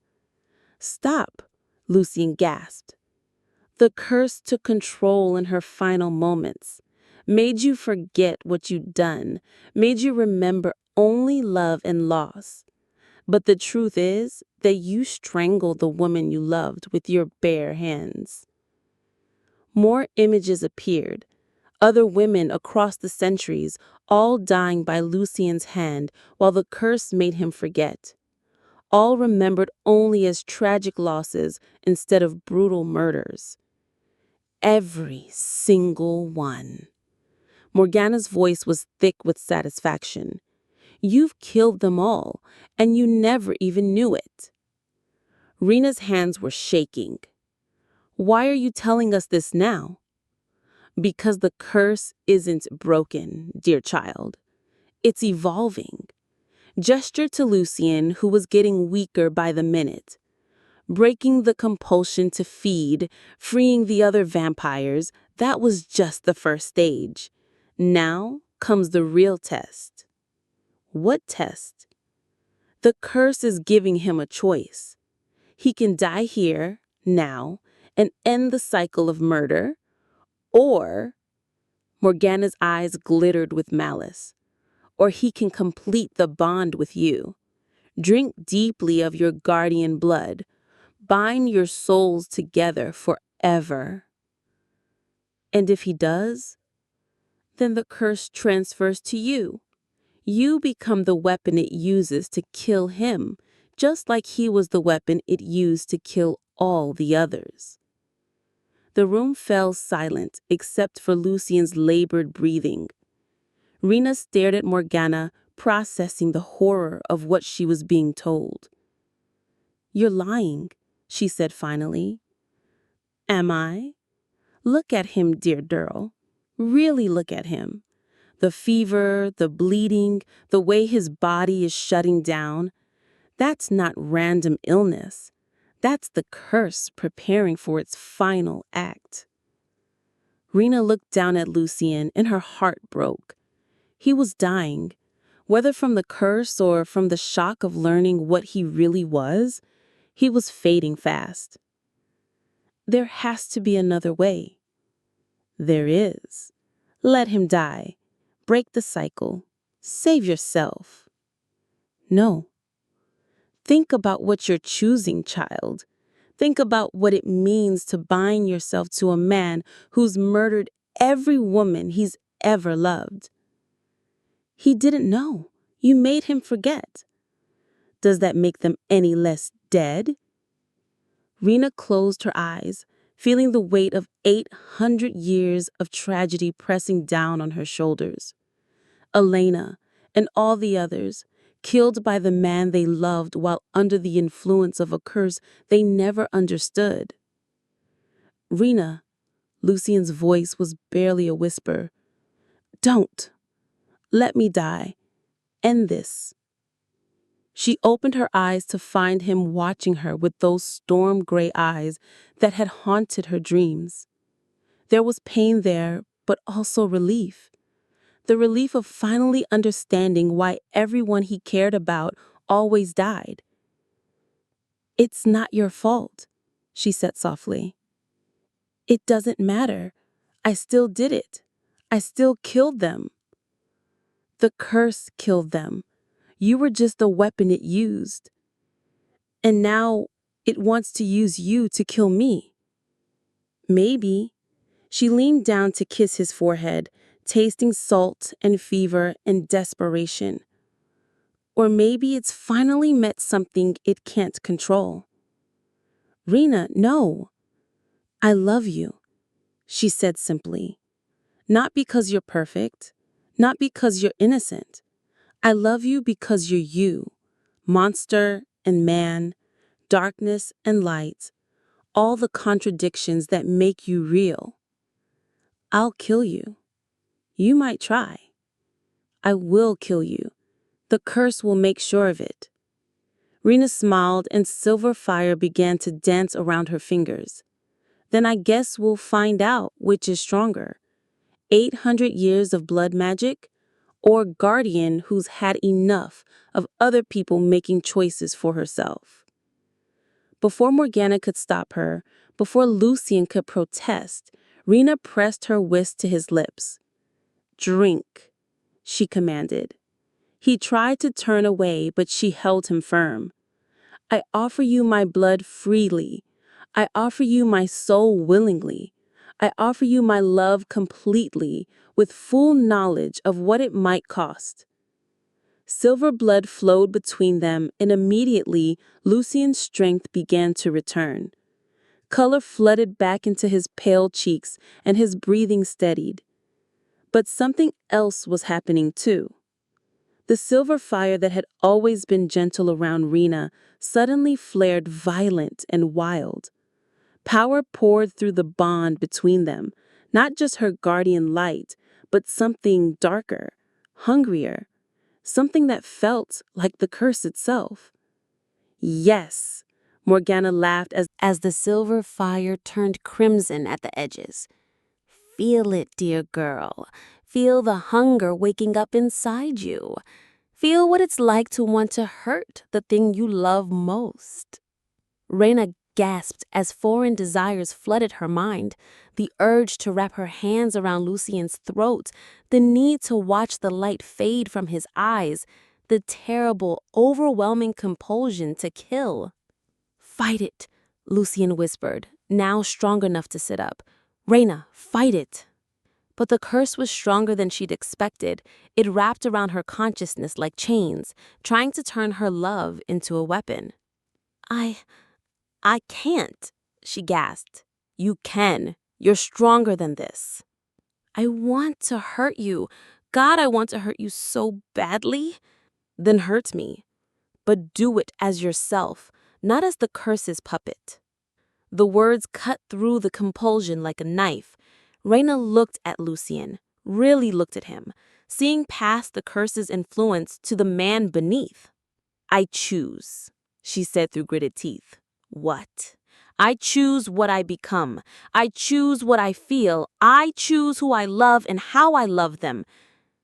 "Stop," Lucien gasped. The curse took control in her final moments, made you forget what you'd done, made you remember only love and loss. But the truth is that you strangled the woman you loved with your bare hands. More images appeared, other women across the centuries, all dying by Lucien's hand while the curse made him forget. All remembered only as tragic losses instead of brutal murders. Every single one. Morgana's voice was thick with satisfaction. You've killed them all, and you never even knew it. Reina's hands were shaking. Why are you telling us this now? Because the curse isn't broken, dear child. It's evolving. Gesture to Lucien, who was getting weaker by the minute. Breaking the compulsion to feed, freeing the other vampires, that was just the first stage. Now comes the real test. What test? The curse is giving him a choice. He can die here, now, and end the cycle of murder, or, Morgana's eyes glittered with malice, or he can complete the bond with you. Drink deeply of your guardian blood. Bind your souls together forever. And if he does, then the curse transfers to you. You become the weapon it uses to kill him, just like he was the weapon it used to kill all the others. The room fell silent except for Lucien's labored breathing. Reina stared at Morgana, processing the horror of what she was being told. You're lying, she said finally. Am I? Look at him, dear Durrell. Really look at him. The fever, the bleeding, the way his body is shutting down. That's not random illness. That's the curse preparing for its final act. Reina looked down at Lucien and her heart broke. He was dying. Whether from the curse or from the shock of learning what he really was, he was fading fast. There has to be another way. There is. Let him die. Break the cycle. Save yourself. No. Think about what you're choosing, child. Think about what it means to bind yourself to a man who's murdered every woman he's ever loved. He didn't know. You made him forget. Does that make them any less dead? Reina closed her eyes, feeling the weight of 800 years of tragedy pressing down on her shoulders. Elena and all the others, killed by the man they loved while under the influence of a curse they never understood. Reina, Lucien's voice was barely a whisper. Don't. Let me die. End this. She opened her eyes to find him watching her with those storm-gray eyes that had haunted her dreams. There was pain there, but also relief. The relief of finally understanding why everyone he cared about always died. It's not your fault, she said softly. It doesn't matter. I still did it. I still killed them. The curse killed them. You were just the weapon it used. And now it wants to use you to kill me. Maybe. She leaned down to kiss his forehead, tasting salt and fever and desperation. Or maybe it's finally met something it can't control. Reina, no. I love you, she said simply. Not because you're perfect, not because you're innocent. I love you because you're you, monster and man, darkness and light, all the contradictions that make you real. I'll kill you. You might try. I will kill you. The curse will make sure of it. Reina smiled and silver fire began to dance around her fingers. Then I guess we'll find out which is stronger. 800 years of blood magic, or guardian who's had enough of other people making choices for herself. Before Morgana could stop her, before Lucien could protest, Reina pressed her wrist to his lips. "Drink," she commanded. He tried to turn away, but she held him firm. "I offer you my blood freely. I offer you my soul willingly. I offer you my love completely, with full knowledge of what it might cost." Silver blood flowed between them, and immediately Lucien's strength began to return. Color flooded back into his pale cheeks, and his breathing steadied. But something else was happening too. The silver fire that had always been gentle around Reina suddenly flared violent and wild. Power poured through the bond between them, not just her guardian light, but something darker, hungrier, something that felt like the curse itself. "Yes," Morgana laughed as the silver fire turned crimson at the edges. "Feel it, dear girl. Feel the hunger waking up inside you. Feel what it's like to want to hurt the thing you love most." Reina gasped as foreign desires flooded her mind. The urge to wrap her hands around Lucien's throat, the need to watch the light fade from his eyes, the terrible, overwhelming compulsion to kill. "Fight it," Lucien whispered, now strong enough to sit up. "Reina, fight it." But the curse was stronger than she'd expected. It wrapped around her consciousness like chains, trying to turn her love into a weapon. I can't," she gasped. "You can. You're stronger than this." "I want to hurt you. God, I want to hurt you so badly." "Then hurt me. But do it as yourself, not as the curse's puppet." The words cut through the compulsion like a knife. Reina looked at Lucien, really looked at him, seeing past the curse's influence to the man beneath. "I choose," she said through gritted teeth. "What? I choose what I become. I choose what I feel. I choose who I love and how I love them."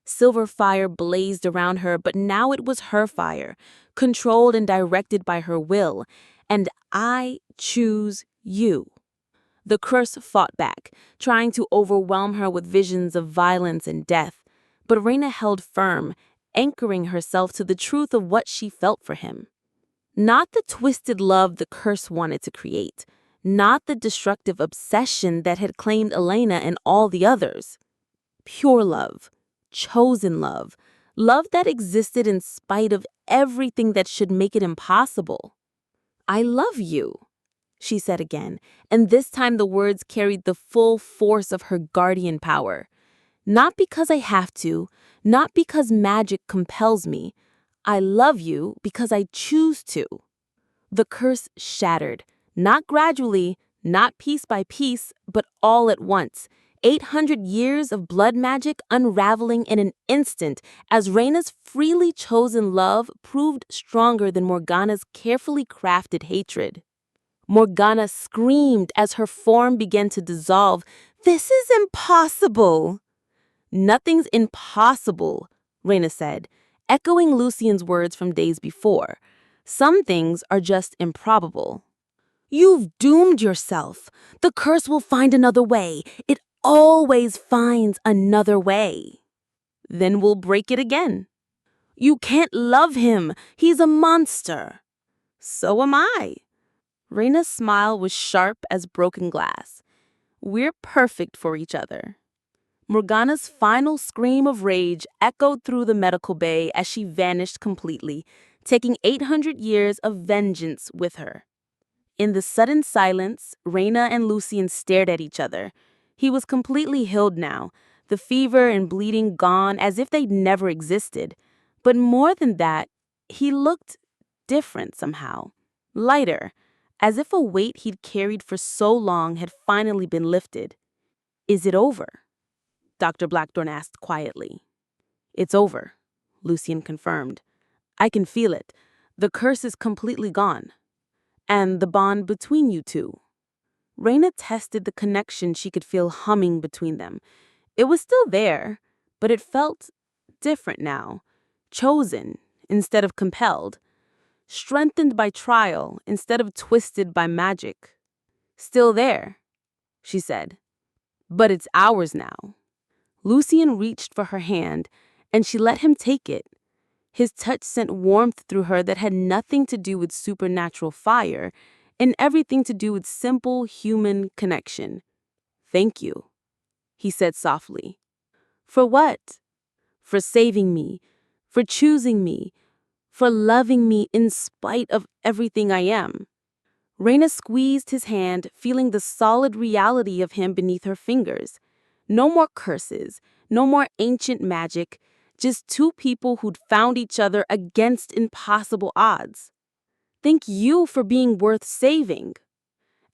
Silver fire blazed around her, but now it was her fire, controlled and directed by her will. "And I choose you." The curse fought back, trying to overwhelm her with visions of violence and death. But Reina held firm, anchoring herself to the truth of what she felt for him. Not the twisted love the curse wanted to create, not the destructive obsession that had claimed Elena and all the others. Pure love, chosen love, love that existed in spite of everything that should make it impossible. "I love you," she said again, and this time the words carried the full force of her guardian power. "Not because I have to, not because magic compels me. I love you because I choose to." The curse shattered, not gradually, not piece by piece, but all at once. 800 years of blood magic unraveling in an instant as Reina's freely chosen love proved stronger than Morgana's carefully crafted hatred. Morgana screamed as her form began to dissolve. "This is impossible!" "Nothing's impossible," Reina said, echoing Lucien's words from days before. "Some things are just improbable." "You've doomed yourself. The curse will find another way. It always finds another way." "Then we'll break it again." "You can't love him. He's a monster." "So am I." Reina's smile was sharp as broken glass. "We're perfect for each other." Morgana's final scream of rage echoed through the medical bay as she vanished completely, taking 800 years of vengeance with her. In the sudden silence, Reina and Lucien stared at each other. He was completely healed now, the fever and bleeding gone as if they'd never existed. But more than that, he looked different somehow, lighter, as if a weight he'd carried for so long had finally been lifted. "Is it over?" Dr. Blackthorne asked quietly. "It's over," Lucien confirmed. "I can feel it. The curse is completely gone. And the bond between you two." Reina tested the connection she could feel humming between them. It was still there, but it felt different now. Chosen instead of compelled. Strengthened by trial instead of twisted by magic. "Still there," she said. "But it's ours now." Lucien reached for her hand, and she let him take it. His touch sent warmth through her that had nothing to do with supernatural fire and everything to do with simple human connection. "Thank you," he said softly. "For what?" "For saving me, for choosing me, for loving me in spite of everything I am." Reina squeezed his hand, feeling the solid reality of him beneath her fingers. No more curses, no more ancient magic, just two people who'd found each other against impossible odds. "Thank you for being worth saving."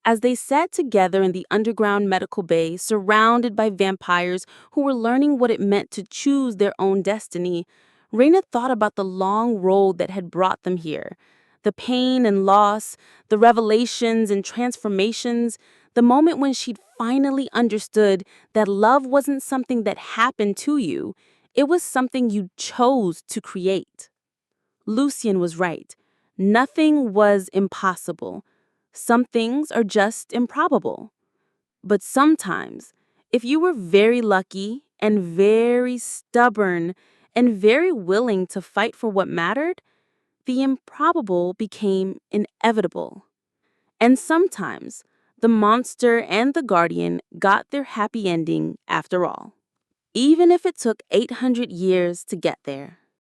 As they sat together in the underground medical bay, surrounded by vampires who were learning what it meant to choose their own destiny, Reina thought about the long road that had brought them here. The pain and loss, the revelations and transformations, the moment when she'd finally understood that love wasn't something that happened to you, it was something you chose to create. Lucien was right. Nothing was impossible. Some things are just improbable. But sometimes, if you were very lucky and very stubborn and very willing to fight for what mattered, the improbable became inevitable. And sometimes, the monster and the guardian got their happy ending after all, even if it took 800 years to get there.